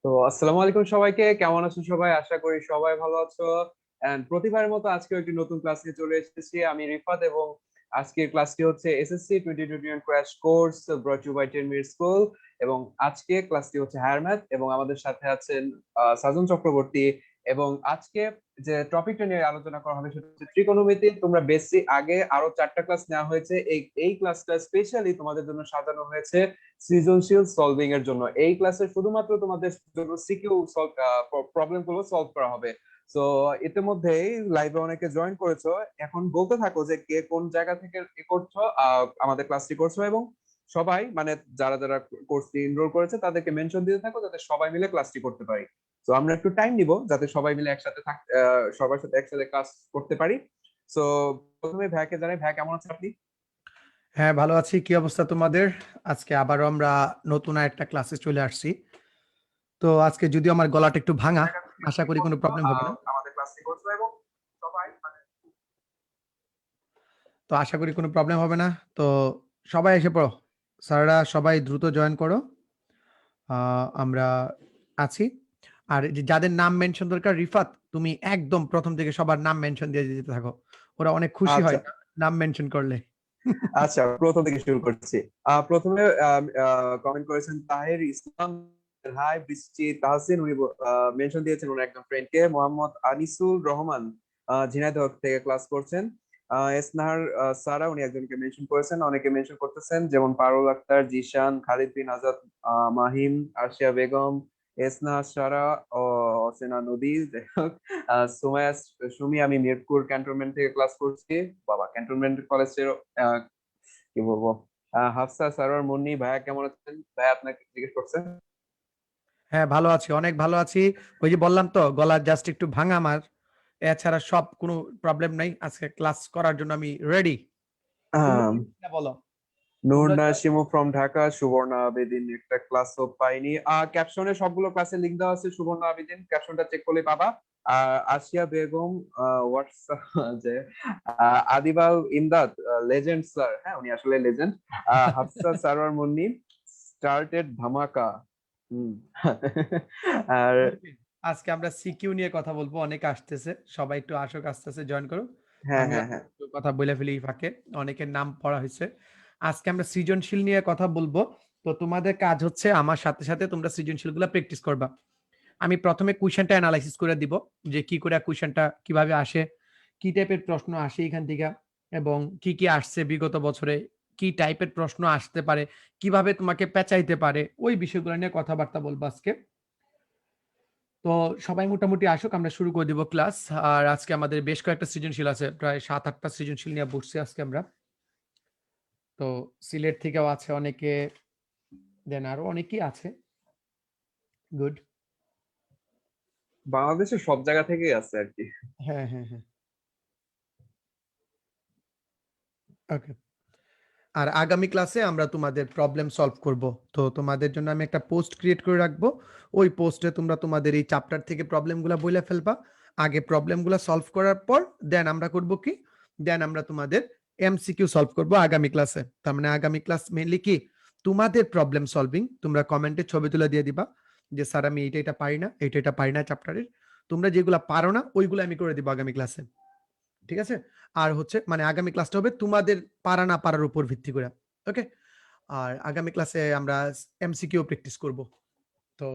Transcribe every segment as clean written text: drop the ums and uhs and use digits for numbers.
তো আসসালামু আলাইকুম সবাইকে, কেমন আছো সবাই? আশা করি সবাই ভালো আছো। এন্ড প্রতিবারের মতো আজকে একটি নতুন ক্লাস নিয়ে চলে এসেছি। আমি রিফাত, এবং আজকের ক্লাসটি হচ্ছে SSC 2021 crash course brought you by 10 minute school. এবং আজকে ক্লাসটি হচ্ছে হায়ার ম্যাথ, এবং আমাদের সাথে আছেন সাজন চক্রবর্তী। এবং আজকে যে টপিকটা নিয়ে আলোচনা করা হবে সেটা হচ্ছে ত্রিকোণমিতি। তোমরা বেসিক আগে আরো 4টা ক্লাস নেওয়া হয়েছে, এই ক্লাসটা স্পেশালি তোমাদের জন্য সাজানো হয়েছে সৃজনশীল সলভিং এর জন্য। এই ক্লাসে শুধুমাত্র তোমাদের জন্য সিকিউ প্রবলেম গুলো সলভ করা হবে। তো ইতিমধ্যেই লাইভে অনেকে জয়েন করেছো। এখন বলতে থাকো যে কে কোন জায়গা থেকে এ করছো, আমাদের ক্লাসটি করছো, এবং সবাই মানে যারা যারা কোর্সটি এনরোল করেছে তাদেরকে মেনশন দিতে থাকো যাতে সবাই মিলে ক্লাসটি করতে পারি। তো আমরা একটু টাইম নিব যাতে সবাই মিলে একসাথে সবার সাথে একসাথে ক্লাস করতে পারি। তো প্রথমে ভ্যাকে জানাই, ভ্যা কেমন আছে আপনি? হ্যাঁ, ভালো আছি। কি অবস্থা তোমাদের? আজকে আবারও আমরা নতুন একটা ক্লাসে চলে আসছি। তো আজকে যদিও আমার গলাটা একটু ভাঙা, আশা করি কোনো প্রবলেম হবে না। আমাদের ক্লাসটি করছো এবং সবাই মানে তো আশা করি কোনো প্রবলেম হবে না। তো সবাই এসে পড়ো। স্যাররা সবাই দ্রুত জয়েন করো। আমরা আছি। আর এই যে যাদের নাম মেনশন দরকার, রিফাত তুমি একদম প্রথম থেকে সবার নাম মেনশন দিয়ে দিতে থাকো। ওরা অনেক খুশি আচ্ছা হয় নাম মেনশন করলে। আচ্ছা, প্রথম থেকে শুরু করছি। প্রথমে কমেন্ট করেছেন তাহের ইসলাম। হাই বৃষ্টি তাহসিন, উনি মেনশন দিয়েছেন ওনার একজন ফ্রেন্ডকে। মোহাম্মদ আনিসুল রহমান ঝিনাইদহ থেকে ক্লাস করছেন। এসনাহার সারা, উনি একজনকে মেনশন করেছেন। অনেকে মেনশন করতেছেন যেমন পারুল আক্তার, জিশান, খালিদ বিন আজাদ, মাহিম, আরশিয়া বেগম, এসনা সারা ও অসেনা নদী। যাই হোক, সুমাইয়া সুমি, আমি মিরপুর ক্যান্টনমেন্ট থেকে ক্লাস করছি। বাবা, ক্যান্টনমেন্ট কলেজের কি বলবো। হাফসা সারোয়ার মুন্নি, ভাইয়া কেমন আছেন? ভাইয়া আপনাকে জিজ্ঞেস করছেন। হ্যাঁ, ভালো আছি, অনেক ভালো আছি। ওই যে বললাম তো গলা জাস্ট একটু ভাঙা আমার। এছাড়া সব কোনো প্রবলেম নাই। আজকে ক্লাস করার জন্য আমি রেডি। তোমরা আহ, বলো। তোমরা নুরনা শিমু ফ্রম ঢাকা, সুবর্ণা আবেদিন একটা ক্লাসও পাইনি। ক্যাপশনে সবগুলো ক্লাসের লিংক দেওয়া আছে, সুবর্ণা আবেদিন ক্যাপশনটা চেক করলে পাবা। আসিয়া বেগম, হোয়াটসঅ্যাপ যে আদিবাল ইমদাদ, লেজেন্ড স্যার, হ্যাঁ উনি আসলে লেজেন্ড। হাফসা সারোয়ার মুন্নি, স্টার্টেড ধামাকা। হুম। আর আজকে আমরা সিকিউ নিয়ে কথা বলবো, অনেক আসতেছে, সবাই একটু আসুক, আস্তে আস্তে জয়েন করো। হ্যাঁ, আমি হ্যাঁ, হ্যাঁ। একটু কথা বলে ফেলি ফাঁকে, অনেকের নাম পড়া হয়েছে। আজকে আমরা সৃজনশীল নিয়ে কথা বলবো। তো তোমাদের কাজ হচ্ছে আমার সাথে সাথে তোমরা সৃজনশীল গুলা প্র্যাকটিস করবা। আমি প্রথমে কোয়েশ্চেনটা অ্যানালাইসিস করে দিব যে কি করে কোয়েশ্চেনটা কিভাবে আসে, কি টাইপের প্রশ্ন আসে এখান থেকে, এবং কি কি আসছে বিগত বছরে, কি টাইপের প্রশ্ন আসতে পারে, কিভাবে তোমাকে পেঁচাইতে পারে, ওই বিষয়গুলো নিয়ে কথাবার্তা বলবো আজকে। তো সবাই মোটামুটি আসুক, আমরা শুরু করে দিব ক্লাস। আর আজকে আমাদের বেশ কয়েকটা সৃজনশীল আছে, প্রায় 7-8টা সৃজনশীল নিয়ে বসছি আজকে আমরা। তো সিলেট থেকেও আছে অনেকে, দেন আরো অনেকেই আছে। গুড। বাংলাদেশের সব জায়গা থেকেই আছে আর কি। হ্যাঁ, হ্যাঁ, হ্যাঁ। ওকে। আর আগামী ক্লাসে আমরা তোমাদের প্রবলেম সলভ করব। তো তোমাদের জন্য আমি একটা পোস্ট ক্রিয়েট করে রাখবো। ওই পোস্টে তোমরা তোমাদের এই চ্যাপ্টার থেকে প্রবলেমগুলো বলে ফেলবা। আগে প্রবলেমগুলো সলভ করার পর দেন আমরা করব কি, দেন আমরা তোমাদের এমসিকিউ সলভ করব আগামী ক্লাসে। তার মানে আগামী ক্লাস মেইনলি কি, তোমাদের প্রবলেম সলভিং। তোমরা কমেন্টে ছবি তুলে দিয়ে দিবা যে স্যার আমি এইটা এটা পারি না, এইটা এটা পারি না চ্যাপ্টারের। তোমরা যেগুলো পারো না ওইগুলো আমি করে দিব আগামী ক্লাসে। ঠিক আছে? আর হচ্ছে মানে আগামী ক্লাসটা হবে তোমাদের পারা না পারার উপর ভিত্তি করে। ওকে? আর আগামী ক্লাসে আমরা এমসিকিউ প্র্যাকটিস করব। তো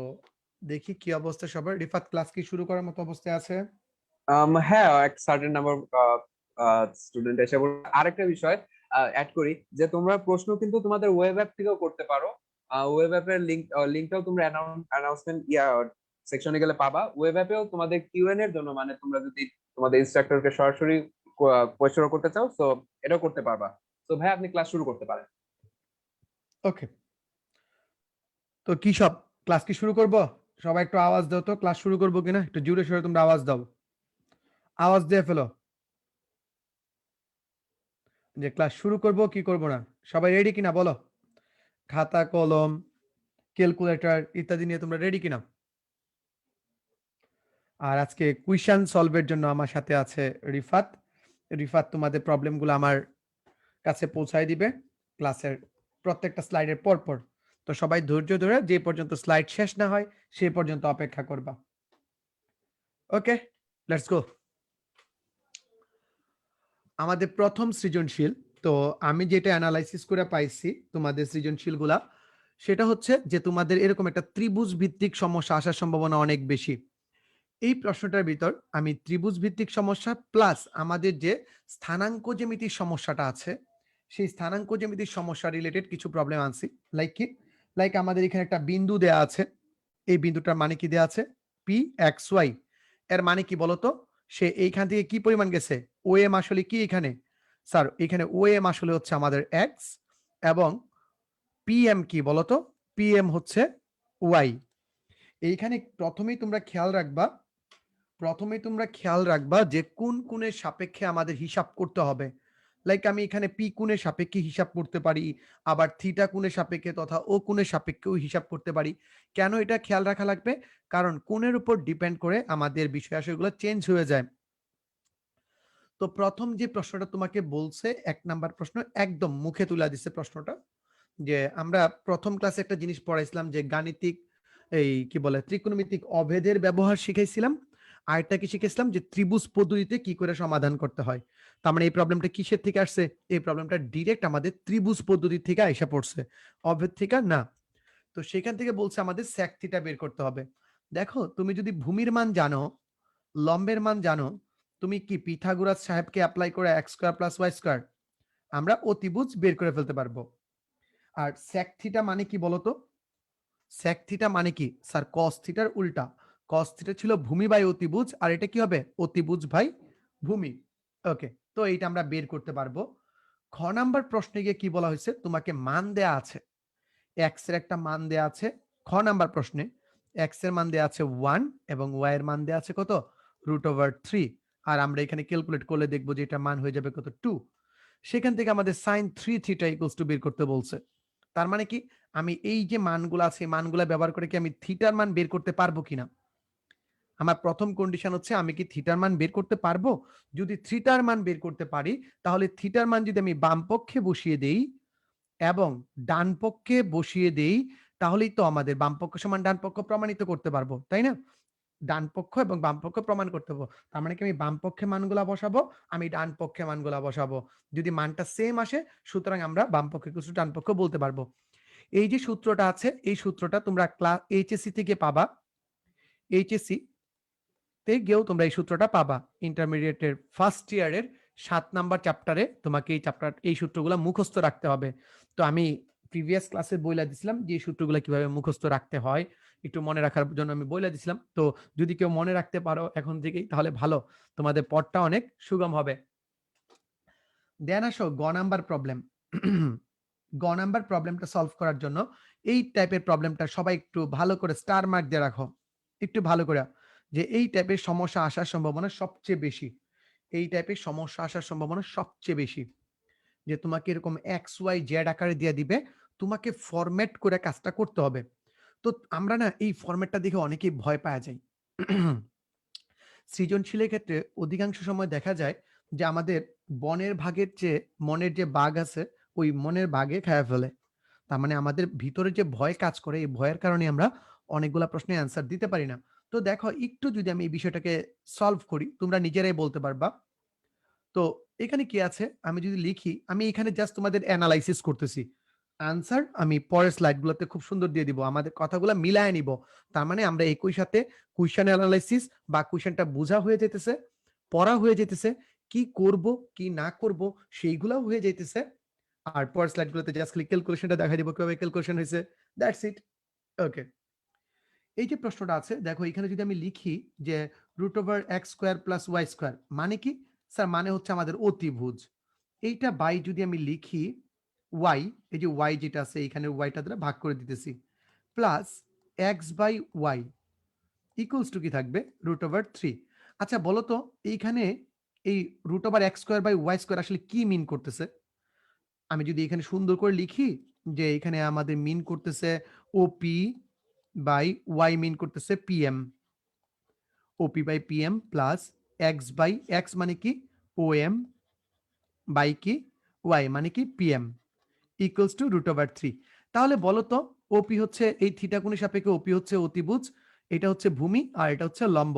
দেখি কি অবস্থা সবার। রিফাত ক্লাস কি শুরু করার মতো অবস্থায় আছে? হ্যাঁ, এক সার্টেন নাম্বার স্টুডেন্ট এসে আরেকটা বিষয় অ্যাড করি যে তোমরা প্রশ্ন কিন্তু তোমাদের ওয়েব অ্যাপ থেকেও করতে পারো। ওয়েব অ্যাপের লিংকটাও তোমরা অ্যানাউন্সমেন্ট সেকশনে গেলে পাবা। ওয়েব অ্যাপেও তোমাদের কিউএন এর জন্য, মানে তোমরা যদি তোমাদের ইনস্ট্রাক্টরকে সরাসরি কোয়েশ্চেন করতে চাও, তো এটাও করতে পারবা। তো ভাই, আপনি ক্লাস শুরু করতে পারেন। ওকে। তো কি সব, ক্লাস কি শুরু করব? সবাই একটু আওয়াজ দাও তো, ক্লাস শুরু করব কিনা একটু জোরে সোরে তোমরা আওয়াজ দাও। আওয়াজ দিয়ে ফেলো যে ক্লাস শুরু করব কি করব না। সবাই রেডি কিনা বলো। খাতা কলম ক্যালকুলেটর ইত্যাদি নিয়ে তোমরা রেডি কিনা? আর আজকে কুইশন সলভের জন্য আমার সাথে আছে রিফাত। রিফাত তোমাদের প্রবলেমগুলো আমার কাছে পৌঁছায় দিবে ক্লাসের প্রত্যেকটা স্লাইডের পর পর। তো সবাই ধৈর্য ধরে যে পর্যন্ত স্লাইড শেষ না হয় সেই পর্যন্ত অপেক্ষা করবা। ওকে, লেটস গো। আমাদের প্রথম সৃজনশীল, তো আমি যেটা অ্যানালাইসিস করে পাইছি তোমাদের সৃজনশীলগুলা, সেটা হচ্ছে যে তোমাদের এরকম একটা ত্রিভুজ ভিত্তিক সমস্যা আসার সম্ভাবনা অনেক বেশি। এই প্রশ্নটার ভিতর আমি ত্রিভুজ ভিত্তিক সমস্যা প্লাস আমাদের যে স্থানাঙ্ক জ্যামিতির সমস্যাটা আছে, সেই স্থানাঙ্ক জ্যামিতির সমস্যা রিলেটেড কিছু প্রবলেম আনছি। লাইক কি? লাইক আমাদের এখানে একটা বিন্দু দেয়া আছে, এই বিন্দুটার মানে কি দেয়া আছে? P X Y. এর মানে কি বলতো? সে এইখান থেকে কি পরিমাণ গেছে? ও এম আসলে কি এখানে? স্যার এখানে ও এম আসলে হচ্ছে আমাদের এক্স, এবং পি এম কি বলতো? পি এম হচ্ছে ওয়াই। এইখানে প্রথমেই তোমরা খেয়াল রাখবা যে কোন কোণের সাপেক্ষে আমাদের হিসাব করতে হবে। লাইক আমি এখানে পি কোণের সাপেক্ষে হিসাব করতে পারি, আবার থিটা কোণের সাপেক্ষে তথা ও কোণের সাপেক্ষেও হিসাব করতে পারি। কেন এটা খেয়াল রাখা লাগবে? কারণ কোণের উপর ডিপেন্ড করে আমাদের বিষয় আশয়গুলো চেঞ্জ হয়ে যায়। তো প্রথম যে প্রশ্নটা তোমাকে বলছে, ১ নাম্বার প্রশ্ন একদম মুখে তুলে দিছে প্রশ্নটা, যে আমরা প্রথম ক্লাসে একটা জিনিস পড়াইছিলাম যে গাণিতিক এই কি বলে ত্রিকোণমিতিক অভেদের ব্যবহার শিখাইছিলাম। আরেকটা কি শিখেছিলাম যে ত্রিভুজ পদ্ধতিতে কি করে সমাধান করতে হয়। তার মানে এই প্রবলেমটা কিসের থেকে আসছে? এই প্রবলেমটা ডিরেক্ট আমাদের ত্রিভুজ পদ্ধতি থেকে আইসা পড়ছে, অভেদ থেকে না। তো সেখান থেকে বলছে আমাদের sec থিটা বের করতে হবে। দেখো তুমি যদি ভূমির মান জানো, লম্বের মান জানো, তুমি কি পিথাগোরাস সাহেবকে অ্যাপ্লাই করে x square plus y square আমরা অতিভুজ বের করে ফেলতে পারবো। আর sec থিটা মানে কি বলতো? sec থিটা মানে কি? স্যার cos থিটার উল্টা। cos থিটা ছিল ভূমি বাই অতিভুজ, আর এটা কি হবে? অতিভুজ বাই ভূমি। ওকে, তো এইটা আমরা বের করতে পারবো। খ নাম্বার প্রশ্নে গিয়ে কি বলা হয়েছে? তোমাকে মান দেয়া আছে, x এর একটা মান দেয়া আছে। খ নাম্বার প্রশ্নে x এর মান দেয়া আছে 1 এবং y এর মান দেয়া আছে কত? √3। আর আমরা এখানে ক্যালকুলেট করলে দেখব যে এটা মান হয়ে যাবে কত? 2। সেখান থেকে আমাদের sin 3 থিটা ইকুয়ালস টু বের করতে বলছে। তার মানে কি? আমি এই যে মানগুলো আছে এই মানগুলো ব্যবহার করে কি আমি থিটার মান বের করতে পারবো কিনা? আমার প্রথম কন্ডিশন হচ্ছে আমি কি থিটার মান বের করতে পারবো? যদি থিটার মান বের করতে পারি, তাহলে থিটার মান যদি আমি বাম পক্ষে বসিয়ে দেই এবং ডান পক্ষে বসিয়ে দেই, তাহলেই তো আমাদের বাম পক্ষ সমান ডান পক্ষ প্রমাণিত করতে পারবো, তাই না? ডান পক্ষ এবং বাম পক্ষ প্রমাণ করতে হবে। তার মানে কি আমি বাম পক্ষে মানগুলা বসাবো, আমি ডান পক্ষে মানগুলা বসাবো। যদি মানটা সেম আসে, সুতরাং আমরা বাম পক্ষ ইকুয়ালস টু ডান পক্ষ বলতে পারবো। এই যে সূত্রটা আছে, এই সূত্রটা তোমরা এইচএসসি থেকে পাবা। এইচএসসি তে গিয়েও তোমরা এই সূত্রটা পাবা। ইন্টারমিডিয়েটের ফার্স্ট ইয়ারের ৭ নাম্বার চ্যাপ্টারে তোমাকে এই সূত্রগুলা মুখস্থ রাখতে হবে। তো আমি প্রিভিয়াস ক্লাসে বইলা দিছিলাম যে এই সূত্রগুলা কিভাবে মুখস্থ রাখতে হয়। একটু মনে রাখার জন্য আমি বইলা দিছিলাম। তো যদি কেউ মনে রাখতে পারো এখন থেকেই তাহলে ভালো। তোমাদের পড়টা অনেক সুগম হবে। দেন আসো গ নাম্বার প্রবলেম। গ নাম্বার প্রবলেমটা সলভ করার জন্য এই টাইপের প্রবলেমটা সবাই একটু ভালো করে স্টার মার্ক দিয়ে রাখো। একটু ভালো করে, যে এই টাইপের সমস্যা আসার সম্ভাবনা সবচেয়ে বেশি। এই টাইপের সমস্যা আসার সম্ভাবনা সবচেয়ে বেশি। যে তোমাকে এরকম এক্স ওয়াই জেড আকারে দিয়ে দিবে, তোমাকে ফরম্যাট করে কাজটা করতে হবে। তো আমরা না এই ফরম্যাটটা দেখে অনেকেই ভয় পাওয়া যায়। সৃজনশীলের ক্ষেত্রে অধিকাংশ সময় দেখা যায় যে আমাদের বনের ভাগের চেয়ে মনের যে বাঘ আছে, ওই মনের বাঘে খায়া ফেলে। তার মানে আমাদের ভিতরে যে ভয় কাজ করে, এই ভয়ের কারণে আমরা অনেকগুলা প্রশ্নের অ্যান্সার দিতে পারি না। তো দেখো একটু যদি আমি এই বিষয়টাকে সলভ করি, তোমরা নিজেরাই বলতে পারবা। তো এখানে কি আছে? আমি যদি লিখি, আমি এখানে জাস্ট তোমাদের এনালাইসিস করতেছি। আনসার আমি পরের স্লাইডগুলোতে খুব সুন্দর দিয়ে দিব। আমাদের কথাগুলা মিলায় নিব। তার মানে আমরা একই সাথে কুয়েসশন এনালাইসিস বা কুয়েসশনটা বোঝা হয়ে যেতেছে, পড়া হয়ে যেতেছে, কি করব, কি না করব সেইগুলাও হয়ে যাইতেছে। আর পরের স্লাইডগুলোতে জাস্ট খালি ক্যালকুলেশনটা দেখাই দিব কিভাবে ক্যালকুলেশন হইছে। That's it. ওকে। এই যে প্রশ্নটা আছে দেখো, এখানে যদি আমি লিখি যে √x² + y² মানে কি? স্যার মানে হচ্ছে আমাদের অতিভুজ। এইটা বাই যদি আমি লিখি y, এই যে y যেটা আছে এখানে yটা দ্বারা ভাগ করে দিতেছি, প্লাস x/y ইকুয়ালস টু কি থাকবে? √3। আচ্ছা বলো তো এইখানে এই √x²/y² আসলে কি মিন করতেছে? আমি যদি এখানে সুন্দর করে লিখি যে এখানে আমাদের মিন করতেছে ওপি বাই ওয়াই মিন করতেছে PM, OP by PM plus X by X মানে কি ওএম বাই কি ওয়াই মানে কি পিএম ইকুয়ালস টু √3। তাহলে বলো তো ওপি হচ্ছে এই থিটা কোণের সাপেক্ষে ওপি হচ্ছে অতিভুজ, এটা হচ্ছে ভূমি আর এটা হচ্ছে লম্ব।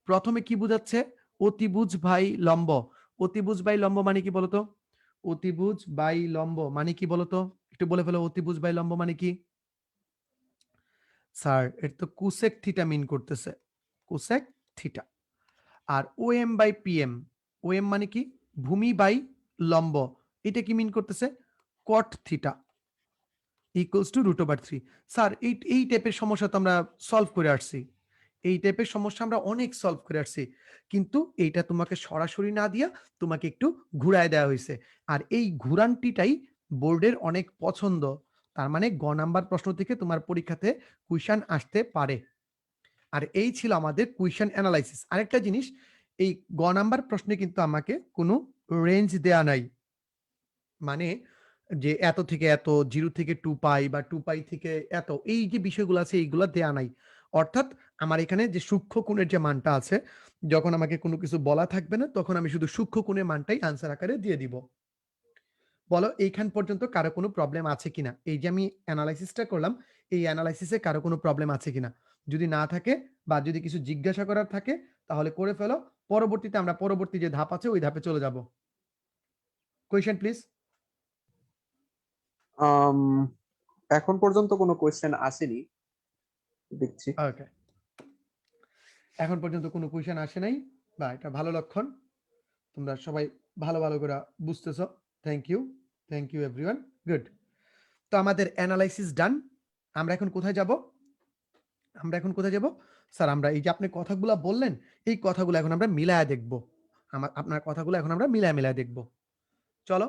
প্রথমে কি বোঝাচ্ছে? অতিভুজ বাই লম্ব। অতিভুজ বাই লম্ব মানে কি বলতো? অতিভুজ বাই লম্ব মানে কি বলতো? একটু বলে ফেলো, অতিভুজ বাই লম্ব মানে কি? স্যার এটা তো কোসেক থিটা মিন করতেছে, কোসেক থিটা। আর ওএম বাই পিএম, ওএম মানে কি? ভূমি বাই লম্ব, এটা কি মিন করতেছে? Cot theta equals to √/3। Sir এই টাইপের সমস্যা তো আমরা সলভ করে আসছি, এই টাইপের সমস্যা আমরা অনেক সলভ করে আসছি, কিন্তু এইটা তোমাকে সরাসরি না দিয়া তোমাকে একটু ঘুরায় দেওয়া হয়েছে। আর এই ঘুরানটিটাই বোর্ডের অনেক পছন্দ, তার মানে গ নাম্বার প্রশ্ন থেকে তোমার পরীক্ষাতে কুইশন আসতে পারে। আর এই ছিল আমাদের কুইশন অ্যানালাইসিস। আরেকটা জিনিস, এই গ নাম্বার প্রশ্নে কিন্তু আমাকে কোনো রেঞ্জ দেয়া নাই, মানে যে এত থেকে এত, 0 থেকে 2 পাই বা 2 পাই থেকে এত, এই যে বিষয়গুলো আছে এইগুলো দেয়া নাই। অর্থাৎ আমার এখানে যে সূক্ষ্ম কোণের যে মানটা আছে, যখন আমাকে কোনো কিছু বলা থাকবে না তখন আমি শুধু সূক্ষ্ম কোণের মানটাই আনসার আকারে দিয়ে দিব। বলো এইখান পর্যন্ত কারো কোনো প্রবলেম আছে কিনা? এই যে আমি অ্যানালাইসিসটা করলাম, এই অ্যানালাইসিসে কারো কোনো প্রবলেম আছে কিনা? যদি না থাকে বা যদি কিছু জিজ্ঞাসা করার থাকে তাহলে করে ফেলো। পরবর্তীতে আমরা পরবর্তী যে ধাপ আছে ওই ধাপে চলে যাব। Question please. আম, এখন পর্যন্ত কোনো কোয়েশ্চেন আসেনি, দেখছি। ওকে, এখন পর্যন্ত কোনো কোয়েশ্চেন আসে নাই, বা এটা ভালো লক্ষণ। তোমরা সবাই ভালো ভালো করে বুঝতেছো। Thank you everyone, good. তো আমাদের অ্যানালাইসিস ডান। আমরা এখন কোথায় যাব? আমরা এখন কোথায় যাব? স্যার আমরা এই যে আপনি কথাগুলো বললেন, এই কথাগুলো এখন আমরা মিলায়া দেখব। আপনার কথাগুলো এখন আমরা মিলায়া দেখব। চলো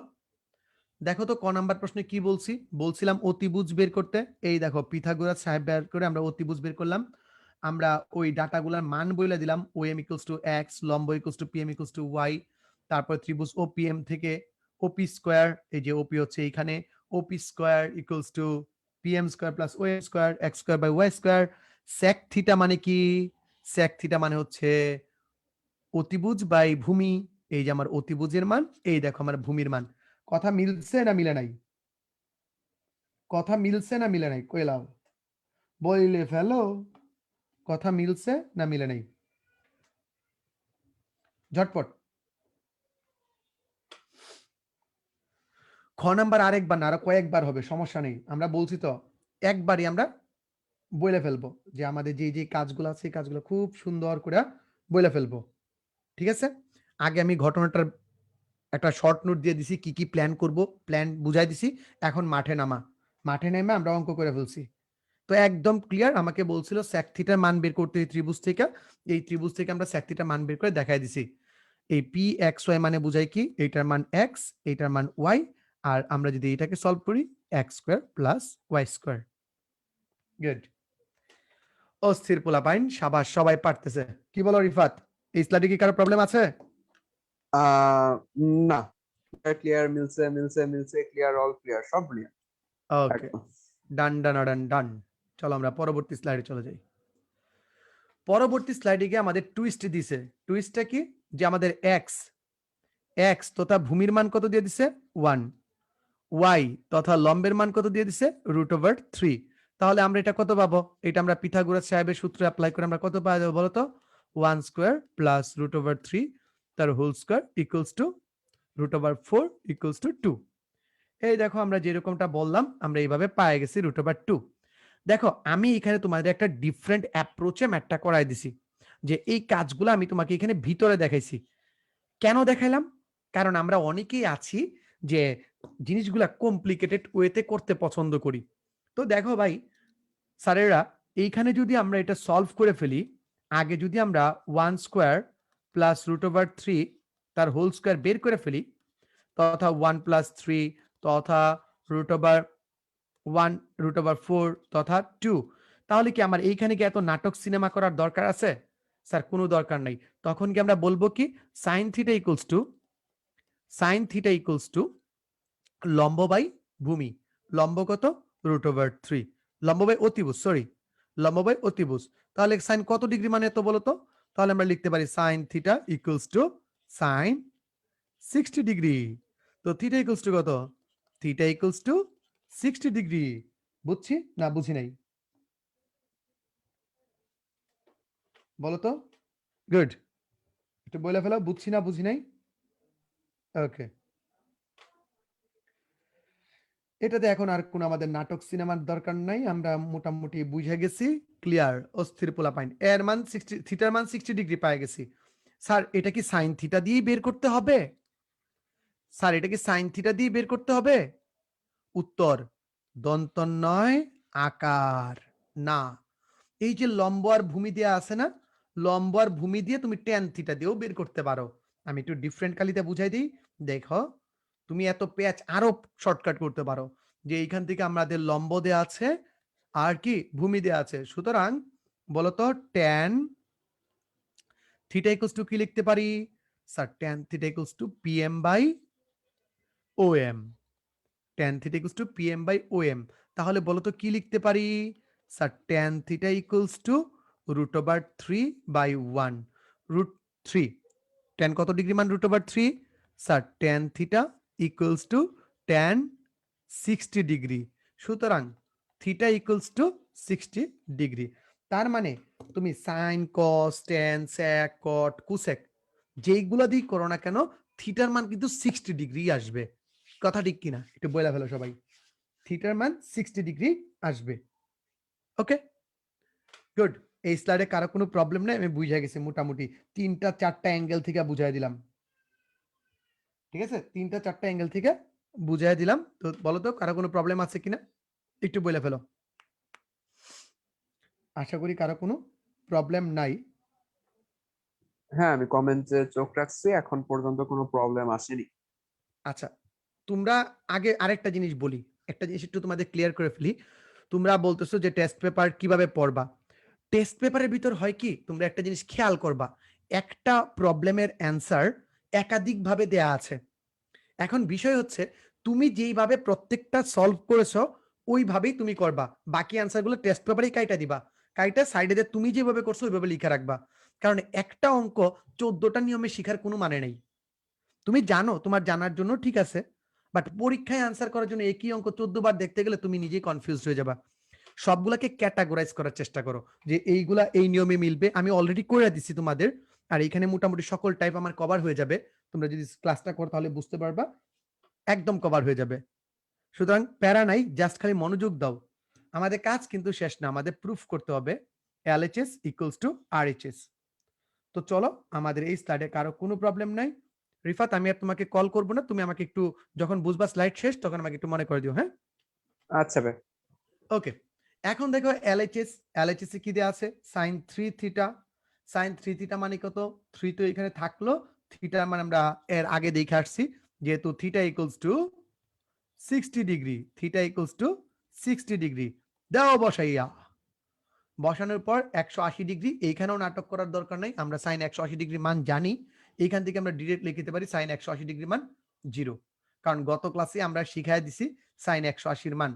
দেখো তো ক নাম্বার প্রশ্নে কি বলছি? বলছিলাম অতিভুজ বের করতে। এই দেখো পিথাগোরাস সাহেব বের করে আমরা অতিভুজ বের করলাম। আমরা ওই ডাটাগুলোর মান বলে দিলাম, OM ইকুয়ালস টু এক্স, লম্ব equals to PM equals to Y. তারপর ত্রিভুজ OPM থেকে OP স্কয়ার, এই যে OP হচ্ছে এইখানে, OP square equals to PM square plus OM square, X square by Y square. sec theta মানে কি? sec থিটা মানে হচ্ছে অতিভুজ বাই ভূমি। এই যে আমার অতিভুজের মান, এই দেখো আমার ভূমির মান। কথা মিলছে না মিলে নাই? কথা মিলছে না মিলে নাই? কইলাও বইলে ফেলো, কথা মিলছে না মিলে নাই? ঝটপট। খ নাম্বার আরেকবার না, আরো কয়েকবার হবে, সমস্যা নেই। আমরা বলছি তো একবারই আমরা বইলে ফেলবো, যে আমাদের যে যে কাজগুলো আছে এই কাজগুলো খুব সুন্দর করে বইলে ফেলবো। ঠিক আছে, আগে আমি ঘটনাটার একটা শর্ট নোট দিয়ে দিছি, কি কি প্ল্যান করব, প্ল্যান বুঝাই দিছি। এখন মাঠে নামা, মাঠে নেমে আমরা অঙ্ক করে ফেলছি। তো একদম ক্লিয়ার, আমাকে বলছিল sec থিটার মান বের করতে এই ত্রিভুজ থেকে, এই ত্রিভুজ থেকে আমরা sec থিটার মান বের করে দেখাই দিছি। এই পি এক্স ওয়াই মানে বুঝাই কি? এইটার মান এক্স, এইটার মান ওয়াই, আর আমরা যদি এটাকে সলভ করি X square plus Y square. Good, অস্থির পোলাপাইন, সাবাস, সবাই পারতেছে। কি বলো রিফাত, এই স্লাইডে কি কারো প্রবলেম আছে? আহ না, ক্লিয়ার, মিলছে মিলছে মিলছে, ক্লিয়ার, অল ক্লিয়ার, সব ক্লিয়ার ওকে, একদম। ডান ডান ডান ডান। চলো আমরা পরবর্তী স্লাইডে চলে যাই। পরবর্তী স্লাইডে গিয়ে আমাদের টুইস্ট দিছে। টুইস্টটা কি? যে আমাদের এক্স, এক্স তথা ভূমির মান কত দিয়ে দিছে? 1। ওয়াই তথা লম্বের মান কত দিয়ে দিছে? √/3। তাহলে আমরা এটা কত পাবো? এটা আমরা পিথাগোরাস সাহেবের সূত্র অ্যাপ্লাই করে আমরা কত পাওয়া যাবে বলতো? 1 স্কয়ার প্লাস √/3 তার whole square equals to √/4 equals to 2। এই দেখো আমরা যেরকমটা বললাম আমরা এইভাবে পায়ে গেছি √/2। দেখো আমি এখানে তোমাদের একটা ডিফারেন্ট অ্যাপ্রোচে ম্যাথটা করাই দিছি, যে এই কাজগুলো আমি তোমাকে এখানে ভিতরে দেখাইছি। কেন দেখাইলাম? কারণ আমরা অনেকেই আছি যে জিনিসগুলা কমপ্লিকেটেড ওয়েতে করতে পছন্দ করি। তো দেখো ভাই স্যারেরা, এইখানে যদি আমরা এটা সলভ করে ফেলি, আগে যদি আমরা 1 স্কয়ার প্লাস √/3 তার হোল স্কয়ার বের করে ফেলি, তথা 1 প্লাস 3 তথা √1 √/4 তথা 2, তাহলে কি আমার এইখানে কি এত নাটক সিনেমা করার দরকার আছে? স্যার কোনো দরকার নাই। তখন কি আমরা বলবো কি sign theta equals to, sign theta equals two লম্ব বাই ভূমি। লম্ব কত? √/3। লম্ব বাই অতিভুজ, সরি, লম্ব বাই অতিভুজ। তাহলে সাইন কত ডিগ্রি মানে এত বলো তো? তাহলে আমরা লিখতে পারি sine theta equals to sine 60 degree. তো থিটা ইকুয়ালস টু কত? Theta equals to 60 degree. বুঝছি না বুঝি নাই? বলো তো। গুড, একটু বলে ফেলো বুঝছি না বুঝি নাই। ওকে, এটাতে এখন আর কোন আমাদের নাটক সিনেমার দরকার নাই, আমরা মোটামুটি বুঝে গেছি। ক্লিয়ার, অস্থির পোলা পাইন। এর মান 60, থিটার মান 60 ডিগ্রি পায়ে গেছি। স্যার এটা কি সাইন থিটা দিয়েই বের করতে হবে? স্যার এটা কি সাইন থিটা দিয়ে বের করতে হবে? উত্তর দন্তন্বয় আকার না। এই যে লম্ব আর ভূমি দিয়ে আছে না, লম্ব আর ভূমি দিয়ে তুমি ট্যান থিটা দিয়েও বের করতে পারো। আমি একটু ডিফারেন্ট কালিতে বুঝাই দিই। দেখো, তুমি এত প্যাচ আরো শর্টকাট করতে পারো যে এইখান থেকে আমাদের লম্ব দেয়া আছে আর কি ভূমি দেয়া আছে। সুতরাং বলতো ট্যান থিটা ইকুয়ালস টু কি লিখতে পারি? Sir tan theta equals to PM by OM. Tan theta equals to PM by OM. তাহলে বলতো কি লিখতে পারি? Sir tan theta equals to √3/1 √3। Tan কত ডিগ্রি মান √3? Sir tan theta equals to tan 60 degree. সুতরাং থিটা ইকুয়ালস টু 60 ডিগ্রি। তার মানে তুমি sine cos tan sec cot cosec যেইগুলো দিয়ে করো না কেন, থিটার মান কিন্তু 60 ডিগ্রি আসবে। কথা ঠিক কিনা একটু বলে ফেলো সবাই। থিটার মান 60 ডিগ্রি আসবে। ওকে, গুড। এই স্লাইডে কারো কোনো প্রবলেম নাই? আমি বুঝাই গেছি মোটামুটি 3টা-4টা অ্যাঙ্গেল থেকে বুঝাই দিলাম। ঠিক আছে, 3টা-4টা অ্যাঙ্গেল থেকে বুঝাই দিলাম। তো বলো তো কারো কোনো প্রবলেম আছে কিনা, একটু বলে ফেলো। আশা করি কারো কোনো প্রবলেম নাই। হ্যাঁ, আমি কমেন্টে চোখ রাখছি, এখন পর্যন্ত কোনো প্রবলেম আসেনি। আচ্ছা, তোমরা আগে আরেকটা জিনিস বলি, একটা জিনিস একটু তোমাদের ক্লিয়ার করে ফেলি। তোমরা বলতেছো যে টেস্ট পেপার কিভাবে পড়বা। টেস্ট পেপারের ভিতর হয় কি, তোমরা একটা জিনিস খেয়াল করবা, একটা প্রবলেমের অ্যান্সার একাধিকভাবে দেয়া আছে। এখন বিষয় হচ্ছে তুমি যেইভাবে প্রত্যেকটা সলভ করেছো ওইভাবেই তুমি করবা, বাকি অ্যান্সারগুলো টেস্ট পেপারেই কাইটা দিবা। কাইটা সাইডে তুমি যেভাবে করছো ওইভাবে লিখে রাখবা। কারণ একটা অঙ্ক 14টা নিয়মে শিখার কোনো মানে নেই। তুমি জানো, তোমার জানার জন্য ঠিক আছে, বাট পরীক্ষায় আনসার করার জন্য একই অঙ্ক 14 বার দেখতে গেলে তুমি নিজেই কনফিউজ হয়ে যাবা। সবগুলাকে ক্যাটাগরাইজ করার চেষ্টা করো যে এইগুলা এই নিয়মে মিলবে। আমি অলরেডি করে দিচ্ছি তোমাদের, আর এখানে মোটামুটি সকল টাইপ আমার কভার হয়ে যাবে। তোমরা যদি ক্লাসটা করো তাহলে বুঝতে পারবা, একদম কভার হয়ে যাবে। সুতরাং প্যারা নাই, জাস্ট খালি মনোযোগ দাও। আমাদের কাজ কিন্তু শেষ না, আমাদের প্রুফ করতে হবে LHS ইকুয়ালস টু RHS। তো চলো, আমাদের এই স্লাইডে কারো কোনো প্রবলেম নাই। রিফাত, আমি আর তোমাকে কল করবো না, তুমি আমাকে একটু যখন বুঝবা স্লাইড শেষ তখন আমাকে একটু মনে করে দিও। হ্যাঁ, আচ্ছা ভাই। ওকে। এখন দেখো LHS এ কি দেয়া আছে? sin 3 theta. sin 3 থিটা মানে কত? 3 তো এখানে থাকলো, থিটা মানে আমরা এর আগে দেখে আসছি, যেহেতু theta equals to 60 degree, theta equals to 60 degree দাও বসাইয়া। বসানোর পর 180 ডিগ্রি, এইখানেও নাটক করার দরকার নাই, আমরা সাইন 180 ডিগ্রি মান জানি। এইখান থেকে আমরা ডিরেক্ট লিখতে পারি সাইন 180 ডিগ্রি মান 0, কারণ গত ক্লাসে আমরা শিখাই দিছি সাইন 180 মান।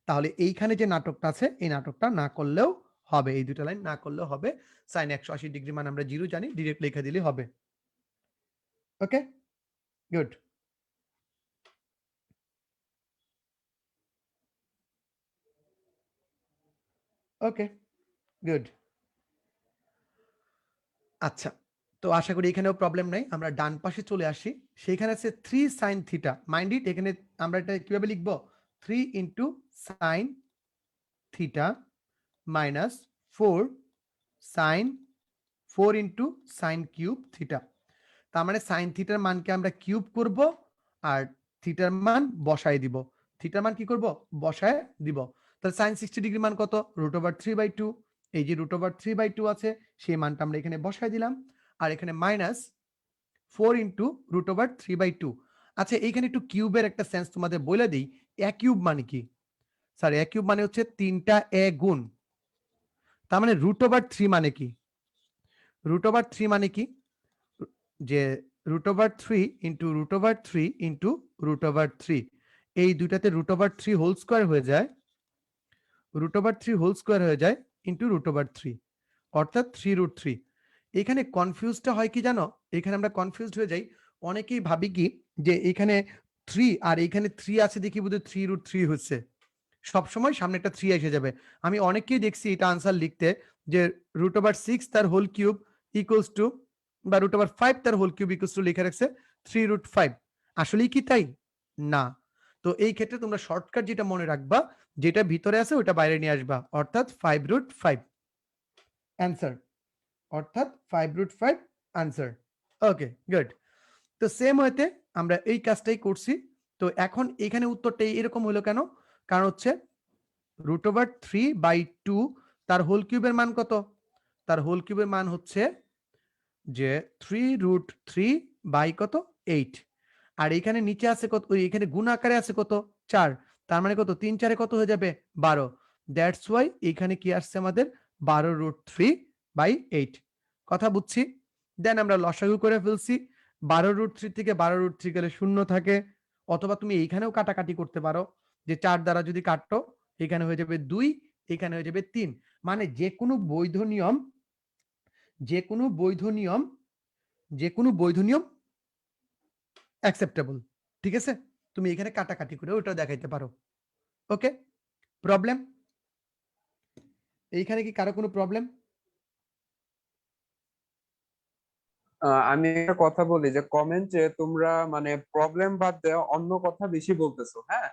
তাহলে এইখানে যে নাটকটা আছে এই নাটকটা না করলেও হবে, এই দুটো লাইন না করলেও হবে। সাইন 180 ডিগ্রি মান আমরা 0 জানি, ডিরেক্ট লিখে দিলে হবে। ওকে, গুড। ওকে, গুড। আচ্ছা, তো আশা করি এখানেও প্রবলেম নাই। আমরা ডান পাশে চলে আসি, সেখানে আছে 3 সাইন থিটা। মাইন্ড ইট, এখানে আমরা এটা কিভাবে লিখবো? 3 into sine theta minus 4 sine 4 into sine cube theta. তার মানে সাইন থিটার মানকে আমরা কিউব করব আর থিটার মান বসায় দিব। থিটার মান কি করব? বসায় দিব। তাহলে সাইন 60 ডিগ্রি মান কত? √3/2। এই যে √3/2 আছে সেই মানটা আমরা এখানে বসায় দিলাম, আর এখানে মাইনাস 4 ইন্টু √3/2। আচ্ছা, এইখানে একটু কিউবের একটা সেন্স তোমাদের বলে দিই। এ কিউব মানে কি? স্যার এ কিউব মানে হচ্ছে 3টা এ গুণ। তার মানে √3 মানে কি? √3 মানে কি? যে √3 ইন্টু √3 ইন্টু √3, এই দুইটাতে √3 হোল স্কোয়ার হয়ে যায়, √3 হোল স্কোয়ার হয়ে যায় ইন্টু √3, অর্থাৎ 3√3। এখানে কনফিউজটা হয় কি জানো? এখানে আমরা কনফিউজড হয়ে যাই, অনেকেই ভাবি কি যে এখানে 3 আর এখানে 3 আছে দেখি বোধহয় 3√3 হচ্ছে। সবসময় সামনে একটা 3 এসে যাবে। আমি অনেককেই দেখছি এটা আনসার লিখতে যে √6 তার হোল কিউব ইকুয়ালস টু বা √5 তার হোল কিউব ইকুয়ালস টু লিখে রাখছে 3√5। আসলেই কি তাই? না। তো এই ক্ষেত্রে তোমরা শর্টকাট যেটা মনে রাখবা, যেটা ভিতরে আছে ওটা বাইরে নিয়ে আসবা, অর্থাৎ 5√5 অ্যান্সার, অর্থাৎ 5√5 আনসার। ওকে, গুড। তো সেম ওয়েতে আমরা এই কাজটাই করছি। তো এখন এখানে উত্তরটা এরকম হলো কেন? কারণ হচ্ছে √3/2 তার হোল কিউবের মান কত? তার হোল কিউবের মান হচ্ছে যে 3√3 বাই কত? 8। আর এখানে নিচে আছে কত? ওই এখানে গুণ আকারে আছে কত? 4। তার মানে কত? 3 4 এ কত হয়ে যাবে? 12। দ্যাটস ওয়াই এখানে কি আসছে আমাদের 12√3/8। কথা বুঝছি? দেন আমরা লসাগু করে ফেলছি। 12√3 থেকে 12√3 গেলে 0 থাকে, অথবা তুমি এইখানেও কাটাকাটি করতে পারো যে 4 দ্বারা যদি কাটো এখানে হয়ে যাবে 2, এখানে হয়ে যাবে 3। মানে যেকোনো বৈধ নিয়ম, যেকোনো বৈধ নিয়ম, যেকোনো বৈধ নিয়ম অ্যাকসেপ্টেবল। ঠিক আছে? তুমি এখানে কাটাকাটি করে ওটাও দেখাইতে পারো। ওকে? প্রবলেম? এইখানে কি কারো কোনো প্রবলেম? আমি একটা কথা বলি যে কমেন্টে তোমরা মানে প্রবলেম বাদ দিয়ে অন্য কথা বেশি বলতেছো, হ্যাঁ?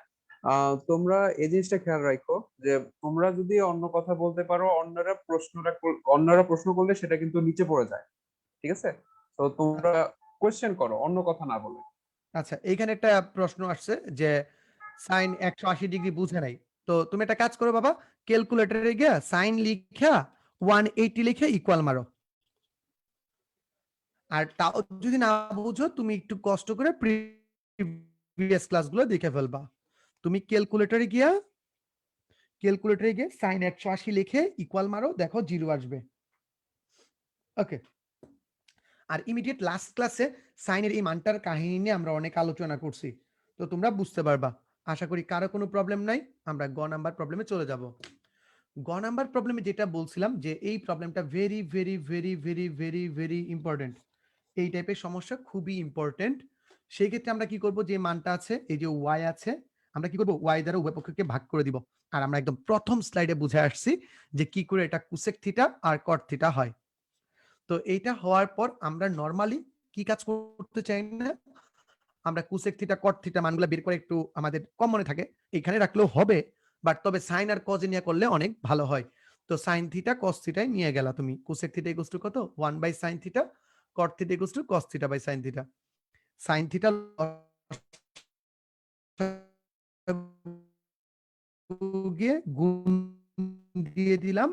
তোমরা এই জিনিসটা খেয়াল রাখো যে তোমরা যদি অন্য কথা বলতে পারো, অন্যরা প্রশ্ন করলে সেটা কিন্তু নিচে পড়ে যায়। ঠিক আছে? তো তোমরা কোয়েশ্চেন করো অন্য কথা না বলে। আচ্ছা, এইখানে একটা প্রশ্ন আসছে যে সাইন 180 ডিগ্রি বুঝে নাই। তো তুমি একটা কাজ করো বাবা, ক্যালকুলেটরে গিয়া সাইন লিখা 180 লিখে ইকুয়াল মারো। আর তাও যদি না বুঝো তুমি একটু কষ্ট করে প্রিভিয়াস ক্লাসগুলো দেখে ফেলবা। তুমি ক্যালকুলেটরে গিয়ে সাইন 180 লিখে ইকুয়াল মারো, দেখো 0 আসবে। ওকে। আর ইমিডিয়েট লাস্ট ক্লাসে সাইনের এই মানটার কাহিনী নিয়ে আমরা অনেক আলোচনা করছি, তো তোমরা বুঝতে পারবা। আশা করি কারো কোনো প্রবলেম নাই। আমরা গ নাম্বার প্রবলেমে চলে যাব। গ নাম্বার প্রবলেমে যেটা বলছিলাম যে এই প্রবলেমটা very very very very very very important. এই টাইপের সমস্যা খুবই ইম্পর্টেন্ট। সেই ক্ষেত্রে আমরা কি করব, যে মানটা আছে এই যে ওয়াই আছে, আমরা কি করব, ওয়াই দ্বারা উভয় পক্ষকে ভাগ করে দিব। আর আমরা একদম প্রথম স্লাইডে বুঝে আসছি যে কি করে এটা কুসেক থিটা আর কট থিটা হয়। তো এইটা হওয়ার পর আমরা নরমালি কি কাজ করতে চাই না, আমরা কুসেক থিটা কট থিটা মানগুলো বের করে একটু আমাদের কম মনে থাকে এখানে রাখলেও হবে, বাট তবে সাইন আর কজ নিয়ে করলে অনেক ভালো হয়। তো সাইন থিটা কস থিটায় নিয়ে গেলা তুমি, কুসেক থিটা ইকুয়ালস টু কত? 1/sin theta, cot theta equals to cos theta by sine theta. Sine theta গিয়ে গুণ দিয়ে দিলাম,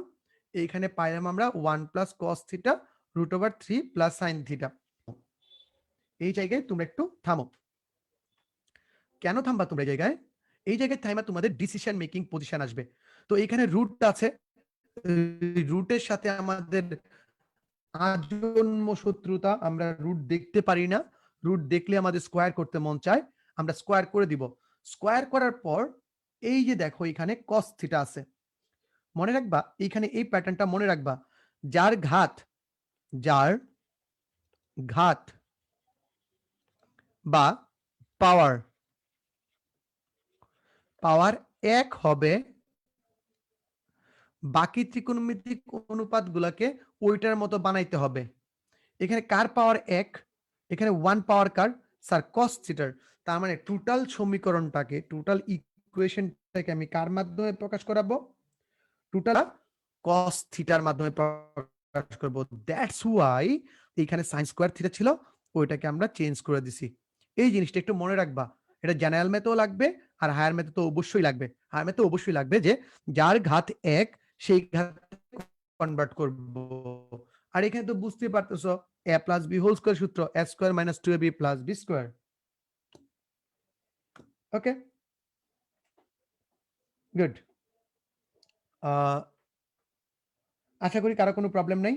এইখানে পাইলাম আমরা 1 plus cos theta √3 plus sine theta. এই জায়গায় তোমরা একটু থামো। কেন থামবা তোমরা এই জায়গায়? এই জায়গায় থাইমা তোমাদের ডিসিশন মেকিং পজিশন আসবে। তো এখানে রুট আছে, রুটের সাথে আমাদের আজন্ম শত্রুতা, আমরা রুট দেখতে পারি না। রুট দেখলে আমাদের স্কোয়ার করতে মন চায়, আমরা স্কোয়ার করে দিব। স্কোয়ার করার পর এই যে দেখো এখানে কস থিটা আছে, মনে রাখবা এইখানে এই প্যাটার্নটা মনে রাখবা। যার ঘাত, যার ঘাত বা পাওয়ার, পাওয়ার 1 হবে, বাকি ত্রিকোণমিতিক অনুপাতগুলোকে ওইটার মতো বানাইতে হবে। এখানে কার পাওয়ার 1, এখানে 1 পাওয়ার কার? স্যার কস থিটার। তার মানে টোটাল সমীকরণটাকে, টোটাল ইকুয়েশনটাকে আমি কার মাধ্যমে প্রকাশ করাবো? টোটাল কস থিটার মাধ্যমে প্রকাশ করব। দ্যাটস ওয়াই এইখানে সাইন স্কোয়ার থিটা ছিল, ওইটাকে আমরা চেঞ্জ করে দিছি। এই জিনিসটা একটু মনে রাখবা। এটা জেনারেল ম্যাথেও লাগবে আর হায়ার ম্যাথে তো অবশ্যই লাগবে। হায়ার ম্যাথে অবশ্যই লাগবে যে যার ঘাত 1 সেই ঘাত কনভার্ট করব। আর এখানে তো বুঝতে পারতেছো a plus B whole square সূত্র, a square minus 2ab plus B square. Okay, good. আশা করি কারো কোনো প্রবলেম নাই।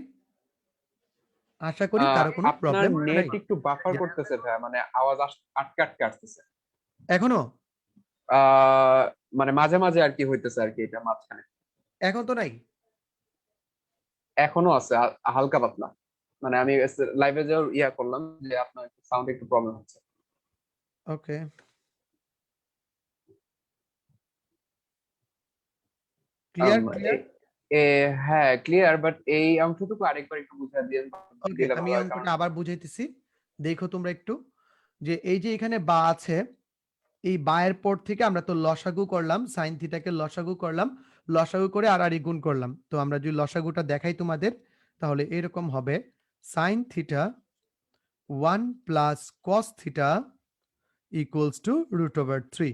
আশা করি কারো কোনো আপনার প্রবলেম নেট নাই। একটু বাফার করতেছে ভাই, মানে আওয়াজ আটকে আটকে আসতেছে। এখনো? আহ মানে মাঝে মাঝে আর কি হইতেছে আর কি, এটা মাঝখানে। এখন তো নাই। এখনো আছে হালকা পাতলা। মানে আমি লাইভে যাওয়ার ইয়া করলাম যে আপনার সাউন্ড একটু প্রবলেম হচ্ছে। ওকে, ক্লিয়ার ক্লিয়ার? হ্যাঁ ক্লিয়ার, বাট এই অংশটুকু আরেকবার একটু বুঝিয়ে দিয়ে ওকে, দিলে আমি ভালো হয়, কারণ অঙ্কটা আবার বুঝাইতেছি। দেখো তোমরা একটু, যে এই যে এখানে বা আছে, এই বায়ের পর থেকে আমরা তো লসাগু করলাম, সাইন থিটাকে লসাগু করলাম, লসাগু করে আর গুণ করলাম। তো আমরা যদি লসাগুটা দেখাই তোমাদের, তাহলে এরকম হবে sine theta 1 plus cos theta equals to √3।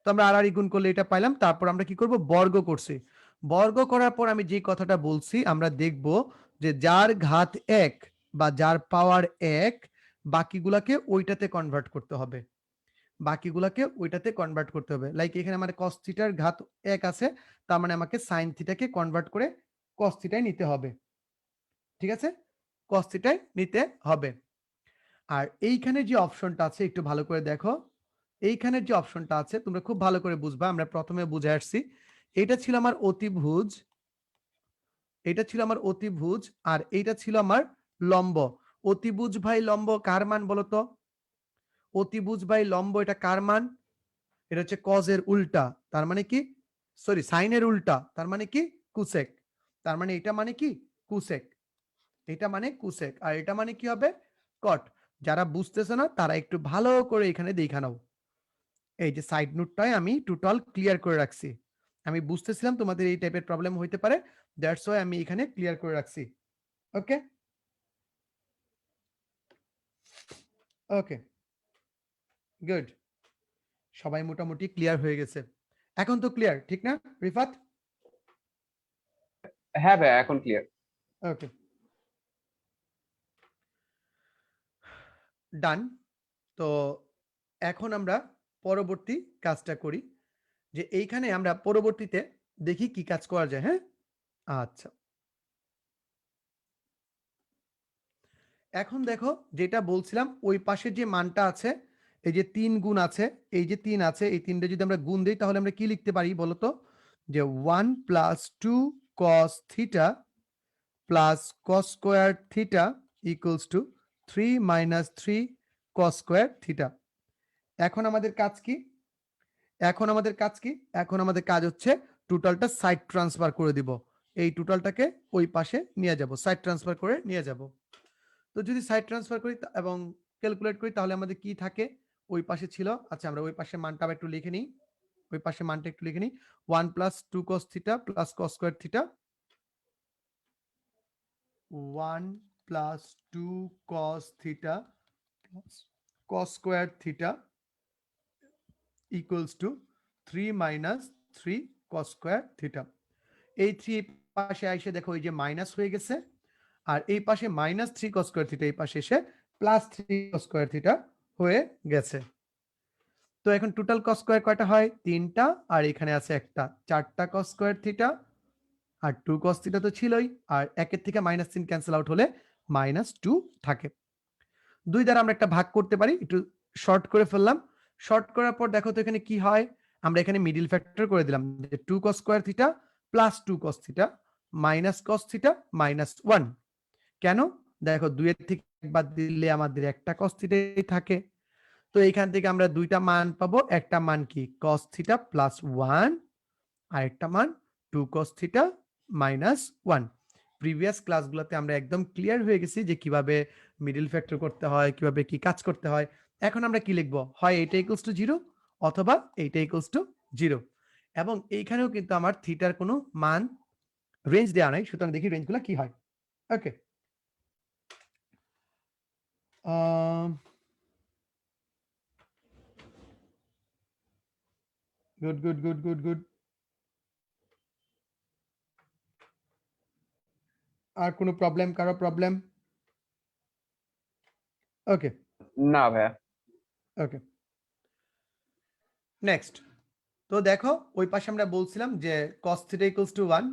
তো আমরা আর গুণ করলে এটা পাইলাম। তারপর আমরা কি করব, বর্গ করছি। বর্গ করার পর আমি যে কথাটা বলছি, আমরা দেখব যে যার ঘাত 1 বা যার পাওয়ার 1, বাকিগুলাকে ওইটাতে কনভার্ট করতে হবে, বাকিগুলাকে ওইটাতে কনভার্ট করতে হবে। লাইক এখানে আমার cos থিটার ঘাত 1 আছে, তার মানে আমাকে sin থিটাকে কনভার্ট করে cos থিটায় নিতে হবে। ঠিক আছে, cos থিটায় নিতে হবে। আর এইখানে যে অপশনটা আছে একটু ভালো করে দেখো, এইখানে যে অপশনটা আছে তোমরা খুব ভালো করে বুঝবা। আমরা প্রথমে বুঝে আসছি, এটা ছিল আমার অতিভুজ, এটা ছিল আমার অতিভুজ, আর এইটা ছিল আমার লম্ব। অতিভুজ ভাই লম্ব কার মান বলো তো? অতিভুজ বাই লম্ব এটা কার মান? এটা হচ্ছে কজ এর উল্টা, তার মানে কি, সরি সাইনের উল্টা, তার মানে কি কুসেক। তার মানে এটা মানে কি কুসেক, এটা মানে কুসেক, আর এটা মানে কি হবে কট। যারা বুঝতেছে না তারা একটু ভালো করে এখানে দেখা নাও। এই যে সাইড নোটটাই আমি টোটাল ক্লিয়ার করে রাখছি। আমি বুঝতেছিলাম তোমাদের এই টাইপের প্রবলেম হইতে পারে, দ্যাটস ওয়াই আমি এখানে ক্লিয়ার করে রাখছি। ওকে ওকে গুড, সবাই মোটামুটি ক্লিয়ার হয়ে গেছে। এখন তো ক্লিয়ার ঠিক না রিফাত? হ্যাঁ ভাই এখন ক্লিয়ার। ওকে ডান। তো এখন আমরা পরবর্তী কাজটা করি, যে এইখানে আমরা পরবর্তীতে দেখি কি কাজ করা যায়। হ্যাঁ আচ্ছা, এখন দেখো যেটা বলছিলাম, ওই পাশে যে মানটা আছে, এই যে 3 গুণ আছে, এই যে 3 আছে, এই 3টা যদি আমরা গুণ দিই তাহলে আমরা কি লিখতে পারি বলতো? যে 1 plus 2 cos theta plus cos square theta equals to 3 minus 3 cos square theta. এখন আমাদের কাজ কি? এখন আমাদের কাজ কি? এখন আমাদের কাজ হচ্ছে টোটালটা সাইড ট্রান্সফার করে দিব। এই টোটালটাকে ওই পাশে নিয়ে যাব, সাইড ট্রান্সফার করে নিয়ে যাব। তো যদি সাইড ট্রান্সফার করি এবং ক্যালকুলেট করি তাহলে আমাদের কি থাকে? ওই পাশে ছিল, আচ্ছা আমরা ওই পাশে মানটা আবার একটু লিখে নিই, ওই পাশে মানটা একটু লিখে নিই। 1 plus 2 cos theta plus cos square theta, 1 plus 2 cos theta plus cos square theta equals to 3 minus 3 cos square theta. এই 3 পাশে এসে দেখো এই যে মাইনাস হয়ে গেছে, আর এই পাশে মাইনাস 3 cos স্কয়ার থিটা এই পাশে এসে প্লাস 3 cos স্কয়ার থিটা হয়ে গেছে। তো এখন টোটাল cos স্কয়ার কয়টা হয়? 3টা, আর এখানে আছে একটা, 4টা cos স্কয়ার থিটা, আর 2 cos থিটা তো ছিলই, আর একের থেকে মাইনাস 3 ক্যান্সেল আউট হলে -2 থাকে। 2 দ্বারা আমরা একটা ভাগ করতে পারি, একটু শর্ট করে ফেললাম। শর্ট করার পর দেখো তো এখানে কি হয়, আমরা এখানে মিডল ফ্যাক্টর করে দিলাম যে 2 cos square theta plus 2 cos theta minus cos theta -1। কেন? দেখো 2 এর থেকে বাদ দিলে আমাদের একটা cos থিটাই থাকে। তো এইখান থেকে আমরা দুইটা মান পাবো, একটা মান কি cos থিটা প্লাস 1, আর একটা মান 2 cos থিটা -1। প্রিভিয়াস ক্লাসগুলোতে আমরা একদম ক্লিয়ার হয়ে গেছি যে কিভাবে মিডল ফ্যাক্টর করতে হয়, কিভাবে কি কাজ করতে হয়। এখন আমরা কি লিখবো, হয় এটা ইকুয়ালস টু 0 অথবা এইটা ইকুয়ালস টু 0। এবং এইখানেও কিন্তু আমার থিটার কোনো মান রেঞ্জ দেওয়া নাই, সুতরাং দেখি রেঞ্জগুলো কি হয়। Okay good good good good good. আর কোনো প্রবলেম, কারো প্রবলেম? ওকে না ভাইয়া। Okay next. তো দেখো ওই পাশে আমরা বলছিলাম যে cos theta equals to 1,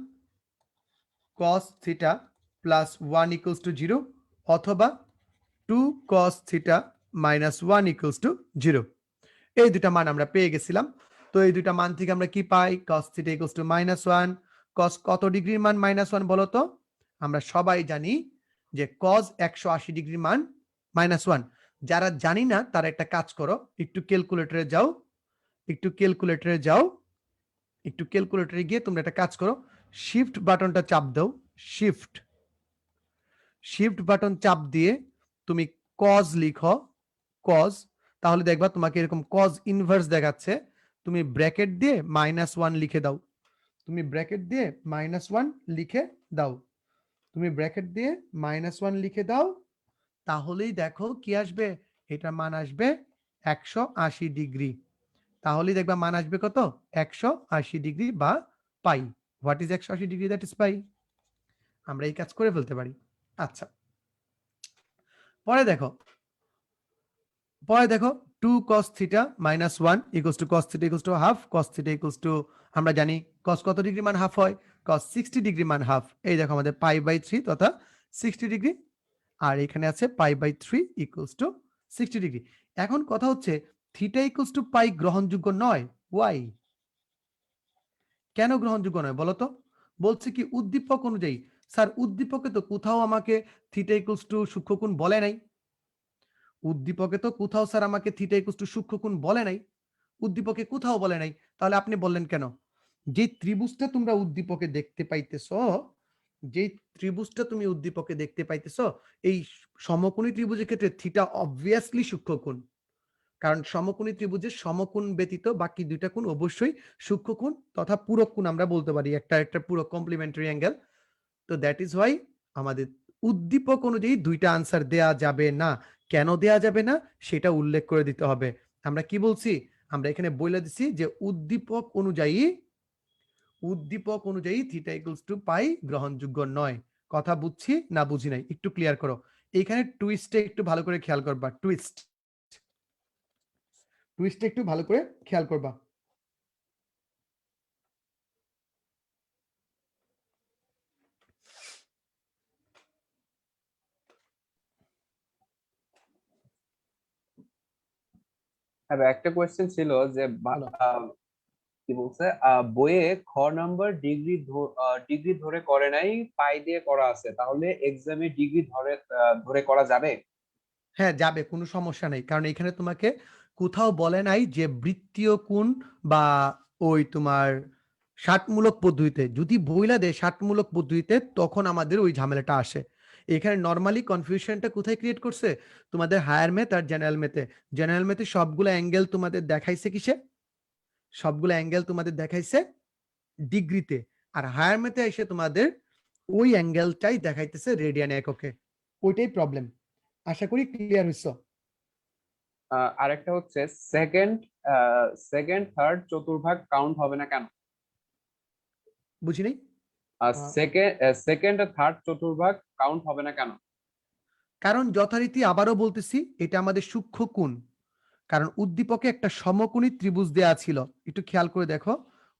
cos theta plus 1 equals to 0, অথবা 2 cos থিটা -1 ইকুয়ালস টু 0। এই দুটা মান আমরা পেয়ে গেছিলাম। তো এই দুটা মান থেকে আমরা কি পাই? cos theta equals to -1। cos কত ডিগ্রির মান -1 বলো তো? আমরা সবাই জানি যে cos 180 ডিগ্রির মান -1। যারা জানি না তারা একটা কাজ করো, একটু ক্যালকুলেটরে যাও, একটু ক্যালকুলেটরে যাও, একটু ক্যালকুলেটরে গিয়ে তোমরা একটা কাজ করো, শিফট বাটনটা চাপ দাও, শিফট বাটন চাপ দিয়ে তুমি কজ লিখো, কজ, তাহলে দেখবা তোমাকে এরকম কজ ইনভার্স দেখাচ্ছে। তুমি ব্র্যাকেট দিয়ে -1 লিখে দাও, তুমি ব্র্যাকেট দিয়ে -1 লিখে দাও, তুমি ব্র্যাকেট দিয়ে -1 লিখে দাও, তাহলেই দেখো কি আসবে, এটা মান আসবে 180 ডিগ্রি। তাহলেই দেখবা মান আসবে কত, 180 ডিগ্রি বা pi. What is 180 degree? That is pi. আমরা এই কাজ করে ফেলতে পারি। আচ্ছা, পরে দেখো, 2 cos theta -1 equals to cos theta equals to half, cos theta equals two, আমরা জানি cos কত ডিগ্রি মান হাফ হয়, cos 60 ডিগ্রি মান হাফ। এই দেখো আমাদের π/3 তথা 60 ডিগ্রি, আর এখানে আছে π/3 ইকুয়ালস টু 60 ডিগ্রি। এখন কথা হচ্ছে থিটা ইকুয়ালস টু পাই গ্রহণযোগ্য নয়। ওয়াই? কেন গ্রহণযোগ্য নয় বলো তো? বলছে কি উদ্দীপক অনুযায়ী। স্যার উদ্দীপকে তো কোথাও আমাকে থিটা ইকুয়ালস টু সূক্ষ্মকোণ বলে নাই, উদ্দীপকে তো কোথাও স্যার আমাকে থিটা ইকুয়ালস টু সূক্ষ্মকোণ বলে নাই, উদ্দীপকে কোথাও বলে নাই, তাহলে আপনি বললেন কেন? যে ত্রিভুজটা তোমরা উদ্দীপকে দেখতে পাইতেছো, যে ত্রিভুজটা তুমি উদ্দীপকে দেখতে পাইতেছো, এই সমকোণী ত্রিভুজের ক্ষেত্রে থিটা অবভিয়াসলি সূক্ষ্মকোণ, কারণ সমকোণী ত্রিভুজের সমকোণ ব্যতীত বাকি দুইটা কোণ অবশ্যই সূক্ষ্মকোণ তথা পূরক কোণ আমরা বলতে পারি, একটা পূরক কমপ্লিমেন্টারি অ্যাঙ্গেল। তো দ্যাট ইজ ওয়াই আমাদের উদ্দীপক অনুযায়ী দুইটা আনসার দেয়া যাবে না। কেন দেয়া যাবে না সেটা উল্লেখ করে দিতে হবে। আমরা কি বলছি, আমরা এখানে বলে দিছি যে উদ্দীপক অনুযায়ী থিটা ইকুয়ালস টু পাই গ্রহণযোগ্য নয়। কথা বুঝছি না বুঝি নাই একটু ক্লিয়ার করো। এখানে টুইস্টে একটু ভালো করে খেয়াল করবা, টুইস্টে একটু ভালো করে খেয়াল করবা। হ্যাঁ ভাই, একটা কোয়েশ্চেন ছিল যে বলো। কি বলছে, বইয়ে খ নাম্বার ডিগ্রি ধরে করে নাই, পাই দিয়ে করা আছে, তাহলে এক্সামে ডিগ্রি ধরে ধরে করা যাবে? হ্যাঁ যাবে, কোনো সমস্যা নেই, কারণ এখানে তোমাকে কোথাও বলে নাই যে বৃত্তীয় কোণ বা ওই তোমার ষাটমূলক পদ্ধতিতে, যদি বইলা দেয় ষাটমূলক পদ্ধতিতে তখন আমাদের ওই ঝামেলাটা আসে। এখানে নর্মালি কনফিউশনটা কোথায় ক্রিয়েট করছে, তোমাদের হায়ার ম্যাথ আর জেনারেল ম্যাথে। জেনারেল ম্যাথে সবগুলো অ্যাঙ্গেল তোমাদের দেখাইছে কিসে, সবগুলো অ্যাঙ্গেল তোমাদের দেখাইছে ডিগ্রিতে, আর হায়ার ম্যাথে এসে তোমাদের ওই অ্যাঙ্গেলটাই দেখাইতেছে রেডিয়ান এককে। ওইটাই প্রবলেম। আশা করি ক্লিয়ার হইছো। আরেকটা হচ্ছে সেকেন্ড সেকেন্ড থার্ড চতুর্ভাগ কাউন্ট হবে না কেন? বুঝি নাই। সেকেন্ড আর থার্ড চতুর্ভাগ কাউন্ট হবে না কেন? কারণ যথারীতি আবারও বলতেছি এটা আমাদের সূক্ষ্ম কোণ, কারণ উদ্দীপকে একটা সমকোণী ত্রিভুজ দেয়া ছিল, একটু খেয়াল করে দেখো,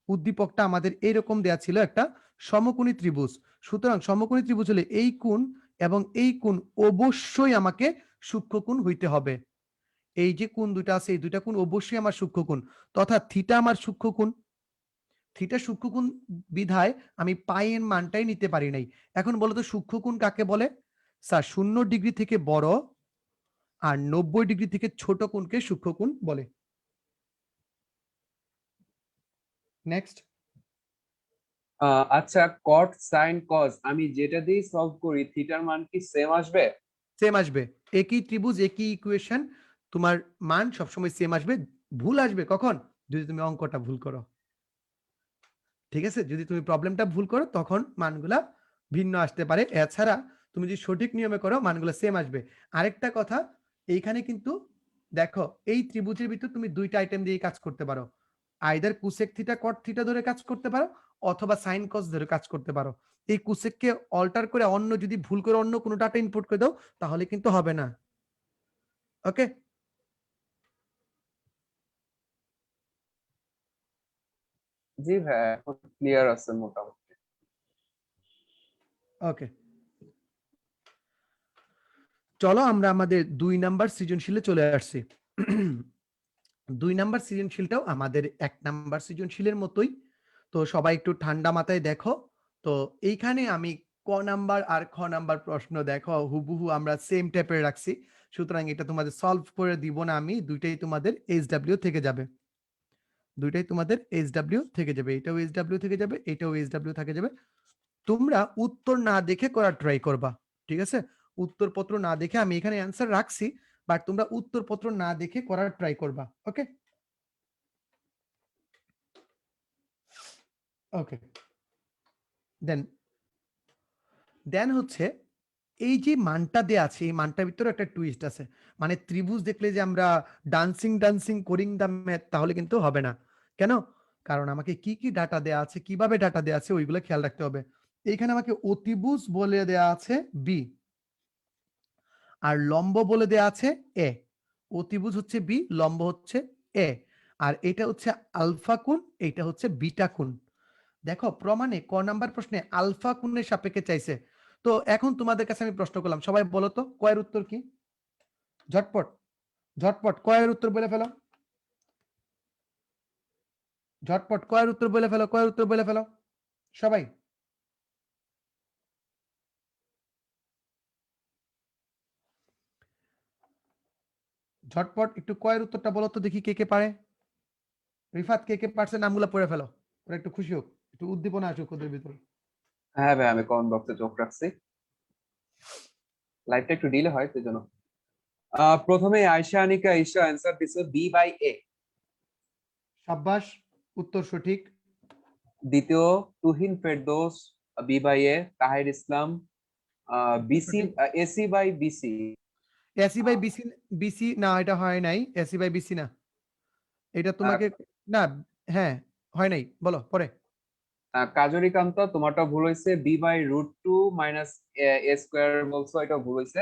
উদ্দীপকটা আমাদের এইরকম দেয়া ছিল একটা সমকোণী ত্রিভুজ। সুতরাং সমকোণী ত্রিভুজ হলে এই কোণ এবং এই কোণ অবশ্যই আমাকে সূক্ষ্ম কোণ হইতে হবে। এই যে কোণ দুইটা আছে এই দুইটা কোণ অবশ্যই আমার সূক্ষ্ম কোণ, তথা থিটা আমার সূক্ষ্ম কোণ। থিটা সূক্ষ্ম কোণ বিধায় আমি পাই এর মানটাই নিতে পারি নাই। এখন বলো তো সূক্ষ্ম কোণ কাকে বলে? স্যার 0 ডিগ্রি থেকে বড় আর 90 ডিগ্রি থেকে ছোট কোণকে সূক্ষ্ম কোণ বলে। নেক্সট। আচ্ছা, কট সাইন কজ আমি যেটা দিয়ে সলভ করি থিটার মান কি সেম আসবে? সেম আসবে, একই ত্রিভুজ একই ইকুয়েশন, তোমার মান সবসময় সেম আসবে। ভুল আসবে কখন? যদি তুমি অঙ্কটা ভুল করো। ঠিক আছে, যদি তুমি প্রবলেমটা ভুল করো তখন মানগুলা ভিন্ন আসতে পারে, এছাড়া তুমি যদি সঠিক নিয়মে করো মানগুলো সেম আসবে। আরেকটা কথা, এইখানে কিন্তু দেখো এই ত্রিভুজের ভিতর তুমি দুইটা আইটেম দিয়ে কাজ করতে পারো, either cosec theta cot theta ধরে কাজ করতে পারো অথবা সাইন কস ধরে কাজ করতে পারো। এই কুসেককে অল্টার করে অন্য যদি ভুল করে অন্য কোনো ডাটা ইনপুট করে দাও তাহলে কিন্তু হবে না। ওকে। জি ভাই, এখন ক্লিয়ার আছে মোটামুটি। ওকে, চলো আমরা আমাদের 2 নাম্বার সৃজনশীলে চলে আসছি। 2 নাম্বার সৃজনশীলটাও আমাদের 1 নাম্বার সৃজনশীলের মতোই। তো সবাই একটু ঠান্ডা মাথায় দেখো। তো এইখানে আমি ক নাম্বার আর খ নাম্বার প্রশ্ন দেখো হুবহু আমরা সেম টাইপের রাখছি, সুতরাং এটা তোমাদের সলভ করে দিব না আমি, দুইটাই তোমাদের SW থেকে যাবে। দুইটাই তোমাদের SW থেকে যাবে, এটাও SW থেকে যাবে, এটাও SW থেকে যাবে। তোমরা উত্তর না দেখে করার ট্রাই করবা, ঠিক আছে? উত্তরপত্র না দেখে, আমি এখানে অ্যান্সার রাখছি, বাট তোমরা উত্তরপত্র না দেখে করার ট্রাই করবা। ওকে ওকে দেন দেন হচ্ছে এই যে মানটা দেয়া আছে, এই মানটার ভিতরে একটা টুইস্ট আছে। মানে ত্রিভুজ দেখলে যে আমরা ডান্সিং ডান্সিং করিং দ্য ম্যাথ, তাহলে কিন্তু হবে না। কেন? কারণ আমাকে কি কি ডাটা দেয়া আছে, কিভাবে ডাটা দেয়া আছে, ওইগুলো খেয়াল রাখতে হবে। এইখানে আমাকে অতিভুজ বলে দেয়া আছে বি, আর লম্ব বলে দেয়া আছে এ। অতিভুজ হচ্ছে বি, লম্ব হচ্ছে এ, আর এটা হচ্ছে আলফা কোণ, এটা হচ্ছে বিটা কোণ। দেখো প্রমাণে ক নাম্বার প্রশ্নে আলফা কোণের সাপেক্ষে চাইছে। তো এখন তোমাদের কাছে আমি প্রশ্ন করলাম, সবাই বলো তো কয়ের উত্তর কি? ঝটপট ঝটপট কয়ের উত্তর বলে ফেলো, ঝটপট কয়ের উত্তর বলে ফেলো, কয়ের উত্তর বলে ফেলো সবাই। ঝটপট একটু কয়ের উত্তরটা বলো তো দেখি, কে কে পারে। রিফাত, কে কে পারছে নামগুলো পড়ে ফেলো, ওরা একটু খুশি হোক, একটু উদ্দীপনা আসুক ওদের ভিতরে। হ্যাঁ ভাই, আমি কমেন্ট বক্সে চোখ রাখছি, লাইভটা একটু ডিলে হয় সেই জন্য। প্রথমে আয়শা আনিকা ঈশা অ্যান্সার দিছে B/A। সাব্বাস, উত্তর সঠিক। দ্বিতীয় তুহিন ফেরদৌস B/A। তাহির ইসলাম উত্তর BC সঠিক। AC/BC। AC by BC, BC না, এটা হয় নাই, এসি বাই বিসি না, এটা তোমাকে, না, হ্যাঁ, হয় নাই, বলো পরে। কাজরিকান্ত, তোমারটা ভুল হয়েছে, B/√2 মাইনাস A স্কোয়ার বলছো, এটা ভুল হয়েছে।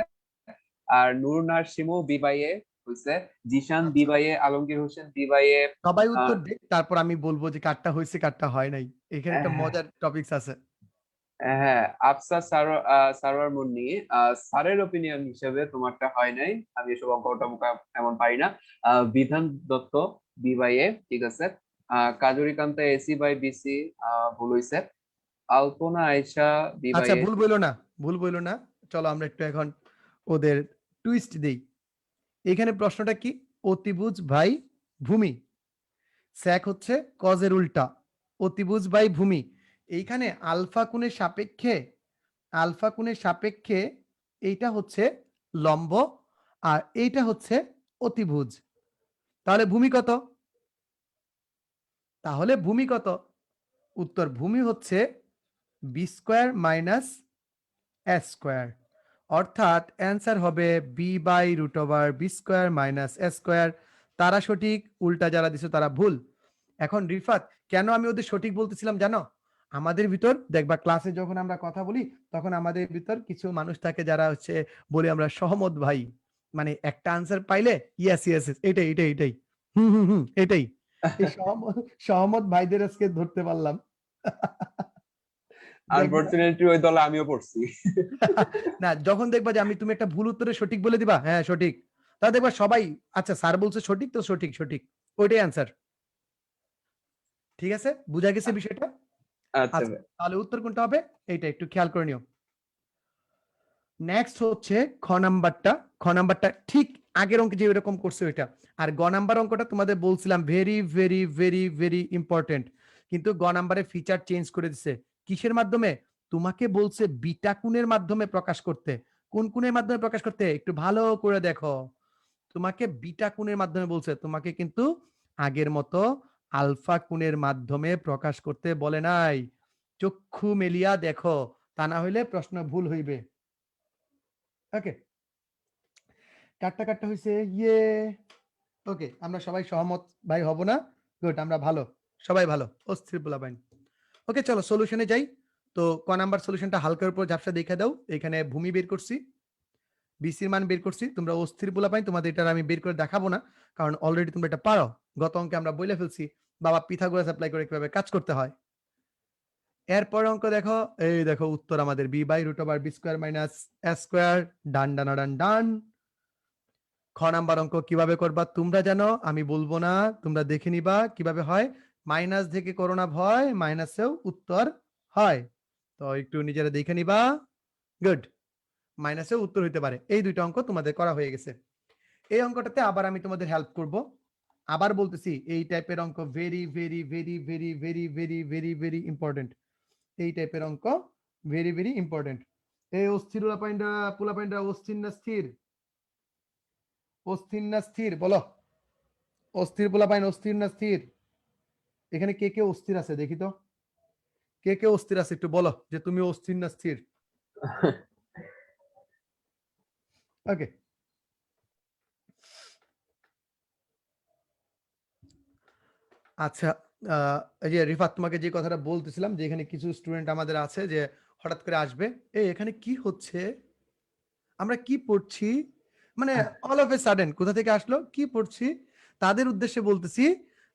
আর নূর নার্সিমু B/A হয়েছে। জিশান আচ্ছা, B/A, আলমগীর হোসেন B/A। সবাই উত্তর দেখ, তারপর আমি বলবো যে কারটা হয়েছে কারটা হয় নাই। এখানে একটা হ্যাঁ মজার টপিকস আছে। হ্যাঁ, আফসা সারোয়ার মুন্নি, স্যারের ওপিনিয়ন হিসেবে তোমারটা হয় নাই, আমি এসব অঙ্ক টঙ্ক এমন পারি না। বিধান দত্ত B/A, ঠিক আছে। কাজরিকান্তা AC/BC ভুল হইছে। আলপনা আয়েশা আচ্ছা, B/A। ভুল বইলো না, ভুল বইলো না। চলো আমরা একটু এখন ওদের টুইস্ট দেই। এখানে প্রশ্নটা কি? অতিভুজ ভাই ভূমি, স্যাক হচ্ছে কজের উল্টা, অতিভুজ বাই ভূমি। এইখানে আলফা কোণের সাপেক্ষে, আলফা কোণের সাপেক্ষে এইটা হচ্ছে লম্ব, আর এইটা হচ্ছে অতিভুজ। তাহলে ভূমি কত? তাহলে ভূমি কত? উত্তর ভূমি হচ্ছে B square minus S square, অর্থাৎ অ্যান্সার হবে B/√বি স্কোয়ার মাইনাস এস স্কোয়ার। তারা সঠিক, উল্টা যারা দিছে তারা ভুল। এখন রিফাত, কেন আমি ওদের সঠিক বলতেছিলাম জানো? আমাদের ভিতর দেখবা ক্লাসে যখন আমরা কথা বলি, তখন আমাদের ভিতর কিছু মানুষ থাকে যারা হচ্ছে বলি আমরা সহমত ভাই, মানে একটা আনসার পাইলে ইয়েস ইয়েস এটাই এটাই এটাই, হুম হুম হুম এটাই। এই সহমত সহমত ভাইদের আজকে ধরতে পারলাম। দেখবা আনফরচুনেটলি ওই দলে আমিও পড়ছি। না, যখন দেখবা যে আমি তুমি একটা ভুল উত্তরে সঠিক বলে দিবা, হ্যাঁ সঠিক, তা দেখবা সবাই আচ্ছা স্যার বলছে সঠিক, তো সঠিক সঠিক, ওইটাই অ্যান্সার। ঠিক আছে, বুঝা গেছে বিষয়টা? আচ্ছা আচ্ছা, ভাই। তাহলে উত্তর কোনটা হবে এইটা একটু খেয়াল করে নিও। নেক্সট হচ্ছে খ নাম্বারটা। খ নাম্বারটা ঠিক আগের অঙ্কে যে এরকম করছে ওইটা। আর গ নাম্বার অঙ্কটা তোমাদের বলছিলাম very very very very important, কিন্তু গ নাম্বারে ফিচার চেঞ্জ করে দিছে। কিসের মাধ্যমে? তোমাকে বলছে বিটা কোণের মাধ্যমে প্রকাশ করতে। কোন কোণের মাধ্যমে প্রকাশ করতে একটু ভালো করে দেখো। তোমাকে বিটা কোণের মাধ্যমে বলছে, তোমাকে কিন্তু আগের মতো আলফা কোণের মাধ্যমে প্রকাশ করতে বলে নাই। চক্ষু মেলিয়া দেখো, তা না হইলে প্রশ্ন ভুল হইবে। ওকে, কাটটা কাটটা হইছে, ইয়ে। ওকে, আমরা সবাই সহমত ভাই হব না? গুড, আমরা ভালো, সবাই ভালো, অস্থির বলা বাইন। ওকে চলো সলিউশনে যাই। তো ক নাম্বার সলিউশনটা হালকার উপর ঝাপসা দেখে দাও। এখানে ভূমি বের করছি, বিসির মান বের করছি। তোমরা অস্থির বলা পাই, তোমাদের এটা আমি বের করে দেখাবো না, কারণ অলরেডি তোমরা এটা পারো। গত অঙ্কে আমরা বলে ফেলছি বাবা পিথাগোরাস অ্যাপ্লাই করে কিভাবে কাজ করতে হয়। এরপর অঙ্ক দেখো, এই দেখো উত্তর আমাদের B/√বি স্কোয়ার মাইনাস এস স্কোয়ার। ডান ডান ডান ডান। খ নাম্বার অঙ্ক কিভাবে করবা তোমরা জানো, আমি বলবো না, তোমরা দেখে নিবা কিভাবে হয়। মাইনাস থেকে করোনা ভয়, মাইনাসেও উত্তর হয়, তো একটু নিজেরা দেখে নিবা। গুড, মাইনাসেও উত্তর হইতে পারে। এই দুইটা অঙ্ক তোমাদের করা হয়ে গেছে। এই অঙ্কটাতে আবার আমি তোমাদের হেল্প করব। আবার বলতেছি এই টাইপের অঙ্ক very very very very very very very very important. এই টাইপের অঙ্ক ভেরি ভেরি ইম্পর্টেন্ট। এই অস্থির পোলাপাইন্ডা অস্থির না স্থির? অস্থির না স্থির বলো? অস্থির পোলাপাইন অস্থির না স্থির? এখানে কে কে অস্থির আছে দেখি তো, কে কে অস্থির আছে একটু বলো যে তুমি অস্থির না স্থির। ওকে, আচ্ছা। এই যে রিফাত, তোমাকে যে কথাটা বলতেছিলাম যে এখানে কিছু স্টুডেন্ট আমাদের আছে যে হঠাৎ করে আসবে, এই এখানে কি হচ্ছে, আমরা কি পড়ছি, মানে অল অফ এ সাডেন কোথা থেকে আসলো, কি পড়ছি, তাদের উদ্দেশ্যে বলতেছি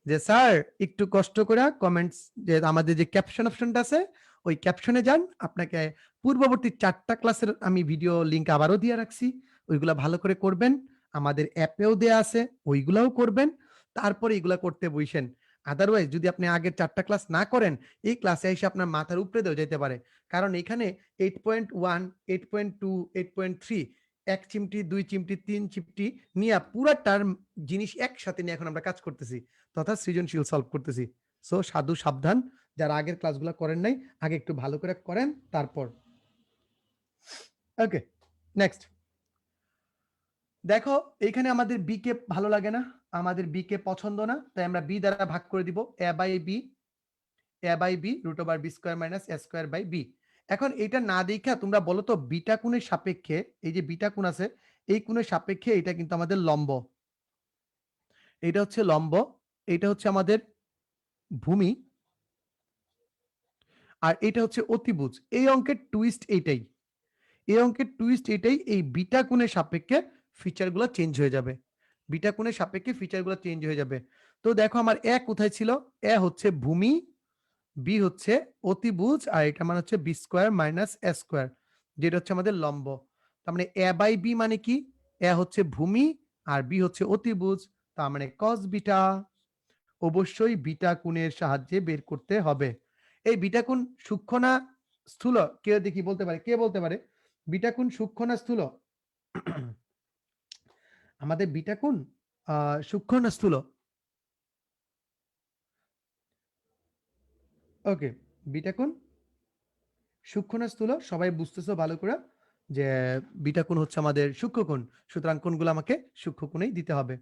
যে স্যার একটু কষ্ট করে কমেন্টস, যে আমাদের যে ক্যাপশন অপশনটা আছে ওই ক্যাপশনে যান, আপনাকে পূর্ববর্তী 4টা ক্লাসের আমি ভিডিও লিংক আবারও দিয়ে রাখছি, ওইগুলা ভালো করে করবেন, আমাদের অ্যাপেও দেয়া আছে ওইগুলাও করবেন, তারপরে এগুলা করতে বসেন। আদারওয়াইজ যদি আপনি আগের 4টা ক্লাস না করেন, এই ক্লাসে এসে আপনার মাথার উপরে দেওয়া যেতে পারে, কারণ এখানে 8.1, 8.2, 8.3 এক চিমটি, 2 চিমটি, 3 চিমটি নিয়ে পুরা টার্ম জিনিস একসাথে নিয়ে এখন আমরা কাজ করতেছি, তথা সৃজনশীল সলভ করতেছি। সো সাধু সাবধান, যারা আগের ক্লাসগুলো করেন নাই আগে একটু ভালো করে করেন তারপর। ওকে, নেক্সট দেখো, এখানে আমাদের বি কে ভালো লাগে না, আমাদের বি কে পছন্দ না, তাই আমরা বি দ্বারা ভাগ করে দিব, A by B, A by B root over B square minus A square by B. এখন এটা না দেখা তোমরা বলো তো বিটা কোণের সাপেক্ষে, এই যে বিটা কোণ আছে এই কোণের সাপেক্ষে এটা কিন্তু আমাদের লম্ব, এটা হচ্ছে লম্ব, এটা হচ্ছে আমাদের ভূমি, আর এটা হচ্ছে অতিভুজ। এই অঙ্কের টুইস্ট এইটাই, এই অঙ্কের টুইস্ট এটাই, এই বিটা কোণের সাপেক্ষে ফিচারগুলো চেঞ্জ হয়ে যাবে, বিটা কোণের সাপেক্ষে ফিচারগুলো চেঞ্জ হয়ে যাবে। তো দেখো আমার এ কোথায় ছিল, এ হচ্ছে ভূমি, বি হচ্ছে অতিভুজ, আর এটা মানে হচ্ছে B square minus A square, যেটা হচ্ছে আমাদের লম্ব। তার মানে এ বাই বি মানে কি, এ হচ্ছে ভূমি আর বি হচ্ছে অতিভুজ, তার মানে কস বিটা, অবশ্যই বিটা কোণের সাহায্যে বের করতে হবে। এই বিটা কোণ সূক্ষ্ম না স্থূল, কে দেখি বলতে পারে, কে বলতে পারে বিটা কোণ সূক্ষ্ম না স্থূল? আমাদের বিটা কোণ সূক্ষ্ম না স্থূল? ওকে, বিটা কোণ সূক্ষ্ম না স্থূল, সবাই বুঝতেছো ভালো করে যে বিটা কোণ হচ্ছে আমাদের সূক্ষ্ম কোণ, সুতরাং কোণগুলো আমাকে সূক্ষ্ম কোণেই দিতে হবে।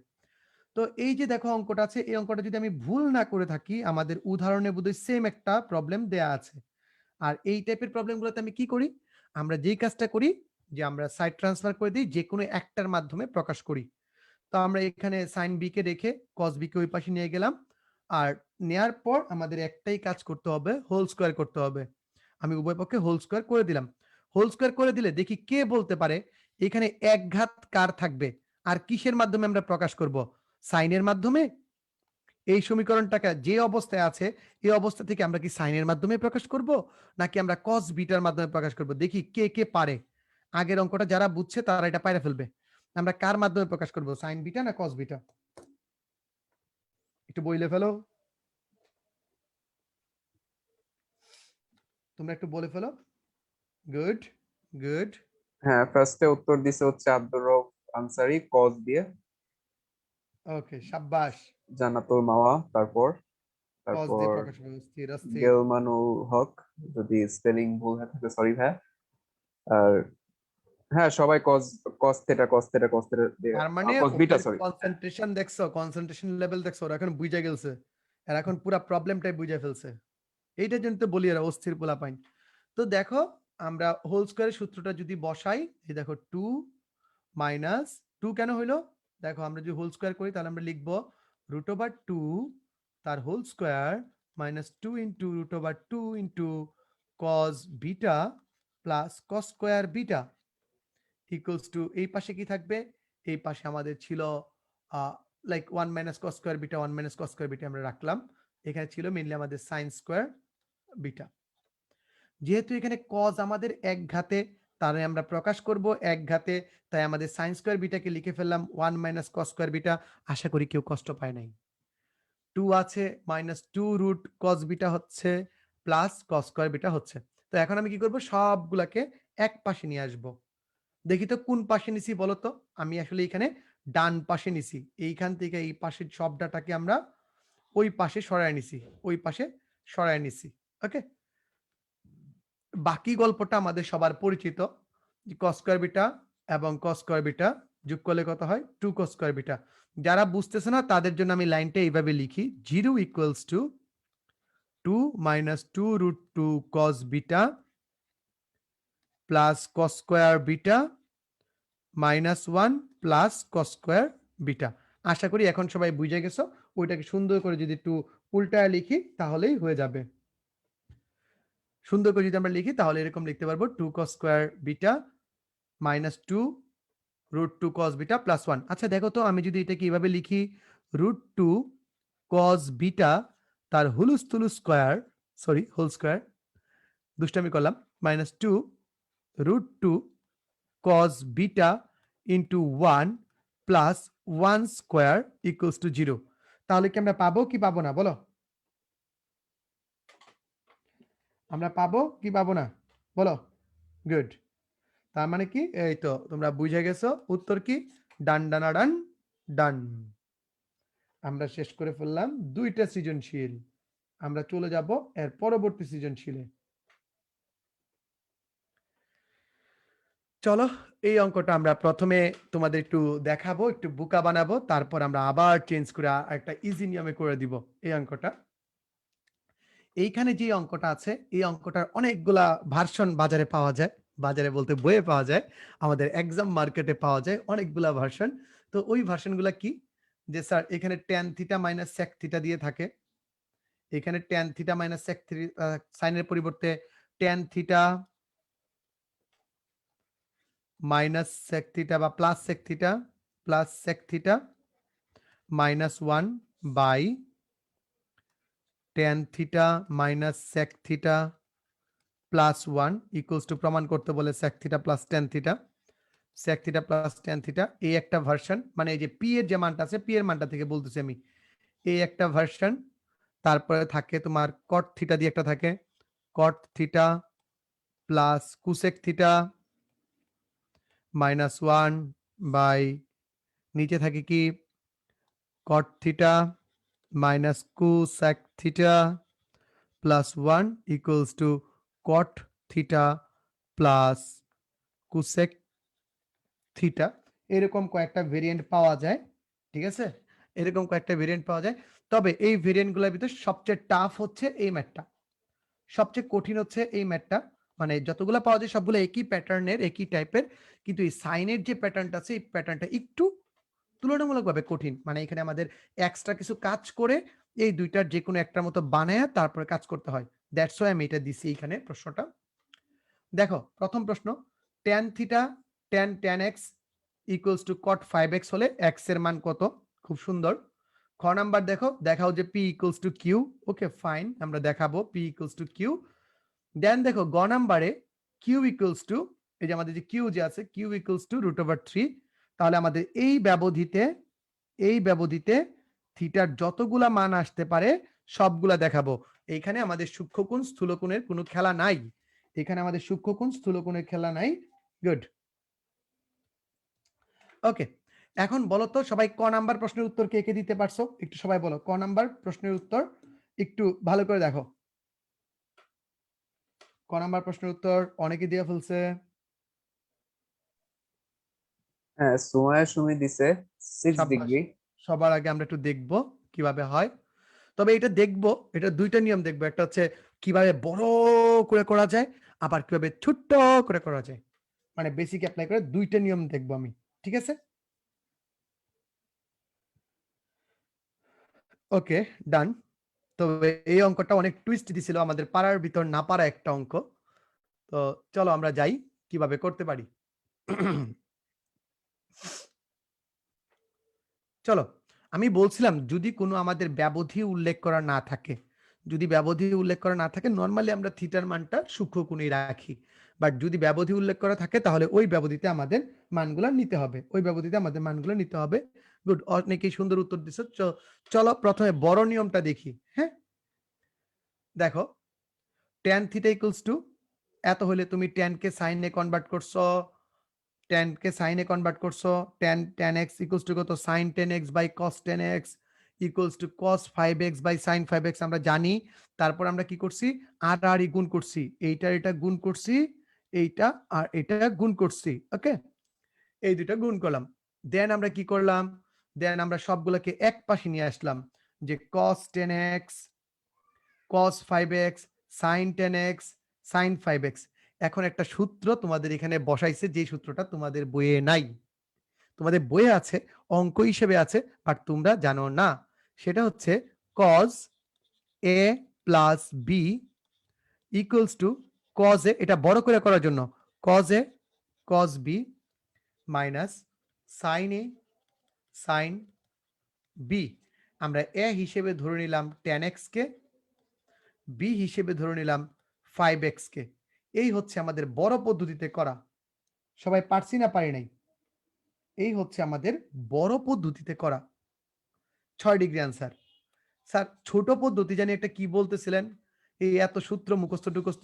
তো এই যে দেখো অঙ্কটা আছে, এই অঙ্কটা যদি আমি ভুল না করে থাকি আমাদের উদাহরণে বোধহয় সেম একটা প্রবলেম দেয়া আছে। আর এই টাইপের প্রবলেমগুলোতে আমি কি করি, আমরা যেই কাজটা করি যে আমরা সাইড ট্রান্সফার করে দিই, যে কোনো একটার মাধ্যমে প্রকাশ করি। তো আমরা এখানে সাইন বি কে রেখে কস বি কে ওই পাশে নিয়ে গেলাম, আর নেয়ার পর আমাদের একটাই কাজ করতে হবে, হোল স্কোয়ার করতে হবে। আমি উভয় পক্ষে হোল স্কোয়ার করে দিলাম। হোল স্কোয়ার করে দিলে দেখি কে বলতে পারে এখানে এক ঘাত কার থাকবে, আর কিসের মাধ্যমে আমরা প্রকাশ করব, সাইনের মাধ্যমে। এই সমীকরণটাকে যে অবস্থায় আছে এই অবস্থা থেকে আমরা কি সাইনের মাধ্যমে প্রকাশ করব, নাকি আমরা কস বিটার মাধ্যমে প্রকাশ করব, দেখি কে কে পারে। আগের অঙ্কটা যারা বুঝছে তারা এটা পাইরা ফেলবে। আমরা কার মাধ্যমে প্রকাশ করব, সাইন বিটা না কস বিটা? একটু বইলে ফেলো, তোমরা একটু বলে ফেলো। Good, good. হ্যাঁ, ফার্স্টে উত্তর দিছে হচ্ছে আব্দুর রউফ আনসারী কজ দিয়ে, ওকে, সাব্বাস। জান্নাতুল মাওয়া, তারপর কস তারপর দিয়ে প্রকাশ করব, স্থির অস্থির। গেলমানুল হক, যদি স্পেলিং ভুল হয়ে থাকে সরি ভাই। আর হ্যাঁ, সবাই কজ, কস থেটা দিয়ে, তার মানে কস বিটা ওদের সরি। কনসেন্ট্রেশন দেখছো, কনসেন্ট্রেশন লেভেল দেখছো, ওরা এখন বুঝে গেছে, এরা এখন পুরো প্রবলেমটাই বুঝে ফেলছে। এইটার জন্য তো বলি এরা অস্থির পোলা পাইন। তো দেখো, আমরা হোল স্কোয়ারের সূত্রটা যদি বসাই, এই দেখো 2 মাইনাস 2 কেন হইলো, দেখো আমরা যদি হোল স্কোয়ার করি তাহলে আমরা লিখবো রুট ওভার 2 তার whole square minus 2 into root over 2 into cos beta plus cos square beta equals to, এই পাশে কি থাকবে, এই পাশে আমাদের ছিল like 1 minus cos square beta, 1 minus cos square beta আমরা রাখলাম, এখানে ছিল মেইনলি আমাদের সাইন স্কোয়ার বিটা। যেহেতু এখানে কজ আমাদের এক ঘাতে, তাহলে আমরা প্রকাশ করব এক ঘাতে, তাই আমাদের সাইন স্কোয়ার বিটাকে লিখে ফেললাম 1 মাইনাস কস স্কোয়ার বিটা। আশা করি কেউ কষ্ট পায় নাই। 2 আছে মাইনাস 2 রুট কস বিটা হচ্ছে প্লাস কস স্কোয়ার বিটা হচ্ছে। তো এখন আমি কি করব, সবগুলাকে এক পাশে নিয়ে আসব। দেখি তো কোন পাশে নিছি বলো তো, আমি আসলে এখানে ডান পাশে নিছি, এইখান থেকে এই পাশের সব ডাটাকে আমরা ওই পাশে সরায় নিছি, ওই পাশে সরায় নিছি। ওকে, বাকি গল্পটা আমাদের সবার পরিচিত, কস স্কয়ার বিটা এবং কস স্কয়ার বিটা যোগ করলে কত হয় 2 কস স্কয়ার বিটা। যারা বুঝতেছে না তাদের জন্য আমি লাইনটা এইভাবে লিখি, 0 ইকুয়ালস টু 2 মাইনাস 2 root 2 cos beta plus cos square beta minus 1 plus cos square beta. আশা করি এখন সবাই বুঝে গেছো। ওইটাকে সুন্দর করে যদি একটু উল্টায় লিখি তাহলেই হয়ে যাবে। সুন্দর করে যদি আমরা লিখি তাহলে এরকম লিখতে পারবো 2 cos square beta minus 2 root 2 cos beta plus 1। আচ্ছা দেখো তো আমি যদি এটাকে এইভাবে লিখি রুট 2 cos বিটা তার হুলুস তুলুস স্কয়ার, সরি হোল স্কয়ার, দুষ্টামি করলাম, minus 2 root 2 cos beta into 1 plus 1 square equals to 0। তাহলে কি আমরা পাবো কি পাবো না বলো? আমরা পাবো কি পাবো না বলো? গুড। তার মানে কি, এই তো তোমরা বুঝে গেছো উত্তর কি, ডান ডানা ডান ডান। আমরা শেষ করে ফেললাম দুইটা সৃজনশীল। আমরা চলে যাব এর পরবর্তী সৃজনশীলে। চলো এই অঙ্কটা আমরা প্রথমে তোমাদের একটু দেখাবো, একটু বুকা বানাবো, তারপর আমরা আবার চেঞ্জ করে একটা ইজি নিয়মে করে দিব এই অঙ্কটা। এইখানে যে অঙ্কটা আছে এই অঙ্কটার অনেকগুলা ভার্সন বাজারে পাওয়া যায়, বাজারে বলতে বইয়ে পাওয়া যায়, আমাদের এক্সাম মার্কেটে পাওয়া যায় অনেকগুলা ভার্সন। তো ওই ভার্সনগুলা কি, যে স্যার এখানে tan theta minus sec theta দিয়ে থাকে, এখানে ট্যান থিটা মাইনাস সেক সাইনের পরিবর্তে tan theta minus sec theta বা plus sec theta plus sec theta minus 1 by tan theta minus sec theta plus 1 equals to প্রমাণ করতে বলে sec theta plus tan theta, sec theta plus tan theta, এই একটা version, মানে এই যে P এর যে মানটা আছে পি এর মানটা থেকে বলতেছি আমি, এই একটা ভার্সন। তারপরে থাকে তোমার কট থিটা দিয়ে একটা থাকে, cot theta plus cosec theta minus 1 by নিচে থাকে কি cot theta minus cosec theta plus 1 equals to cot theta plus cosec theta. এরকম কয়েকটা ভেরিয়েন্ট পাওয়া যায়, ঠিক আছে, এরকম কয়েকটা ভেরিয়েন্ট পাওয়া যায়। তবে এই ভেরিয়েন্টগুলোর ভিতরে সবচেয়ে টাফ হচ্ছে এই ম্যাথটা, সবচেয়ে কঠিন হচ্ছে এই ম্যাথটা। মানে যতগুলো পাওয়া যায় সবগুলো একই প্যাটার্নের একই টাইপের, কিন্তু এই সাইনের যে প্যাটার্নটা আছে এই প্যাটার্নটা একটু তুলনামূলকভাবে কঠিন। মানে এখানে আমাদের এক্সট্রা কিছু কাজ করে এই দুইটার যে কোনো একটার মতো বানায় তারপরে কাজ করতে হয়। দ্যাটস ওয়াই আমি এটা দিছি এইখানে প্রশ্নটা। দেখো প্রথম প্রশ্ন, tan theta tan tan X equals to cot 5x হলে এক্স এর মান কত? খুব সুন্দর। খ নাম্বার দেখো, দেখাও যে P equals to Q. Okay fine, আমরা দেখাবো P equals to Q. Then দেখো গ নাম্বারে কিউ ইকুয়ালস টু, এই যে আমাদের যে কিউ যে আছে Q equals to root over 3। তাহলে আমাদের এই ব্যবধিতে থিটার যতগুলা মান আসতে পারে সবগুলা দেখাবো। এইখানে আমাদের সূক্ষ্মকোণ স্থূলকোণের কোনো খেলা নাই, এখানে আমাদের সূক্ষ্মকোণ স্থূলকোণের খেলা নাই। গুড। ওকে, এখন বলো তো সবাই ক নাম্বার প্রশ্নের উত্তর কে কে দিতে পারছো, একটু সবাই বলো ক নাম্বার প্রশ্নের উত্তর একটু ভালো করে দেখো। ক নাম্বার প্রশ্নের উত্তর অনেকে দিয়ে ফেলছে। হ্যাঁ, সুমায়া সুমি দিছে 6 সাব্বাস, ডিগ্রি। সবার আগে আমরা একটু দেখবো কিভাবে হয়। তবে এটা দেখবো, এটা দুইটা নিয়ম দেখবো, একটা হচ্ছে কিভাবে বড় করে করা যায়, আবার কিভাবে ছোট্ট করে করা যায়, মানে বেসিক অ্যাপ্লাই করে দুইটা নিয়ম দেখবো আমি, ঠিক আছে। ওকে ডান। তবে এই অঙ্কটা অনেক টুইস্ট দিছিল, আমাদের পারার ভিতর না পারা একটা অঙ্ক। তো চলো আমরা যাই কিভাবে করতে পারি। চলো, আমি বলছিলাম যদি কোনো আমাদের ব্যবধি উল্লেখ করা না থাকে, যদি ব্যবধি উল্লেখ করা না থাকে নর্মালি আমরা থিটার মানটা সূক্ষ্মকোণেই রাখি, বাট যদি ব্যবধি উল্লেখ করা থাকে তাহলে ওই ব্যবধিতে আমাদের মানগুলো নিতে হবে, ওই ব্যবধিতে আমাদের মানগুলো নিতে হবে। গুড, অনেকেই সুন্দর উত্তর দিচ্ছে। চলো প্রথমে বড় নিয়মটা দেখি। হ্যাঁ দেখো, ট্যান থিটা ইকুয়ালস টু এত হলে তুমি ট্যান কে সাইনে কনভার্ট করছো, tan কে sin এ কনভার্ট করছো, tan x ইকুয়ালস টু কত, sin 10x by cos 10x equals to cos 5x by sin 5x আমরা জানি। তারপর আমরা কি করছি, আর গুণ করছি, এটা গুণ করছি, এইটা আর এটা গুণ করছি। ওকে, এই দুইটা গুণ করলাম। দেন আমরা কি করলাম, দেন আমরা সবগুলোকে এক পাশে নিয়ে আসলাম, যে cos 10x cos 5x sin 10x sin 5x। এখন একটা সূত্র তোমাদের এখানে বসাইছে, যে সূত্রটা তোমাদের বইয়ে নাই, তোমাদের বইয়ে আছে, অঙ্ক হিসেবে আছে, বাট তোমরা জানো না। সেটা হচ্ছে cos a plus b equals to cos a, এটা বড় করে করার জন্য cos a cos b minus sin a sin b। আমরা a হিসেবে ধরে নিলাম tan x কে, b হিসেবে ধরে নিলাম 5x কে। এই হচ্ছে আমাদের বড় পদ্ধতিতে করা। সবাই পারছি না পারি নাই? এই হচ্ছে আমাদের বড় পদ্ধতিতে করা। 6 ডিগ্রি আনসার। স্যার ছোট পদ্ধতি জানি একটা কি বলতেছিলেন, এই এত সূত্র মুখস্থ টুকস্থ,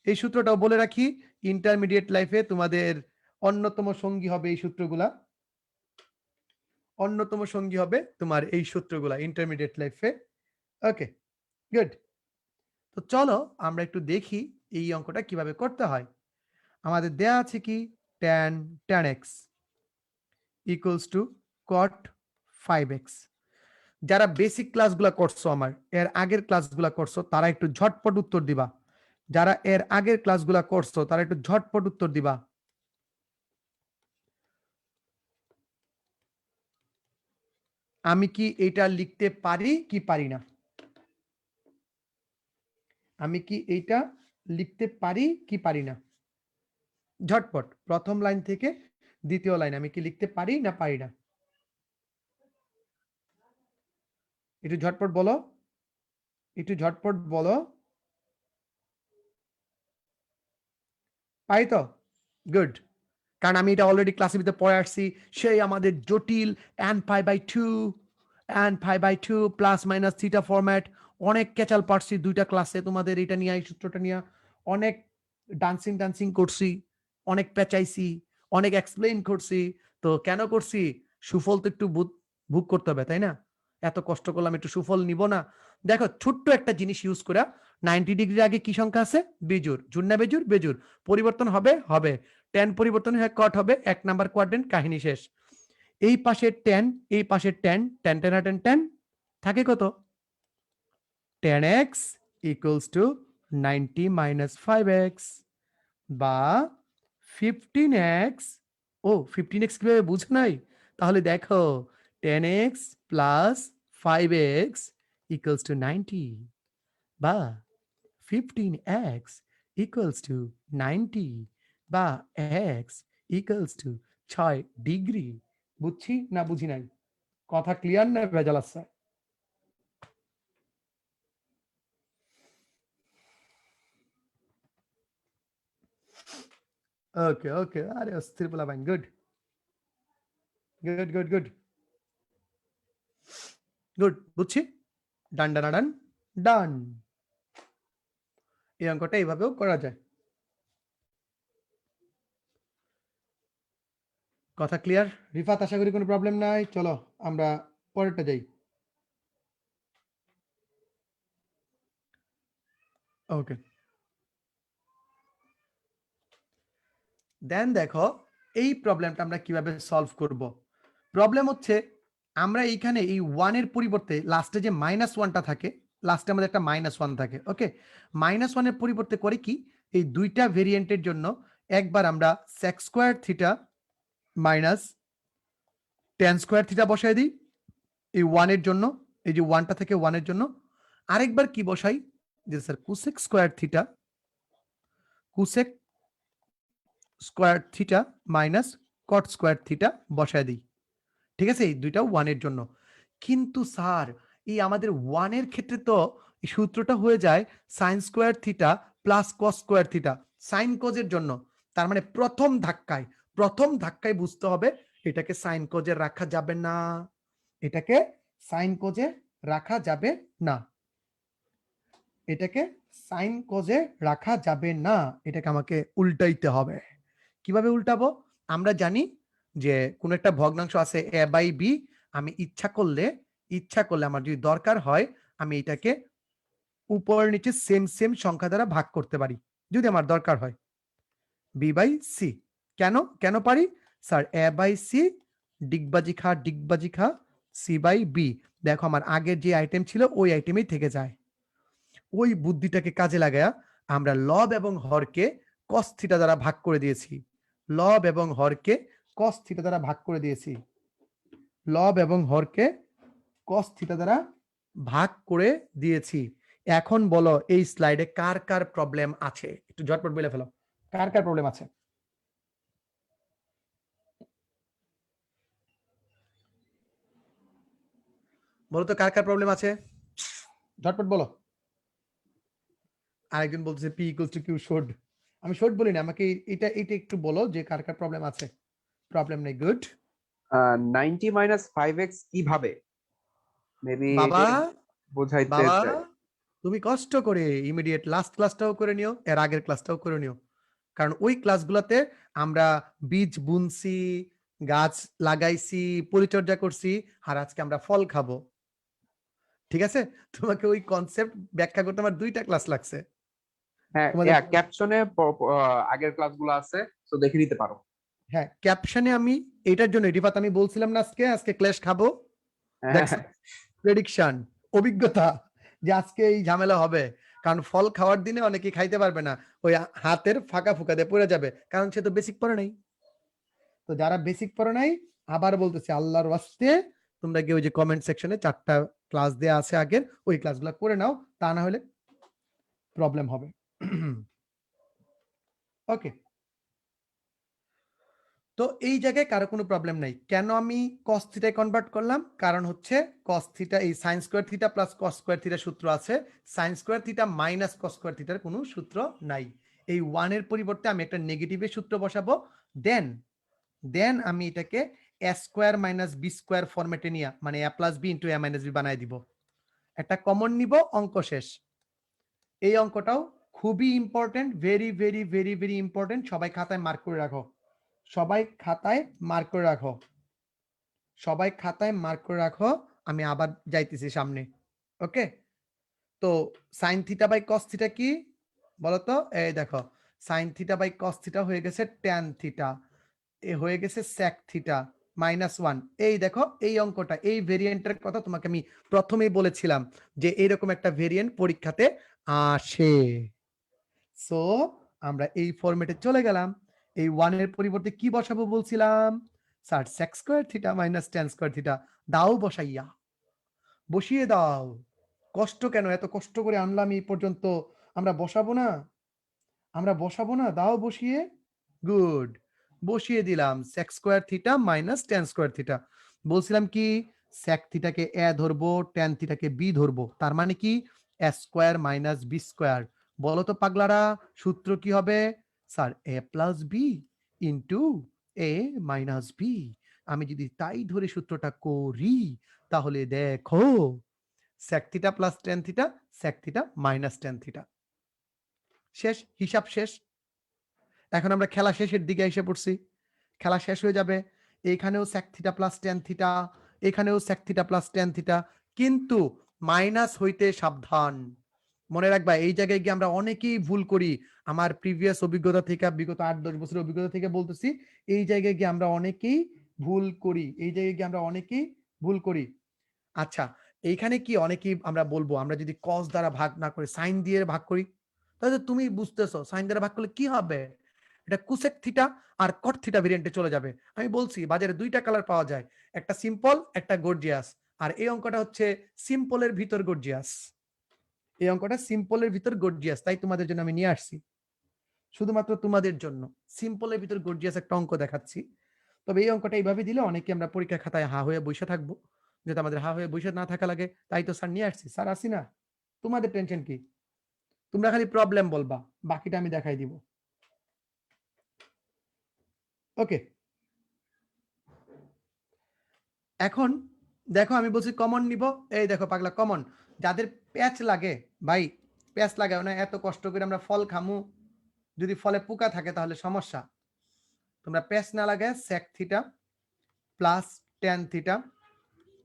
এই সূত্রটাও বলে রাখি, ইন্টারমিডিয়েট লাইফে তোমাদের অন্যতম সঙ্গী হবে এই সূত্রগুলা, অন্যতম সঙ্গী হবে তোমার এই সূত্রগুলা ইন্টারমিডিয়েট লাইফে। Okay good. তো চলো আমরা একটু দেখি এই অঙ্কটা কিভাবে করতে হয়। আমাদের দেয়া আছে কি, tan x equals two cot 5x। যারা বেসিক ক্লাসগুলো করছো, আমার এর আগের ক্লাসগুলো করছো, তারা একটু ঝটপট উত্তর দিবা। যারা এর আগের ক্লাসগুলো করছো তারা একটু ঝটপট উত্তর দিবা। আমি কি এটা লিখতে পারি কি পারি না, আমি কি এইটা লিখতে পারি কি পারি না, ঝটপট প্রথম লাইন থেকে দ্বিতীয় লাইন, আমি কি লিখতে পারি না পারি না, একটু ঝটপট বলো, একটু ঝটপট বলো। পাই তো, গুড। কারণ আমি এটা অলরেডি ক্লাসের ভিতরে পড়ে আসছি, সেই আমাদের জটিল n pi by 2 plus minus theta format, অনেক ক্যাচাল পারছি দুইটা ক্লাসে তোমাদের এটা নিয়ে, এই সূত্রটা নিয়ে অনেক ডান্সিং করছি, অনেক পেঁচাইছি, অনেক এক্সপ্লেইন করছি। তো কেন করছি, সুফল তো একটু ভোগ করতে হবে তাই না? এত কষ্ট করলাম, একটু সুফল নিব না? দেখো ছোট্ট একটা জিনিস ইউজ করে, 90 ডিগ্রির আগে কি সংখ্যা আছে, বেজোড়, জোড় না বেজোড়, বেজোড়, পরিবর্তন হবে হবে, tan পরিবর্তন হয়ে কট হবে, এক নাম্বার কোয়াড্রেন্ট, কাহিনী শেষ। এই পাশে tan, এই পাশে tan, tan tan tan tan থাকে কত, tan x equals two 90 minus 5x বা 15x। ও 15x কিভাবে বুঝো নাই? তাহলে দেখো, tan x plus 5x equals to 90 বা 15x equals to 90 বা x equals to 6 ডিগ্রি। বুঝছি না বুঝি নাই? কথা ক্লিয়ার না ভেজাল আছে? ওকে ওকে, আরে অস্থির বলা বাইন, good good good good good, বুঝছি। ডান ডান ডান ডান। এই অঙ্কটা এইভাবেও করা যায়। কথা ক্লিয়ার রিফাত? আশা করি কোনো প্রবলেম নাই। চলো আমরা পরেরটা যাই। ওকে, দেন দেখো এই প্রবলেমটা আমরা কিভাবে সলভ করব। প্রবলেম হচ্ছে, আমরা এইখানে এই 1 এর পরিবর্তে লাস্টে যে -1টা থাকে, লাস্টে আমাদের একটা -1 থাকে। ওকে, -1 এর পরিবর্তে করে কি, এই দুইটা ভেরিয়েন্টের জন্য একবার আমরা sec square theta minus tan square theta বসাই দিই এই 1 এর জন্য, এই যে 1টা থেকে 1 এর জন্য। আরেকবার কি বসাই, যে sir cosec square theta, cosec square theta minus cot square theta বসায় দিই। ঠিক আছে, এই দুইটা 1 এর জন্য। কিন্তু স্যার এই আমাদের 1 এর ক্ষেত্রে তো এই সূত্রটা হয়ে যায় sin square theta plus cos square theta, sin cos এর জন্য। তার মানে প্রথম ধাক্কায় বুঝতে হবে এটাকে sin cos এ রাখা যাবে না, এটাকে sin cos এ রাখা যাবে না, এটাকে sin cos এ রাখা যাবে না, এটাকে আমাকে উল্টাইতে হবে। কিভাবে উল্টাবো, আমরা জানি যে কোন একটা ভগ্নাংশ আছে a বাই b, আমি ইচ্ছা করলে আমার যদি দরকার হয় আমি এটাকে উপর নিচে সেম সেম সংখ্যা দ্বারা ভাগ করতে পারি যদি আমার দরকার হয়। b বাই c, কেন কেন পারি স্যার? a বাই c ডিগবাজি খা c বাই b। দেখো আমার আগের যে আইটেম ছিল ওই আইটেমেই থেকে যায়। ওই বুদ্ধিটাকে কাজে লাগায়া আমরা লব এবং হরকে cos থিটা দ্বারা ভাগ করে দিয়েছি। লব এবং হরকে cos থিটা দ্বারা ভাগ করে দিয়েছি। লব এবং হরকে cos থিটা দ্বারা ভাগ করে দিয়েছি। এখন বলো এই স্লাইডে কার কার প্রবলেম আছে? একটু ঝটপট বলে ফেলো, কার কার প্রবলেম আছে? বলো তো কার কার প্রবলেম আছে, ঝটপট বলো। আরেকজন বলতেছে p equals to q should. আমি শুড বলি না, আমাকে এটা এটা একটু বলো যে কার কার প্রবলেম আছে। প্রবলেম নেই, গুড। 90 মাইনাস 5x কিভাবে, মেবি বাবা বোঝাইতে বাবা চাই। তুমি কষ্ট করে ইমিডিয়েট লাস্ট ক্লাসটাও করে নিও, এর আগের ক্লাসটাও করে নিও, কারণ ওই ক্লাসগুলোতে আমরা বীজ বুনছি, গাছ লাগাইছি, পরিচর্যা করছি, আর আজকে আমরা ফল খাবো। ঠিক আছে, তোমাকে ওই কনসেপ্ট ব্যাখ্যা করতে আমার 2টা ক্লাস লাগছে। হ্যাঁ, তোমাদের ক্যাপশনে আগের ক্লাসগুলো আছে, তো দেখে নিতে পারো। হ্যাঁ, ক্যাপশনে আমি এটার জন্য রিফাত আমি বলছিলাম না আজকে ক্লাস খাবো, হ্যাঁ, দেখছো প্রেডিকশন, অভিজ্ঞতা যে আজকে এই ঝামেলা হবে। কারণ ফল খাওয়ার দিনে অনেকে খাইতে পারবে না, ওই হাতের ফাঁকা ফুকা দিয়ে পড়ে যাবে, কারণ সে তো বেসিক পড়ে নাই। তো যারা বেসিক পড়ে নাই, আবার বলতেছি আল্লাহর ওয়াস্তে তোমরা গিয়ে ওই যে কমেন্ট সেকশনে 4টা ক্লাস দেয়া আছে আগের, ওই ক্লাসগুলো করে নাও, তা না হলে প্রবলেম হবে। ওকে, তো এই জায়গায় কারো কোনো প্রবলেম নাই। কেন আমি cos থিটায় কনভার্ট করলাম? কারণ হচ্ছে cos থিটা এই sin square theta plus cos square theta সূত্র আছে, sin square theta minus cos square থিটার কোনো সূত্র নাই। এই 1 এর পরিবর্তে আমি একটা নেগেটিভের সূত্র বসাবো, দেন দেন আমি এটাকে a square minus b square ফরম্যাটে নিয়ে, মানে a plus b into a minus b বানায় দিব। একটা কমন নিব, অঙ্ক শেষ। এই অঙ্কটাও খুবই important, very very very very important. সবাই খাতায় মার্ক করে রাখো, সবাই খাতায় মার্ক করে রাখো, সবাই খাতায় মার্ক করে রাখো। আমি আবার যাইতেছি সামনে। ওকে, তো sine theta by cos theta কি বলতো? এই দেখো, sine theta by cos theta হয়ে গেছে ট্যান থিটা, এ হয়ে গেছে sec থিটা -1। এই দেখো এই অঙ্কটা, এই ভেরিয়েন্টের কথা তোমাকে আমি প্রথমেই বলেছিলাম যে এইরকম একটা ভেরিয়েন্ট পরীক্ষাতে আসে। সো আমরা এই ফরম্যাটে চলে গেলাম। এই 1 এর পরিবর্তে কি বসাবো বলছিলাম? Sir sec square theta minus tan square theta দাও, বসাইয়া বসিয়ে দাও। কষ্ট কেন, এত কষ্ট করে আনলাম এই পর্যন্ত, আমরা বসাবো না? আমরা বসাবো না? দাও বসিয়ে। গুড, বসিয়ে দিলাম sec square theta minus tan square theta. বলছিলাম কি sec থিটাকে a ধরবো, tan থিটাকে b ধরবো, তার মানে কি a square minus b square. বলো তো পাগলারা, সূত্র কি হবে? Sir a plus b into a minus b। আমি যদি তাই ধরে সূত্রটা করি তাহলে দেখো sec theta plus tan theta, sec theta minus tan theta. শেষ, হিসাব শেষ। এখন আমরা খেলা শেষের দিকে এসে পড়ছি, খেলা শেষ হয়ে যাবে। এইখানেও sec theta plus tan theta, এখানেও sec theta plus tan theta, কিন্তু মাইনাস হইতে সাবধান। মনে রাখবা এই জায়গায় গিয়ে আমরা অনেকেই ভুল করি, আমার প্রিভিয়াস অভিজ্ঞতা থেকে, বিগত 8-10 বছরের অভিজ্ঞতা থেকে বলতেছি, এই জায়গায় গিয়ে আমরা অনেকেই ভুল করি, এই জায়গায় গিয়ে আমরা অনেকেই ভুল করি। আচ্ছা, এইখানে কি অনেকেই আমরা বলবো আমরা যদি cos দ্বারা ভাগ না করে sin দিয়ে ভাগ করি, তাহলে তুমি বুঝতেছো sin দ্বারা ভাগ করলে কি হবে? এটা কোসেক থিটা আর কট থিটা ভেরিয়েন্টে চলে যাবে। আমি বলছি বাজারে 2টা কালার পাওয়া যায়, একটা সিম্পল একটা গর্জিয়াস, আর এই অঙ্কটা হচ্ছে সিম্পলের ভিতর গর্জিয়াস। এই অঙ্কটা সিম্পলের ভিতর গর্জিয়াস, তাই তোমাদের জন্য আমি নিয়ে আসছি, শুধুমাত্র তোমাদের জন্য সিম্পলের ভিতর গর্জিয়াস একটা অঙ্ক দেখাচ্ছি। তবে এই অঙ্কটা এইভাবে দিলে অনেকে আমরা পরীক্ষা খাতায় হা হয়ে বসে থাকবো, যাতে আমাদের হা হয়ে বসে না থাকা লাগে, তাই তো স্যার নিয়ে আসছি। স্যার আসি না, তোমাদের টেনশন কি? তোমরা খালি প্রবলেম বলবা, বাকিটা আমি দেখাই দিব। ওকে, এখন দেখো আমি বলছি কমন নিব, এই দেখো পাগলা কমন। যাদের প্যাচ লাগে ভাই, প্যাচ লাগাও না, এত কষ্ট করে আমরা ফল খামু, যদি ফলে পোকা থাকে তাহলে সমস্যা। তোমরা পেস না লাগায় sec theta plus tan theta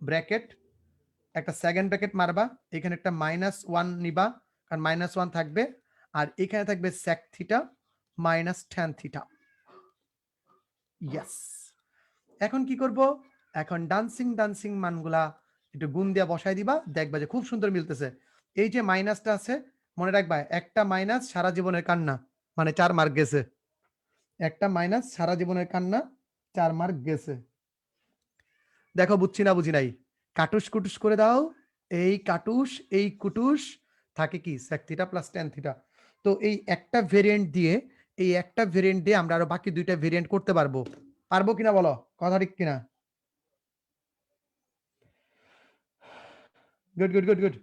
bracket একটা সেকেন্ড ব্র্যাকেট মারবা, এখানে একটা -1 নিবা কারণ -1 থাকবে, আর এখানে থাকবে sec theta minus tan theta. Yes. এখন কি করব, এখন ডান্সিং মানগুলা একটু গুণ দিয়া বসাই দিবা, দেখবা যে খুব সুন্দর মিলতেছে। এই যে মাইনাসটা আছে মনে রাখবা, একটা মাইনাস সারা জীবনের কান্না, মানে 4 মার্ক গেছে। একটা মাইনাস সারা জীবনের কান্না, 4 মার্ক গেছে। দেখো বুঝছি না বুঝি নাই, কাটুস কুটুস করে দাও, এই কাটুস এই কুটুস থাকে কি sec theta plus tan theta. তো এই একটা ভেরিয়েন্ট দিয়ে আমরা আরো বাকি দুইটা ভেরিয়েন্ট করতে পারবো, পারবো কিনা বলো, কথা ঠিক কিনা? Good good good good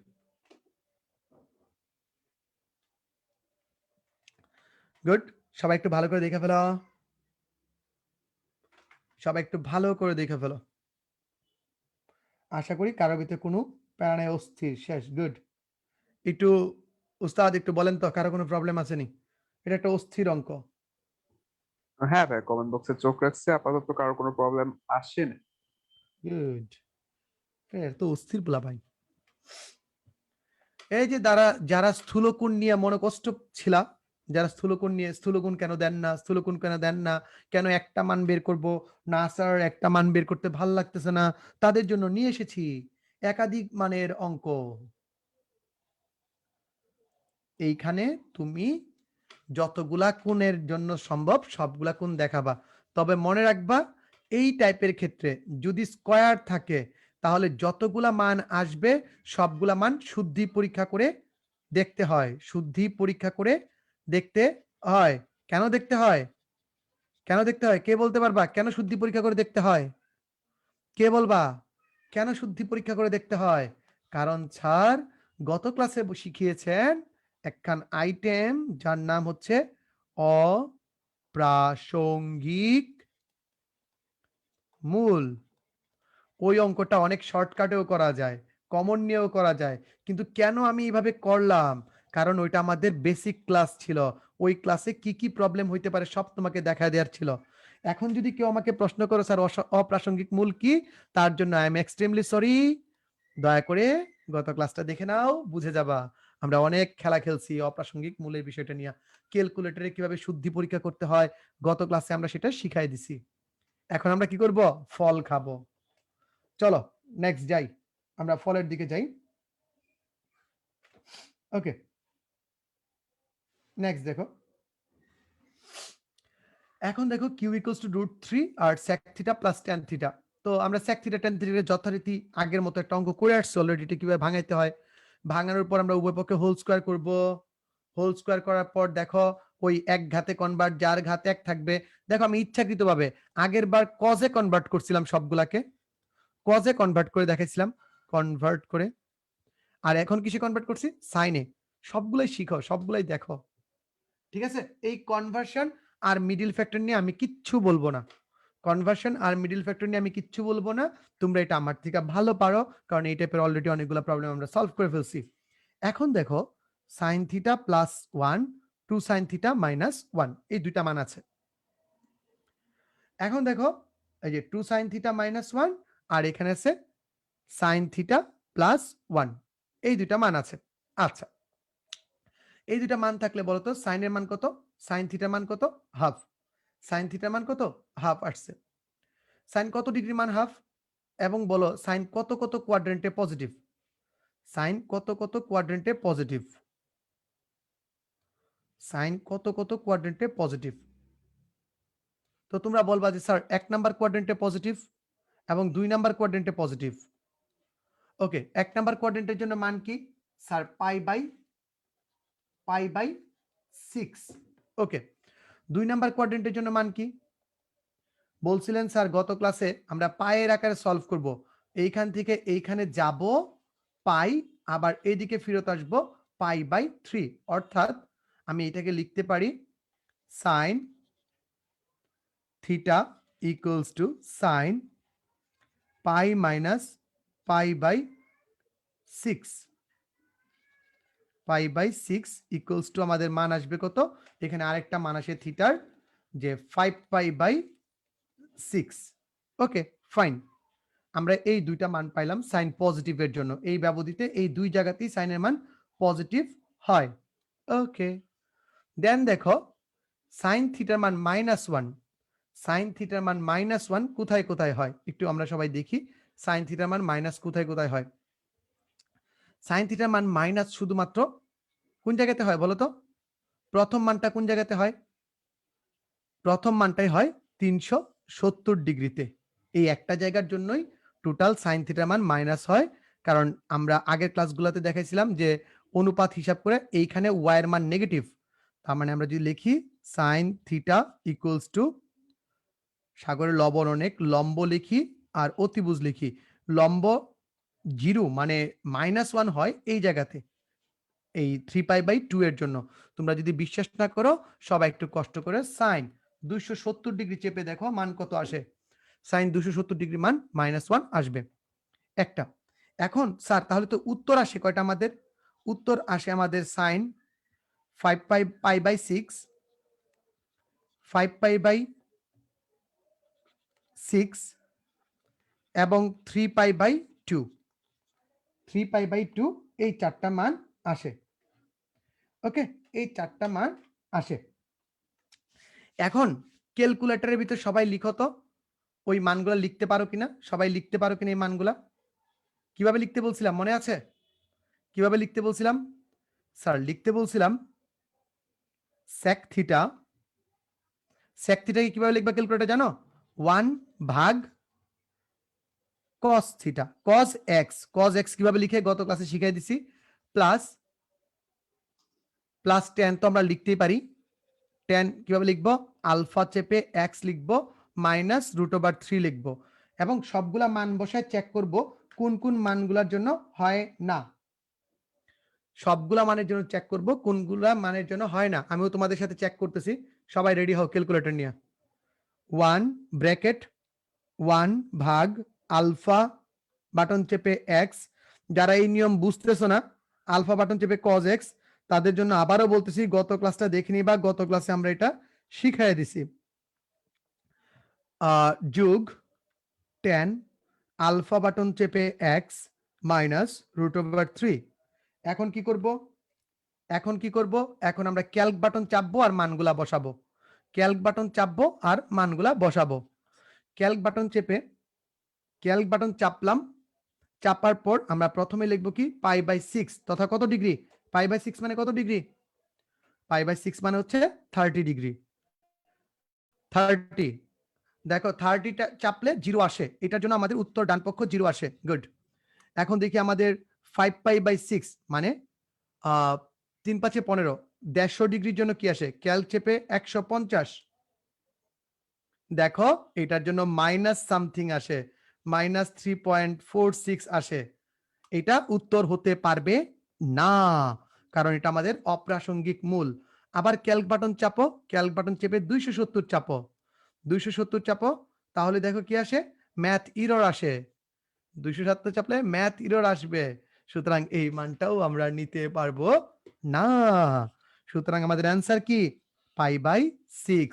good. সবাই একটু ভালো করে দেখে ফেলো, সবাই একটু ভালো করে দেখে ফেলো। আশা করি কারোর ভিতরে কোনো প্যারা নাই, অস্থির শেষ। গুড। একটু উস্তাদ একটু বলেন তো কারো কোনো প্রবলেম আছে নি? এটা একটা অস্থির অঙ্ক। হ্যাঁ ভাই, কমেন্ট বক্সে চোখ রাখছে, আপাতত কারো কোনো প্রবলেম আসেনি। গুড। তো অস্থির বলা ভাই। এই যে যারা স্থূলকোণ নিয়ে মনোকষ্ট ছিলা, যারা স্থূলকোণ কেন দেন না, স্থূলকোণ কেন দেন না, কেন একটা মান বের করব না স্যার, একটা মান বের করতে ভাল লাগতেছে না, তাদের জন্য নিয়ে এসেছি একাধিক মানের অঙ্ক। এইখানে তুমি যতগুলা কোণের জন্য সম্ভব সবগুলা কোণ দেখাবা, তবে মনে রাখবা এই টাইপের ক্ষেত্রে যদি স্কয়ার থাকে তাহলে যতগুলা মান আসবে সবগুলা মান শুদ্ধি পরীক্ষা করে দেখতে হয়, শুদ্ধি পরীক্ষা করে দেখতে হয়। কেন দেখতে হয়, কেন দেখতে হয়, কে বলতে পারবা কেন শুদ্ধি পরীক্ষা করে দেখতে হয়? কে বলবা কেন শুদ্ধি পরীক্ষা করে দেখতে হয়? কারণ স্যার গত ক্লাসে শিখিয়েছেন একখান আইটেম যার নাম হচ্ছে অপ্রাসঙ্গিক মূল। ওই অঙ্কটা অনেক শর্টকাটেও করা যায়, কমন নিয়েও করা যায়, কিন্তু কেন আমি এইভাবে করলাম, কারণ ওইটা আমাদের বেসিক ক্লাস ছিল, ওই ক্লাসে কি কি প্রবলেম হইতে পারে সব তোমাকে দেখা দেওয়ার ছিল। এখন যদি কেউ আমাকে প্রশ্ন করো স্যার অপ্রাসঙ্গিক মূল কি, তার জন্য আই এম এক্সট্রিমলি সরি। দয়া করে গত ক্লাসটা দেখে নাও, বুঝে যাবা আমরা অনেক খেলা খেলছি অপ্রাসঙ্গিক মূলের বিষয়টা নিয়ে, ক্যালকুলেটরে কিভাবে শুদ্ধি পরীক্ষা করতে হয় গত ক্লাসে আমরা সেটা শিখাই দিছি। এখন আমরা কি করব, ফল খাবো। চলো নেক্সট যাই, আমরা ফলের দিকে যাই। ওকে, নেক্সট দেখো, এখন দেখো কিউ ইকুয়ালস টু √3 আর sec theta plus tan theta. তো আমরা sec থিটা tan থিটা যথারীতি আগের মতো একটা অঙ্ক করে আসছি অলরেডি, এটা কিভাবে ভাঙাইতে হয়, ভাঙানোর পর আমরা উভয় পক্ষে হোল স্কয়ার করব, হোল স্কয়ার করার পর দেখো ওই এক ঘাতে কনভার্ট, যার ঘাতে এক থাকবে। দেখো আমি ইচ্ছাকৃতভাবে আগের বার কজে কনভার্ট করছিলাম, সবগুলাকে কজে কনভার্ট করে দেখাইছিলাম, কনভার্ট করে, আর এখন কিসে কনভার্ট করছি, সাইনে। সবগুলাই শিখো, সবগুলাই দেখো, ঠিক আছে? এই কনভার্সন আর মিডল ফ্যাক্টর নিয়ে আমি কিচ্ছু বলবো না, কনভার্সন আর মিডল ফ্যাক্টর নিয়ে আমি কিচ্ছু বলবো না, তোমরা এটা আমার থেকে ভালো পারো, কারণ এই টাইপের অলরেডি অনেকগুলো প্রবলেম আমরা সলভ করে ফেলছি। এখন দেখো sin theta plus 1 2 sin theta minus 1, এই দুইটা মান আছে। এখন দেখো এই যে 2 sin থিটা মাইনাস 1 আর এখানে আছে sin থিটা প্লাস 1, এই দুইটা মান আছে। আচ্ছা, এই দুইটা মান থাকলে বলতো সাইনের মান কত, সাইন থিটার মান কত, হাফ। সাইন থিটার মান কত, হাফ আসছে। সাইন কত ডিগ্রি মান, হাফ। এবং বলো সাইন কত কত কোয়াড্রেন্টে পজিটিভ, সাইন কত কত কোয়াড্রেন্টে পজিটিভ, সাইন কত কত কোয়াড্রেন্টে পজিটিভ। তো তোমরা বলবা যে স্যার 1 নাম্বার কোয়াড্রেন্টে পজিটিভ এবং 2 নাম্বার কোয়াড্রেন্টে পজিটিভ। ওকে, 1 নাম্বার কোয়াড্রেন্টের জন্য মান কি sir, pi by 6। Okay, 2 number কোয়াড্রেন্টের জন্য মান কি বলছিলেন স্যার গত ক্লাসে, আমরা পায়ের আকারে সলভ করব, এইখান থেকে এইখানে যাব পাই, আবার এইদিকে ফেরত আসব পাই/3, অর্থাৎ আমি এটাকে লিখতে পারি sine theta equals to sine pi minus পাই/6, পাই/6 ইকুয়ালস টু আমাদের মান আসবে কত, এখানে আরেকটা মান আসে থিটার যে 5π/6। ওকে, ফাইন। আমরা এই দুইটা মান পাইলাম সাইন পজিটিভের জন্য। এই ব্যবধিতে এই দুই জায়গাতেই সাইনের মান পজিটিভ হয়। ওকে, দেন দেখো সাইন থিটার মান -1। সাইন থিটার মান -1 কোথায় কোথায় হয় একটু আমরা সবাই দেখি। সাইন থিটার মান মাইনাস কোথায় কোথায় হয়? সাইন থিটার মান মাইনাস শুধুমাত্র কোন জায়গাতে হয় বলো তো? প্রথম মানটা কোন জায়গাতে হয়? প্রথম মানটাই হয় 370 ডিগ্রিতে। এই একটা জায়গার জন্যই টোটাল সাইন থিটার মান মাইনাস হয়। কারণ আমরা আগের ক্লাসগুলোতে দেখাইছিলাম যে অনুপাত হিসাব করে এইখানে ওয়াই এর মান নেগেটিভ। তার মানে আমরা যদি লিখি সাইন থিটা ইকুয়ালস টু সাগরের লবণ অনেক, লম্ব লিখি আর অতিভুজ লিখি। লম্ব 0 মানে -1 হয় এই জায়গাতে, এই 3π/2 এর জন্য। তোমরা যদি বিশ্বাস না করো সবাই একটু কষ্ট করে সাইন 270 ডিগ্রি চেপে দেখো মান কত আসে। সাইন 270 ডিগ্রি মান -1 আসবে একটা। এখন স্যার তাহলে তো উত্তর আসে কয়টা আমাদের? উত্তর আসে আমাদের সাইন 5π/6 এবং 3π/2। 3π/2 এই চারটা মান আসে। ওকে, এই চারটা মান আসে। এখন ক্যালকুলেটরের ভিতর সবাই লিখো তো ওই মানগুলো লিখতে পারো কিনা? সবাই লিখতে পারো কিনা এই মানগুলা? কিভাবে লিখতে বলছিলাম মনে আছে? কিভাবে লিখতে বলছিলাম? স্যার লিখতে বলছিলাম sec থিটা। sec থিটাকে কিভাবে লিখবা ক্যালকুলেটর জানো? 1 / cos theta. cos x, cos x কিভাবে লিখে গত ক্লাসে শিখিয়ে দিছি। প্লাস tan তো আমরা লিখতেই পারি। tan কিভাবে লিখবো? আলফা চেপে x লিখবো -√3 লিখবো এবং সবগুলা মান বসায় চেক করব কোন কোন মানগুলোর জন্য হয় না। সবগুলা মানের জন্য চেক করব কোনগুলা মানের জন্য হয় না। আমিও তোমাদের সাথে চেক করতেছি, সবাই রেডি হও ক্যালকুলেটর নিয়ে। 1 ব্র্যাকেট 1 / আলফা বাটন চেপে x। যারা এই নিয়ম বুঝতেছো না আলফা বাটন চেপে cos x তাদের জন্য আবারও বলতেছি গত ক্লাসটা দেখে নিবা, গত ক্লাসে আমরা এটা শিখাই দিছি। যোগ tan আলফা বাটন চেপে x -√3। এখন কি করব? এখন আমরা ক্যালক বাটন চাপবো আর মানগুলা বসাবো। ক্যালক বাটন চাপবো আর মানগুলা বসাবো। ক্যালক বাটন চাপলাম। চাপার পর আমরা প্রথমে লিখবো কি π/6 তথা কত ডিগ্রি? π/6 মানে কত ডিগ্রি? π/6 মানে হচ্ছে 30 ডিগ্রি। 30 দেখো 30টা চাপলে 0 আসে, এটার জন্য আমাদের উত্তর ডান পক্ষ 0 আসে। গুড। এখন দেখি আমাদের 5π/6 মানে 3 5 15 150 ডিগ্রির জন্য কি আসে? ক্যালক চেপে 150। দেখো এটার জন্য মাইনাস সামথিং আসে, -3.46 আসে। এটা উত্তর হতে পারবে না, কারণ এটা আমাদের অপ্রাসঙ্গিক মূল। আবার ক্যালক বাটন চাপো, ক্যালক বাটন চেপে 270 চাপো, 270 চাপো, তাহলে দেখো কি আসে? ম্যাথ ইরর আসে। 270 চাপলে ম্যাথ ইরর আসবে, সুতরাং এই মানটাও আমরা নিতে পারবো না। সুতরাং আমাদের অ্যান্সার কি? π/6।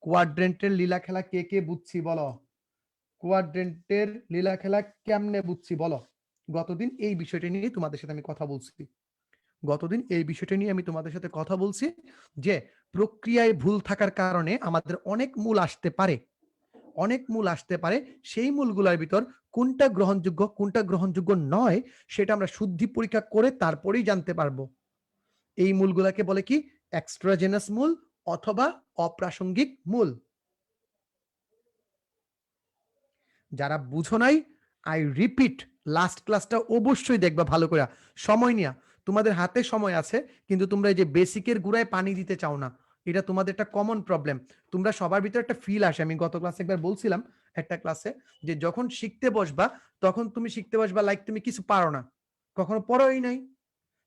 কোয়াড্রেন্টের লীলা খেলা কে কে বুঝছি বলো? কোয়াড্রেন্টের লীলা খেলা কেমনে বুঝছি বলো? গতদিন এই বিষয়টা নিয়ে তোমাদের সাথে আমি কথা বলছি যে প্রক্রিয়ায় ভুল থাকার কারণে আমাদের অনেক মূল আসতে পারে। সেই মূলগুলোর ভিতর কোনটা গ্রহণযোগ্য কোনটা গ্রহণযোগ্য নয় সেটা আমরা শুদ্ধি পরীক্ষা করে তারপরেই জানতে পারবো। এই মূলগুলাকে বলে কি? এক্সট্রাজেনাস মূল অথবা অপ্রাসঙ্গিক মূল। যারা বুঝো নাই, আই রিপিট, লাস্ট ক্লাসটা অবশ্যই দেখবা ভালো করে সময় নিয়া। তোমাদের হাতে সময় আছে কিন্তু তোমরা এই যে বেসিকের গুড়ায় পানি দিতে চাও না, এটা তোমাদের একটা কমন প্রবলেম। তোমরা সবার ভিতরে একটা ফিল আসে, আমি গত ক্লাসে একবার বলছিলাম একটা ক্লাসে যে যখন শিখতে বসবা তখন তুমি শিখতে বসবা লাইক তুমি কিছু পারো না, কখনো পড়োই নাই,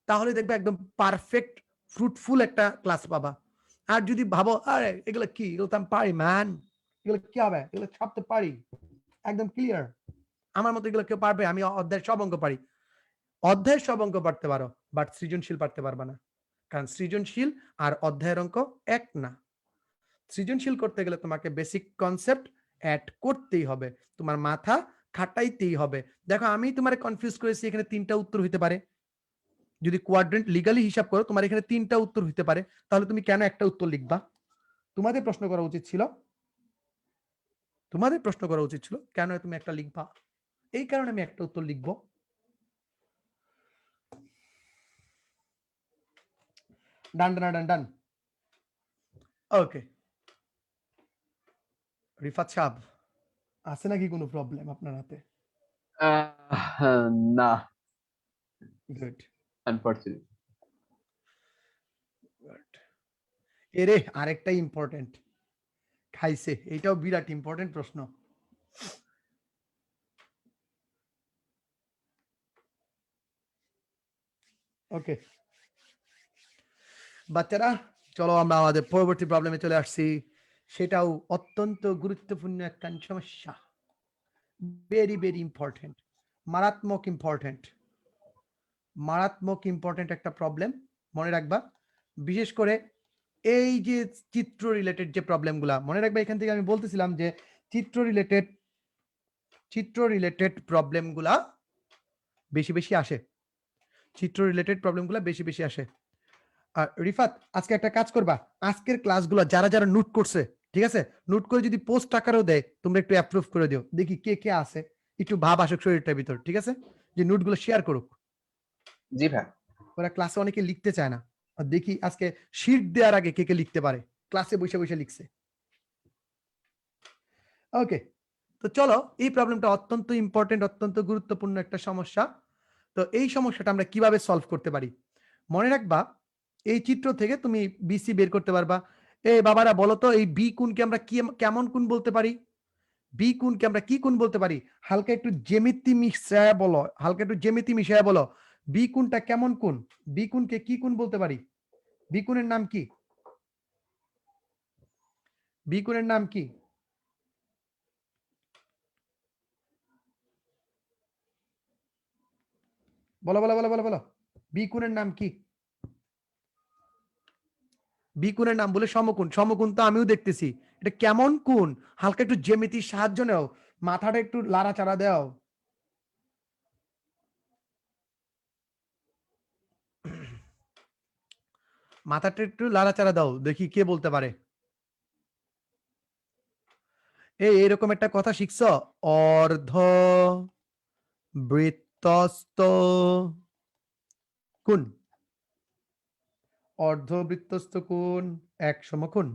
তাহলে দেখবে একদম পারফেক্ট ফ্রুটফুল একটা ক্লাস পাবা। আর যদি ভাবো আরে এগুলো কি, এগুলো তো আমি পারি ম্যান, এগুলো কি হবে, এগুলো সব তো পারি একদম ক্লিয়ার, আমার মতো এগুলো কেউ পারবে? আমি অধ্যায়ের সব অঙ্ক পারি। অধ্যায়ের সব অঙ্ক পারতে পারো, বাট সৃজনশীল পারতে পারবা না, কারণ সৃজনশীল আর অধ্যায়ের অঙ্ক এক না। সৃজনশীল করতে গেলে তোমাকে বেসিক কনসেপ্ট অ্যাড করতেই হবে, তোমার মাথা খাটাইতেই হবে। দেখো আমি তোমার কনফিউজ করেছি, এখানে 3টা উত্তর হইতে পারে। যদি কোয়াড্রেন্ট লিগালি হিসাব করো তোমার এখানে 3টা উত্তর হইতে পারে, তাহলে তুমি কেন একটা উত্তর লিখবা? তোমাদের প্রশ্ন করা উচিত ছিল, কেন তুমি একটা লিখবা? এই কারণে আমি একটা উত্তর লিখবো। ডান ডান ডান ডান। ওকে, রিফাত সাহেব আছে নাকি কোনো প্রবলেম আপনার হাতে? না, গুড আনফরচুনেটলি। গুড। এরে আরেকটা ইম্পর্টেন্ট খাইছে, এটাও বিরাট ইম্পর্টেন্ট প্রশ্ন। ওকে বাচ্চারা, চলো আমরা আমাদের পরবর্তী প্রবলেমে চলে আসছি। সেটাও অত্যন্ত গুরুত্বপূর্ণ একটা সমস্যা, ভেরি ভেরি ইম্পর্টেন্ট, মারাত্মক ইম্পর্টেন্ট একটা প্রবলেম। মনে রাখবা, বিশেষ করে এই যে চিত্র রিলেটেড যে প্রবলেমগুলা মনে রাখবা। এখান থেকে আমি বলতেছিলাম যে চিত্র রিলেটেড প্রবলেমগুলা বেশি বেশি আসে, আর রিফাত আজকে একটা কাজ করবা, আজকের ক্লাসগুলো যারা যারা নোট করছে, ঠিক আছে, নোট করে যদি পোস্ট আকারেও দেয় তোমরা একটু অ্যাপ্রুভ করে দিও, দেখি কে কে আছে, একটু ভাব আসুক শরীরটার ভিতর, ঠিক আছে, যে নোটগুলো শেয়ার করুক। জি ভাই। ওরা ক্লাসে অনেকে লিখতে চায় না, আর দেখি আজকে শীট দেওয়ার আগে কে কে লিখতে পারে, ক্লাসে বসে বসে লিখছে। ওকে, তো চলো, এই প্রবলেমটা অত্যন্ত ইম্পর্টেন্ট, অত্যন্ত গুরুত্বপূর্ণ একটা সমস্যা। তো এই সমস্যাটা আমরা কিভাবে সলভ করতে পারি? মনে রাখবা, এই চিত্র থেকে তুমি বিসি বের করতে পারবা। বাবারা বলো তো, এই বি কোণকে আমরা কি কেমন কোণ বলতে পারি? বি কোণকে আমরা কি কোণ বলতে পারি? হালকা একটু জ্যামিতি মিশায়া বলো, বি কোণটা কেমন কোণ? বি কোণকে কি কোণ বলতে পারি? বি কোণের নাম কি? বি কোণের নাম কি? বলো বলো বলো বলো বলো, বি কোণের নাম কি? বি কোণের নাম বলে সমকোণ। সমকোণ তো আমিও দেখতেছি, এটা কেমন কোণ? হালকা একটু জ্যামিতির সাহায্য নাও, মাথাটা একটু লাড়াচাড়া দাও। মাথাটা একটু লাড়াচাড়া দাও, দেখি কে বলতে পারে। এরকম একটা কথা শিখছ, অর্ধ বৃত্তস্থ কোণ। অর্ধবৃত্তস্থ কোণ এক সমকোণ।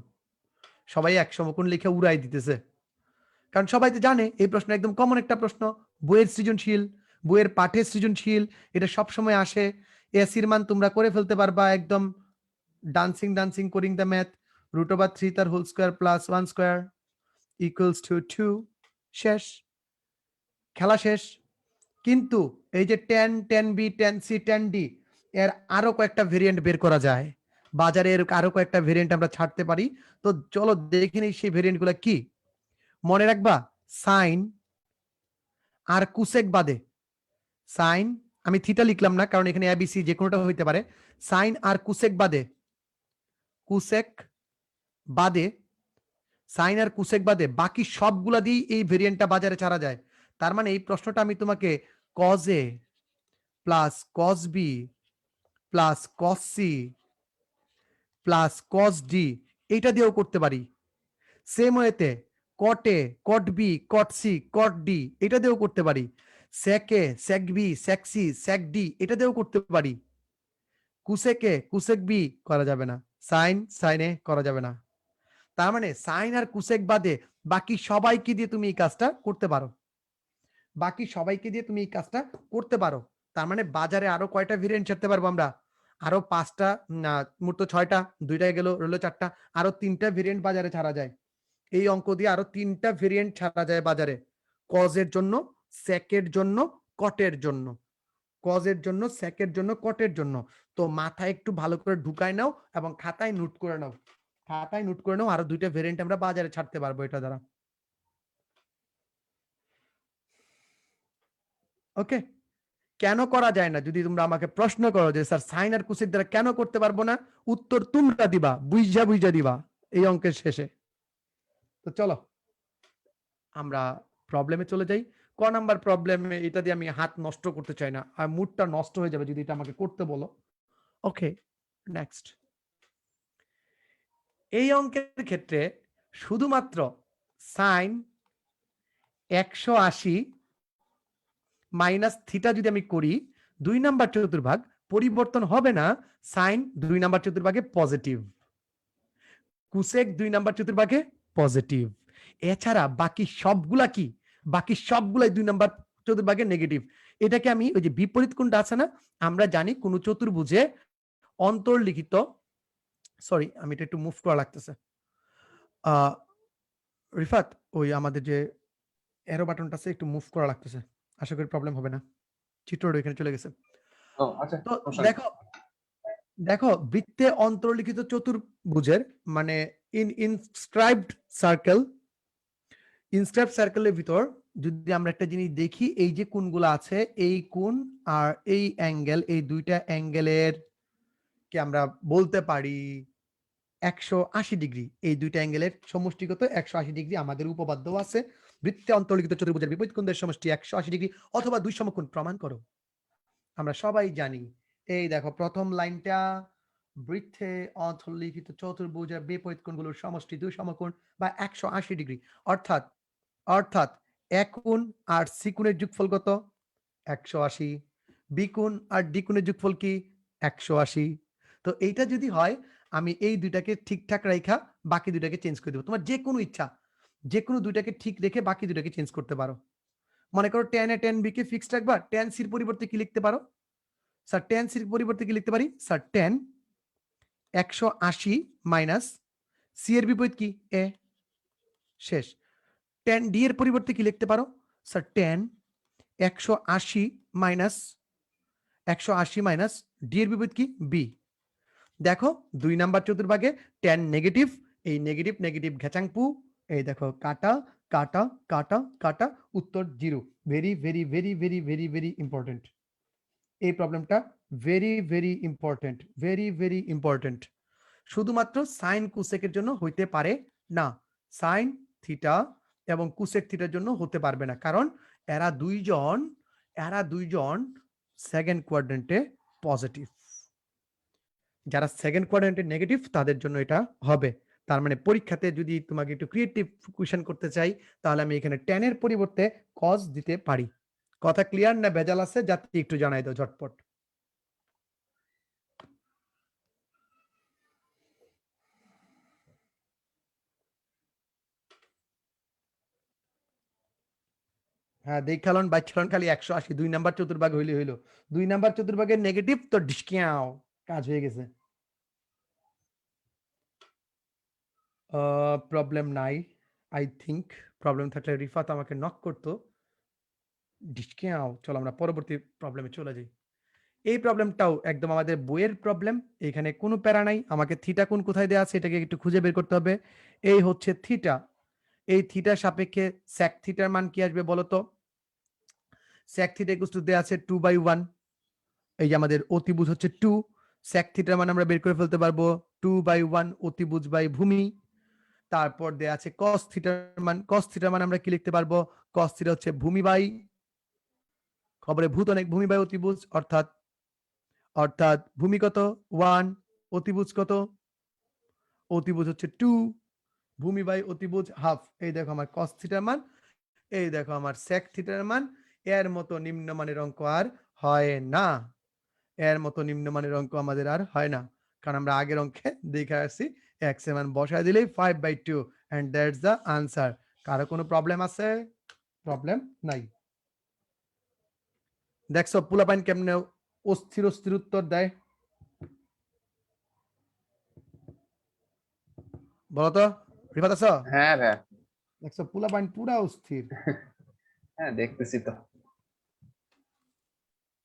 সবাই এক সমকোণ লিখে উড়াই দিতেছে, কারণ সবাই তো জানে এই প্রশ্ন একদম কমন একটা প্রশ্ন, বইয়ের সৃজনশীল, বইয়ের পাঠের সৃজনশীল, এটা সব সময় আসে। এসির মান তোমরা করে ফেলতে পারবা একদম ডান্সিং করিং দ্য ম্যাথ, √3 তার whole square plus 1 square equals to 2। শেষ, খেলা শেষ। কিন্তু এই যে tan b tan c tan d, এর আরো কয়েকটা ভেরিয়েন্ট বের করা যায়, বাজারে এর আরো কয়েকটা ভেরিয়েন্ট আমরা ছাড়তে পারি। তো চলো দেখে নিই সেই ভেরিয়েন্ট গুলা কি। মনে রাখবা, সাইন আর কুসেক বাদে, সাইন আমি থিটা লিখলাম না কারণ এখানে এবিসি যে কোনোটা হইতে পারে, সাইন আর কুসেক বাদে, সাইন আর কুসেক বাদে বাকি সবগুলা দিয়ে এই ভেরিয়েন্টটা বাজারে ছাড়া যায়। তার মানে এই প্রশ্নটা আমি তোমাকে cos A plus cos B plus cos C plus cos D এইটা দিয়েও করতে পারি। সেম ওয়েতে cot A, cot B, cot C, cot D এটা দিয়েও করতে পারি। Sec A, sec B, sec C, sec D এটা দিয়েও করতে পারি। কুসেক এ, কুসেক বি করা যাবে না, সাইন এ করা যাবে না। তার মানে সাইন আর কুসেক বাদে বাকি সবাইকে দিয়ে তুমি এই কাজটা করতে পারো, তার মানে বাজারে আরো কয়টা ভেরিয়েন্ট ছাড়তে পারবো আমরা? আরো 5টা, মোট তো 6টা, 2টা গেল, রইলো 4টা, আরো 3টা ভেরিয়েন্ট বাজারে ছাড়া যায়। এই অঙ্ক দিয়ে আরো 3টা ভেরিয়েন্ট ছাড়া যায় বাজারে, কজের জন্য, সেকের জন্য, কটের জন্য, কজের জন্য, সেকের জন্য, কটের জন্য। তো মাথায় একটু ভালো করে ঢুকায় নাও এবং খাতায় নোট করে নাও, আরো 2টা ভেরিয়েন্ট আমরা বাজারে ছাড়তে পারবো এটা দ্বারা। ওকে, কেন করা যায় না যদি তোমরা আমাকে প্রশ্ন করো যে স্যার সাইন আর কুসেক দ্বারা কেন করতে পারবো না, উত্তর তোমরা দিবা, বুঝা দিবা এই অঙ্কের শেষে। তো চলো আমরা প্রবলেমে চলে যাই। ক নাম্বার প্রবলেমে, এটা দিয়ে আমি হাত নষ্ট করতে চাই না, আর মুডটা নষ্ট হয়ে যাবে যদি এটা আমাকে করতে বলো। ওকে, নেক্সট। এই অঙ্কের ক্ষেত্রে শুধুমাত্র সাইন 180 মাইনাস থিটা যদি আমি করি 2 নাম্বার চতুর্ভাগ, পরিবর্তন হবে না। সাইন 2 নাম্বার চতুর্ভাগে পজিটিভ, কুসেক 2 নাম্বার চতুর্ভাগে পজিটিভ। এছাড়া বাকি সবগুলা কি? বাকি সবগুলাই 2 নাম্বার চতুর্ভাগে নেগেটিভ। এটাকে আমি ওই যে বিপরীত কোণটা আছে না, আমরা জানি কোন চতুর্ভুজে অন্তর্লিখিত, সরি আমি এটা একটু মুভ করা লাগতেছে। রিফাত, ওই আমাদের যে এরো বাটনটা আছে একটু মুভ করা লাগতেছে, আশা করি প্রবলেম হবে না। চিত্রটা এখানে চলে গেছে। ও আচ্ছা, তো সমস্যা নেই। দেখো দেখো বৃত্তে অন্তর্লিখিত চতুর্ভুজের মানে ইনস্ক্রাইবড সার্কেল, ইনস্ক্রাইবড সার্কেলের ভিতর যদি আমরা একটা জিনিস দেখি, এই যে কোণগুলো আছে, এই কোণ আর এই অ্যাঙ্গেল, এই দুইটা অ্যাঙ্গেলের কি আমরা বলতে পারি 180 ডিগ্রি। এই দুইটা অ্যাঙ্গেলের সমষ্টিগত 180 ডিগ্রি আমাদের উপপাদ্য আছে। বৃত্তে অন্তর্লিখিত চতুর্ভুজের বিপরীত কোণের সমষ্টি 180 ডিগ্রি অথবা দুই সমকোণ প্রমাণ করো। আমরা সবাই জানি, এই দেখো প্রথম লাইনটা, বৃত্তে অন্তর্লিখিত চতুর্ভুজের বিপরীত কোণগুলোর সমষ্টি দুই সমকোণ বা 180 ডিগ্রি। অর্থাৎ অর্থাৎ এক কোণ আর সি কোণের যোগফল কত? 180। বি কোণ আর ডি কোণের যোগফল কি? 180। তো এইটা যদি হয়, আমি এই দুইটাকে ঠিকঠাক রাখা বাকি দুইটাকে চেঞ্জ করে দেবো। তোমার যে কোনো ইচ্ছা, যে কোনো দুইটাকে ঠিক রেখে বাকি দুইটাকে চেঞ্জ করতে পারো। মনে করো tan a tan b K fixed রাখবা, tan c এর পরিবর্তে কি লিখতে পারো? স্যার tan c এর পরিবর্তে কি লিখতে পারি? স্যার tan 180 মাইনাস c এর বিপরীত কি? a। শেষ। tan d এর পরিবর্তে কি লিখতে পারো? Sir tan 180 minus 180 minus d এর বিপরীত কি? b। দেখো 2 নাম্বার চতুর্ভাগে tan নেগেটিভ, এই নেগেটিভ নেগেটিভ ঘেচাংপু, এই দেখো কাটা কাটা কাটা কাটা, উত্তর 0। Very very very very very very important এই প্রবলেমটা, very very important, very very important. শুধুমাত্র সাইন কুসেকের জন্য হইতে পারে না, সাইন থিটা এবং কুসেক থিটার জন্য হতে পারবে না, কারণ এরা দুইজন সেকেন্ড কোয়াড্রেন্টে পজিটিভ। যারা সেকেন্ড কোয়াড্রেন্টে নেগেটিভ তাদের জন্য এটা হবে। তার মানে পরীক্ষাতে যদি তোমাকে একটু ক্রিয়েটিভ কোয়েশ্চেন করতে চাই, তাহলে আমি এখানে tan এর পরিবর্তে cos দিতে পারি। কথা ক্লিয়ার না ভেজাল আছে? যাতে একটু জানাই দাও ঝটপট। হ্যাঁ, দেখালন বাচ্চালন খালি 180 2 নাম্বার চতুর্ভাগ হইলে হইলো। 2 নাম্বার চতুর্ভাগের নেগেটিভ তো ডিসকিয়াও কাজ হয়ে গেছে। প্রবলেম নাই, আই থিংক। প্রবলেম থাকলে রিফাত আমাকে নক করতো। ডিসকিয়াও। চলো আমরা পরবর্তী প্রবলেমে চলে যাই। এই প্রবলেমটাও একদম আমাদের বইয়ের প্রবলেম, এখানে কোনো প্যারা নাই। আমাকে থিটা কোণ কোথায় দেওয়া আছে এটাকে একটু খুঁজে বের করতে হবে। এই হচ্ছে থিটা, এই থিটার সাপেক্ষে sec থিটার মান কি আসবে বলো তো? sec থিটা ইকুয়াল টু দেওয়া আছে 2/1। এই যে আমাদের অতিভুজ হচ্ছে 2, sec থিটার মান আমরা বের করে ফেলতে পারবো 2/1 অতিভুজ বাই ভূমি। তারপর দেয়া আছে cos থিটার মান, cos থিটার মান আমরা কি লিখতে পারবো? cos থিটা হচ্ছে ভূমি বাই, খবরে ভূত অনেক, ভূমি বাই অতিভুজ, অর্থাৎ অর্থাৎ ভূমি কত? 1, অতিভুজ কত? অতিভুজ হচ্ছে 2, ভূমি বাই অতিভুজ হাফ। এই দেখো আমার cos থিটার মান, এই দেখো আমার sec থিটার মান। এর মতো নিম্নমানের অঙ্ক আর হয় না, এর মতো নিম্নমানের অঙ্ক আমাদের আর হয় না, কারণ আমরা আগের অঙ্কে দেখে আসছি x এর মান বসায় দিলেই 5/2 and that's the answer। কারো কোনো প্রবলেম আছে? প্রবলেম নাই। দেখছো পোলাপাইন কেমনে অস্থির অস্থির উত্তর দেয়, বলতো রিফাত আছো? হ্যাঁ ভাই। দেখছো পোলাপাইন পুরা অস্থির। হ্যাঁ দেখতেছি তো।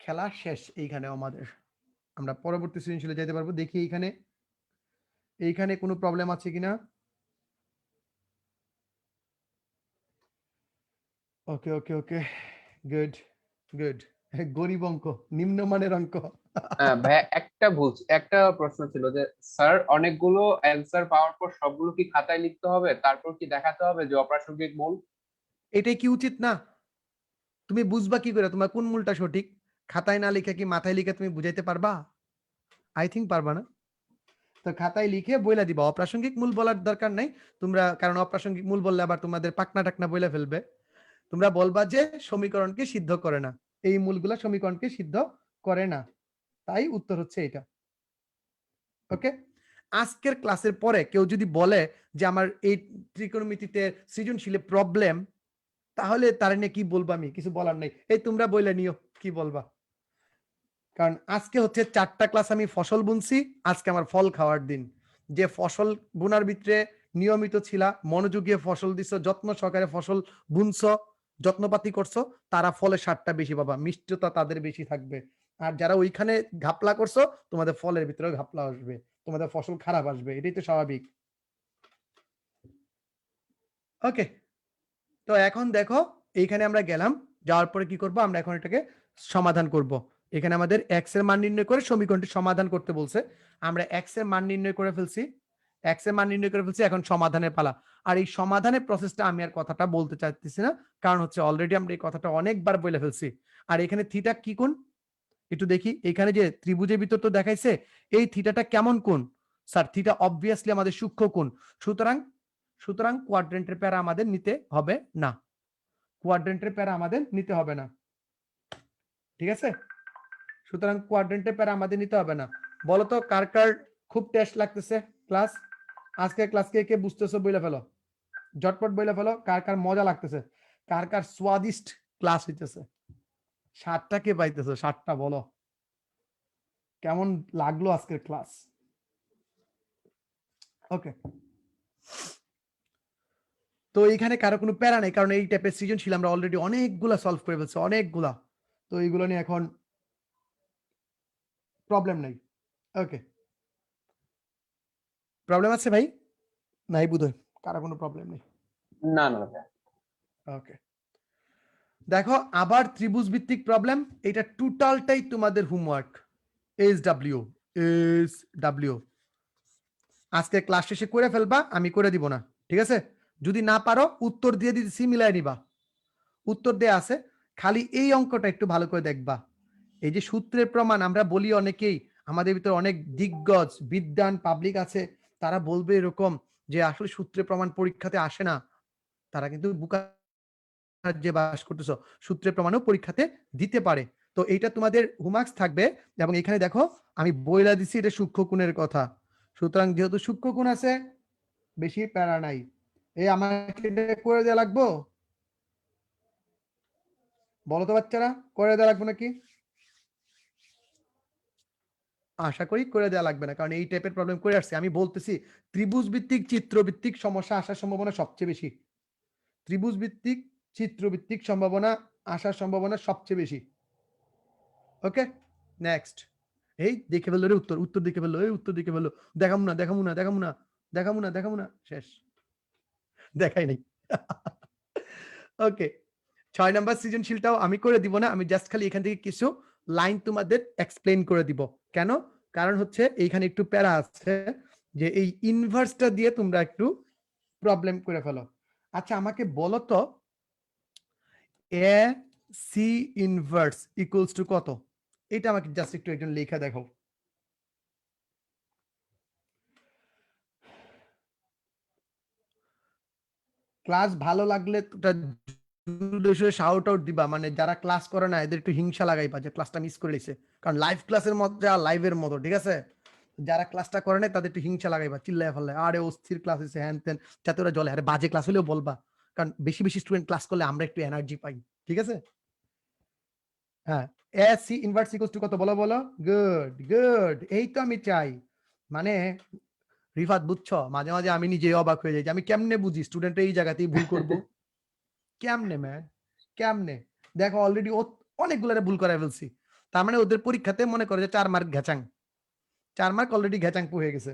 খেলা শেষ এইখানে আমাদের, আমরা পরবর্তী সৃজনশীলে যেতে পারবো। দেখি এইখানে এইখানে কোনো প্রবলেম আছে কিনা। ওকে ওকে ওকে, গুড গুড। গরিব অঙ্ক, নিম্নমানের অঙ্ক। ভাইয়া একটা প্রশ্ন ছিল যে স্যার অনেকগুলো অ্যান্সার পাওয়ার পর সবগুলো কি খাতায় লিখতে হবে, তারপর কি দেখাতে হবে যে অপ্রাসঙ্গিক মূল? এটাই কি উচিত না? তুমি বুঝবা কি করে তোমার কোন মূলটা সঠিক? খাতায় না লিখে কি মাথায় লিখে তুমি বুঝাইতে পারবা? আই থিঙ্ক পারবা না। তো খাতায় লিখে বইলা দিবা, অপ্রাসঙ্গিক মূল বলার দরকার নাই তোমরা, কারণ অপ্রাসঙ্গিক মূল বললে আবার তোমাদের পাকনা টাকনা বইলা ফেলবে। তোমরা বলবা যে সমীকরণকে সিদ্ধ করে না, এই মূলগুলা সমীকরণকে সিদ্ধ করে না, তাই উত্তর হচ্ছে এটা। ওকে, আজকের ক্লাসের পরে কেউ যদি বলে যে আমার এই ত্রিকোণমিতিতে সৃজনশীলে প্রবলেম, তাহলে তার নিয়ে কি বলবো, আমি কিছু বলার নেই, এই তোমরা বইলে নিও কি বলবা। কারণ আজকে হচ্ছে 4টা ক্লাস আমি ফসল বুনছি, আজকে আমার ফল খাওয়ার দিন। যে ফসল বুনার ভিতরে নিয়মিত ছিলা, মনোযোগী ফসল দিছো, যত্ন সহকারে ফসল বুনছো, যত্নপাতি করছো, তারা ফলের স্বাদটা বেশি পাবা, মিষ্টতা তাদের বেশি থাকবে। আর যারা ওইখানে ঘাপলা করছো, তোমাদের ফলের ভিতরে ঘাপলা আসবে, তোমাদের ফসল খারাপ আসবে, এটাই তো স্বাভাবিক। ওকে, তো এখন দেখো এইখানে আমরা গেলাম, যাওয়ার পরে কি করব, আমরা এখন এটাকে সমাধান করব। এখানে আমাদের x এর মান নির্ণয় করে সমীকরণটি সমাধান করতে বলছে, আমরা x এর মান নির্ণয় করে ফেলছি, x এর মান নির্ণয় করে ফেলছি, এখন সমাধানের পালা। আর এই সমাধানের প্রসেসটা আমি আর কথাটা বলতে চাইতেছি না, কারণ হচ্ছে অলরেডি আমরা এই কথাটা অনেকবার বলে ফেলছি। আর এখানে থিটা কি কোণ একটু দেখি, এখানে যে ত্রিভুজের ভিতর তো দেখাইছে, এই থিটাটা কেমন কোণ? স্যার থিটা অবভিয়াসলি আমাদের সূক্ষ্ম কোণ, সুতরাং সুতরাং কোয়াড্রেন্টের প্যারা আমাদের নিতে হবে না, কোয়াড্রেন্টের প্যারা আমাদের নিতে হবে না, ঠিক আছে? সুতরাং কোয়াড্রেন্টের প্যারা আমাদের নিতে হবে না। বলতো কার কার খুব টেস্ট লাগতেছে ক্লাস? আজকে ক্লাস কে কে বুঝতেছো বলে ফেলো, ঝটপট বলে ফেলো, কার কার মজা লাগতেছে, কার কার স্বাদিষ্ট ক্লাস হইতেছে, 7টা কে পাইতেছো, 7টা বলো কেমন লাগলো আজকের ক্লাস। ওকে, তো এইখানে কারো কোনো প্যারা নেই, কারণ এই টাইপের সৃজনশীল আমরা অলরেডি অনেকগুলা সলভ করে ফেলছি, অনেকগুলা। তো এইগুলো নিয়ে এখন প্রবলেম নেই। ওকে, প্রবলেম আছে ভাই? নাই বোধহয় কারো কোনো প্রবলেম নেই। না না ভাইয়া। ওকে, দেখো আবার ত্রিভুজ ভিত্তিক প্রবলেম, এটা টোটালটাই তোমাদের হোমওয়ার্ক। এস ডাব্লিউ আজকে ক্লাস শেষে করে ফেলবা, আমি করে দিব না, ঠিক আছে? যদি না পারো উত্তর দিয়ে দিতেছি, মিলাই নিবা, উত্তর দেয়া আছে, খালি এই অঙ্কটা একটু ভালো করে দেখবা। এই যে সূত্রের প্রমাণ আমরা বলি, অনেকেই আমাদের ভিতরে অনেক দিগ্গজ বিদ্বান পাবলিক আছে, তারা বলবে এরকম যে আসলে সূত্রের প্রমাণ পরীক্ষাতে আসে না, তারা কিন্তু বুকা যে বাস করতেছো, সূত্রের প্রমাণও পরীক্ষাতে দিতে পারে। তো এইটা তোমাদের হোমওয়ার্ক থাকবে। এবং এখানে দেখো আমি বইলা দিছি এটা সূক্ষ্ম কোণের কথা, সুতরাং যেহেতু সূক্ষ্ম কোণ আছে, বেশি প্যারা নাই। এই আমাকে এটা করে দেওয়া লাগবো, বলো তো বাচ্চারা, করে দেওয়া লাগবে নাকি? আশা করি করে দেওয়া লাগবে না, কারণ এই টাইপের প্রবলেম করে আসছে। আমি বলতেছি ত্রিভুজ ভিত্তিক চিত্র ভিত্তিক সমস্যা আসার সম্ভাবনা সবচেয়ে বেশি, ত্রিভুজ ভিত্তিক চিত্র ভিত্তিক সম্ভাবনা আসার সম্ভাবনা সবচেয়ে বেশি। ওকে, নেক্সট। এই দেখে ফেললো রে, উত্তর উত্তর দেখে ফেললো, এই উত্তর দেখে ফেললো, দেখাবো না দেখাবো না দেখাবো না দেখাবো না দেখাবো না, শেষ, দেখাই নাই। ওকে, 6 নাম্বার সৃজনশীলটাও আমি করে দিব না, আমি জাস্ট খালি এখান থেকে কিছু লাইন তোমাদের এক্সপ্লেন করে দিব। কেন? কারণ হচ্ছে এইখানে একটু প্যারা আছে, যে এই ইনভার্সটা দিয়ে তোমরা একটু প্রবলেম করে ফেলো। আচ্ছা আমাকে বলো তো, A C inverse equals to কত? এটা আমাকে জাস্ট একটু একজন লেখা দেখাও। ক্লাস ভালো লাগলে শাউট আউট দিবা, মানে যারা ক্লাস করে না এদের একটু হিংসা লাগাইবা যে ক্লাসটা মিস করে লিছে, কারণ লাইভ ক্লাসের মজা লাইভের মতো, ঠিক আছে? যারা ক্লাসটা করে নাই তাদের একটু হিংসা লাগাইবা, চিল্লায় ফেললে আরে অস্থির ক্লাস হয়েছে হ্যান তেন, যাতে ওরা জলে। আরে বাজে ক্লাস হলেও বলবা, কারণ বেশি বেশি স্টুডেন্ট ক্লাস করলে আমরা একটু এনার্জি পাই, ঠিক আছে? হ্যাঁ, A C inverse equals to কত বলো বলো, গুড গুড, এই তো আমি চাই। মানে রিফাত বুঝছো, মাঝে মাঝে আমি নিজে অবাক হয়ে যাই যে আমি কেমনে বুঝি স্টুডেন্ট এই জায়গাতেই ভুল করব, কেমনে ম্যান, কেমনে? দেখো অলরেডি অনেকগুলো ভুল করে ফেলছি, তার মানে ওদের পরীক্ষাতে মনে করে যে 4 মার্ক ঘেচাং, 4 মার্ক অলরেডি ঘেচাং হয়ে গেছে।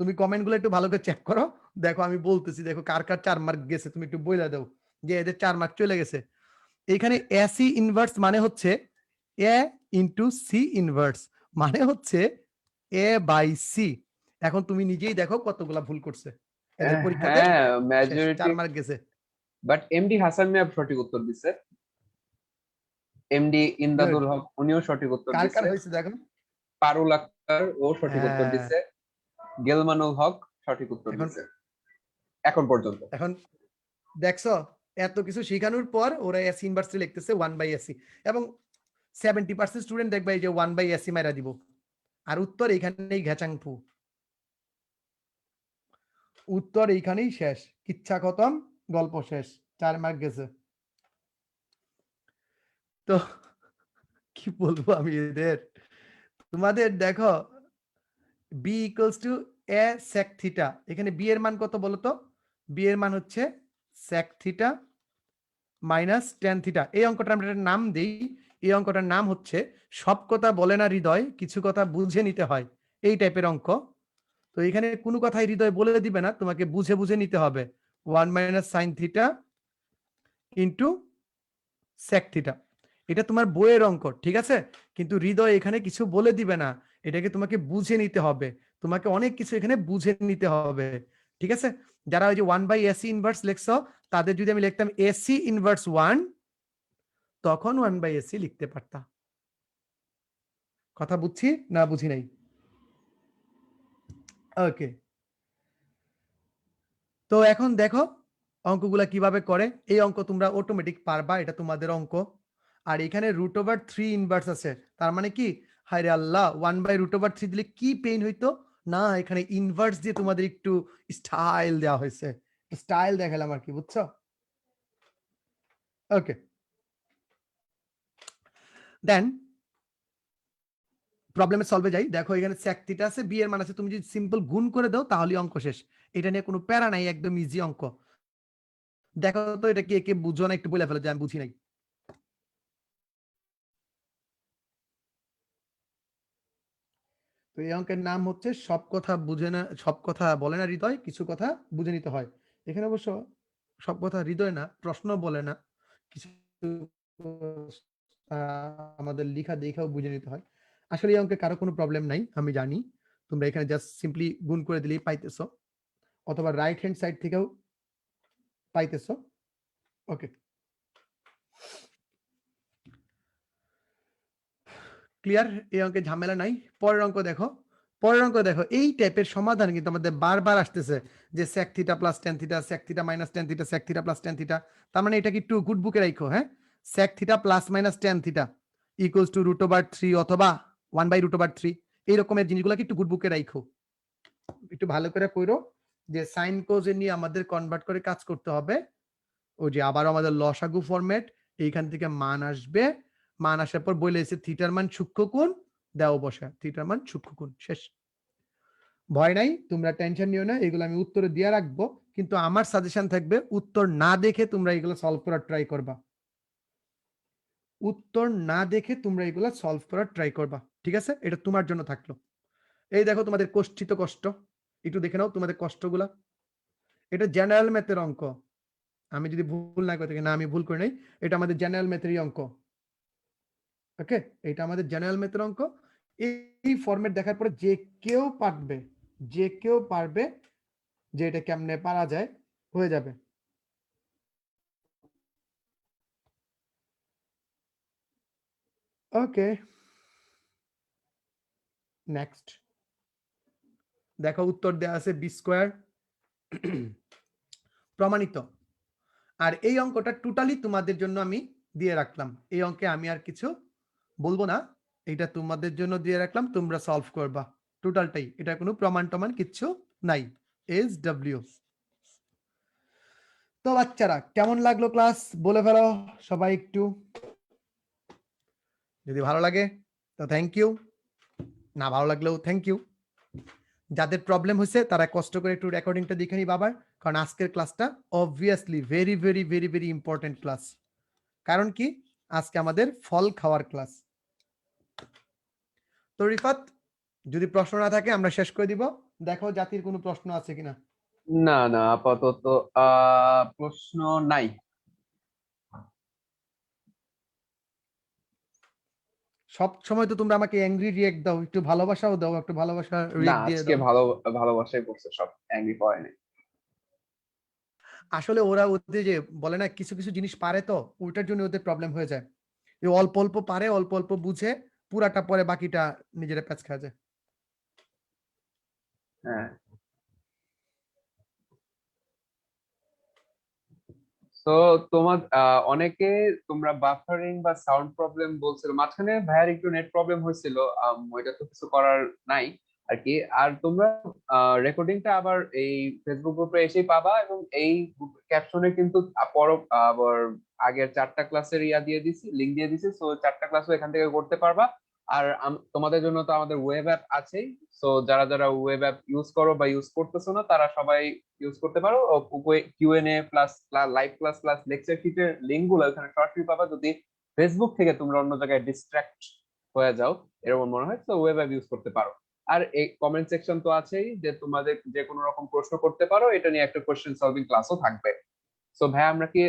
তুমি কমেন্ট গুলো একটু ভালো করে চেক করো, দেখো আমি বলতেছি, দেখো কার কার 4 মার্ক গেছে, তুমি একটু বইলা দাও যে এদের 4 মার্ক চলে গেছে। এখানে এসি ইনভার্স মানে হচ্ছে এ ইন্টু সি ইনভার্স, মানে হচ্ছে এ বাই সি। এখন তুমি নিজেই দেখো কতগুলা ভুল করছে এদের পরীক্ষাতে, হ্যাঁ, শেষ, মেজরিটি। 4 মার্ক গেছে। বাট এমডি হাসান মিয়া সঠিক উত্তর দিছে, এমডি গুড। ইমদাদুল হক উনিও সঠিক উত্তর কার কার দিছে, হয়েছে দেখো। পারুল আক্তার ও সঠিক উত্তর হ্যাঁ। দিছে, গেলমানুল হক সঠিক উত্তর এখন দিছে এখন পর্যন্ত। এখন দেখছো, এত কিছু শেখানোর পর ওরা এসি ইনভার্সলি লিখতেছে 1/SC, এবং 70% স্টুডেন্ট দেখবে এই যে 1/SC মাইরা দিব, আর উত্তর এইখানেই ঘেচাংফু, উত্তর এইখানেই শেষ, কিচ্ছা খতম, গল্প শেষ, 4 মার্ক গেছে। তো কি বলবো আমি এদের, তোমাদের দেখো B equals to A sec theta, এখানে বি এর মান কত বলো তো? বি এর মান হচ্ছে sec theta minus ten theta. এই অঙ্কটা আমরা একটা নাম দিই, এই অঙ্কটার নাম হচ্ছে সব কথা বলে না হৃদয়, কিছু কথা বুঝে নিতে হয়, এই টাইপের অঙ্ক। তো এখানে কোনো কথাই হৃদয় বলে দিবে না, তোমাকে বুঝে বুঝে নিতে হবে। 1 minus sine theta into sec theta, এটা তোমার বইয়ের অঙ্ক, ঠিক আছে? কিন্তু হৃদয় এখানে কিছু বলে দিবে না, এটাকে তোমাকে বুঝে নিতে হবে, তোমাকে অনেক কিছু এখানে বুঝে নিতে হবে, ঠিক আছে? যারা ওই যে 1/AC ইনভার্স লিখছো, তাদের যদি আমি লিখতাম এসি ইনভার্স 1, তখন 1/AC লিখতে পারতা। কথা বুঝছি না বুঝি নাই? ওকে, তো এখন দেখো অঙ্কগুলা কিভাবে করে। এই অঙ্ক তোমরা অটোমেটিক পারবা, এটা তোমাদের অঙ্ক। আর এখানে √3 ইনভার্স আছে, তার মানে কি, হায় রে আল্লাহ, 1/√3 দিলে কি পেইন হইতো না, এখানে ইনভার্স দিয়ে তোমাদের একটু স্টাইল দেওয়া হয়েছে, স্টাইল দেখালাম আর কি, বুঝছো? ওকে, দেন প্রবলেমের সলভে যাই। দেখো এখানে sec থিটা আছে, বি এর মান আছে, তুমি যদি সিম্পল গুণ করে দাও তাহলে অঙ্ক শেষ, এটা নিয়ে কোনো প্যারা নাই, একদম ইজি অঙ্ক। দেখো তো এটা কি কে বুঝো না, একটু বলে ফেলো যে আমি বুঝি নাই। তো এই অঙ্কের নাম হচ্ছে সব কথা বুঝে না, সব কথা বলে না হৃদয়, কিছু কথা বুঝে নিতে হয়। এখানে অবশ্য সব কথা হৃদয় না, প্রশ্ন বলে না, কিছু আমাদের লেখা দেখাও বুঝে নিতে হয়। আসলে এই অঙ্কে কারো কোনো প্রবলেম নাই, আমি জানি। তোমরা এখানে জাস্ট সিম্পলি গুণ করে দিলেই পাইতেছো, অথবা রাইট হ্যান্ড সাইড থেকেও পাইতেছো। ওকে, ক্লিয়ার? এই অঙ্কে ঝামেলা নাই। পরের অঙ্ক দেখো, পরের অঙ্ক দেখো, এই টাইপের সমাধান কিন্তু আমাদের বারবার আসতেছে, যে sec theta plus tan theta, sec theta minus tan theta, sec theta plus tan theta. তার মানে এটা কি একটু গুড বুকে রাখো, হ্যাঁ? sec theta plus minus tan theta equals to √3 অথবা 1/√3, এই রকমের জিনিসগুলো কি একটু গুড বুকে রাখো, একটু ভালো করে কইরো, যে সাইন কোজ নিয়ে আমাদের কনভার্ট করে কাজ করতে হবে। ওই যে আবার আমাদের লসাগু ফরম্যাট, এইখান থেকে মান আসবে, মান আসার পর বলে এসে থিটার মান সূক্ষ্ম কোণ দেও, বসা থিটার মান সূক্ষ্ম কোণ, শেষ। ভয় নাই, তোমরা টেনশন নিও না, এগুলো আমি উত্তরে দিয়ে রাখবো, কিন্তু আমার সাজেশন থাকবে উত্তর না দেখে তোমরা এগুলো সলভ করার ট্রাই করবা, উত্তর না দেখে তোমরা এগুলো সলভ করার ট্রাই করবা, ঠিক আছে? এটা তোমার জন্য থাকলো। এই দেখো তোমাদের কষ্টিত কষ্ট, একটু দেখে নাও তোমাদের কষ্টগুলা। এটা জেনারেল ম্যাথের অঙ্ক, আমি যদি ভুল না করে থাকি, না আমি ভুল করি নাই, এটা আমাদের জেনারেল ম্যাথেরই অঙ্ক। ওকে, এটা আমাদের জেনারেল ম্যাথের অঙ্ক। এই ফরম্যাট দেখার পরে যে কেউ পারবে, যে কেউ পারবে যে এটা কেমনে পারা যায়, হয়ে যাবে। ওকে, নেক্সট দেখো উত্তর দেওয়া আছে বি স্কোয়ার, প্রমাণিত। আর এই অঙ্কটা টোটালি তোমাদের জন্য আমি দিয়ে রাখলাম, এই অঙ্কে আমি আর কিছু বলবো না, এটা তোমাদের জন্য দিয়ে রাখলাম, তোমরা সলভ করবা টোটালটাই, এটা কোনো প্রমাণ টমান কিচ্ছু নাই। SW। তো বাচ্চারা কেমন লাগলো ক্লাস, বলে ফেলো সবাই একটু, যদি ভালো লাগে তো থ্যাংক ইউ, না ভালো লাগলেও থ্যাংক ইউ। যাদের প্রবলেম হয়েছে তারা কষ্ট করে একটু রেকর্ডিংটা দেখে নিই বাবার, কারণ আজকের ক্লাসটা obviously very very very very important class. কারণ কি, আজকে আমাদের ফল খাওয়ার ক্লাস। তো রিফাত, যদি প্রশ্ন না থাকে আমরা শেষ করে দিব, দেখো জাতির কোনো প্রশ্ন আছে কিনা। না না, আপাতত প্রশ্ন নাই। সব সময় তো তোমরা আমাকে অ্যাংরি রিয়েক্ট দাও, একটু ভালোবাসাও দাও, একটু ভালোবাসা না, রিয়েক্ট দিয়ে আজকে দাও। ভালোবাসাই করছে, সব অ্যাংরি পড়েনি। আসলে ওরা ওদের যে বলে না কিছু কিছু জিনিস পারে, তো ওইটার জন্য ওদের প্রবলেম হয়ে যায়। এই অল্প অল্প পারে, অল্প অল্প বুঝে, পুরাটা পরে বাকিটা নিজেরা প্যাচ খাওয়া যায়। হ্যাঁ, তো তোমার অনেকে তোমরা বাফারিং বা সাউন্ড প্রবলেম বলছিল, মাঝখানে ভাইয়ার একটু নেট প্রবলেম হয়েছিল, ওইটা তো কিছু করার নাই আর কি। আর তোমরা রেকর্ডিংটা আবার এই ফেসবুক গ্রুপে এসেই পাবা, এবং এই ক্যাপশনে কিন্তু আবার আগের 4টা ক্লাসের দিয়ে দিছি, লিংক দিয়ে দিছি, সো 4টা ক্লাসও এখান থেকে করতে পারবা। আর তোমাদের জন্য তো আমাদের ওয়েব অ্যাপ আছেই, সো যারা যারা ওয়েব অ্যাপ ইউজ করো বা ইউজ করতেছো না তারা সবাই ইউজ করতে পারো। QnA plus live class plus lecture শিটের লিঙ্ক গুলো ওখানে সরাসরি পাবা, যদি ফেসবুক থেকে তোমরা অন্য জায়গায় ডিস্ট্রাক্ট হয়ে যাও এরকম মনে হয়, তো ওয়েব অ্যাপ ইউজ করতে পারো। আর এই কমেন্ট সেকশন তো আছেই, যে তোমাদের যে কোনো রকম প্রশ্ন করতে পারো, এটা নিয়ে একটা কোশ্চেন সলভিং ক্লাসও থাকবে। সো ভাই আমরা কি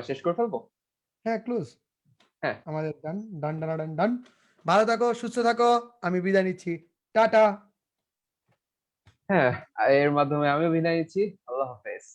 শেষ করে ফেলবো? হ্যাঁ, ক্লোজ হ্যাঁ। আমাদের ডান ডান ডান ডান ডান। ভালো থাকো, সুস্থ থাকো, আমি বিদায় নিচ্ছি, টাটা। হ্যাঁ, এর মাধ্যমে আমিও বিদায় নিচ্ছি। আল্লাহ হাফেজ।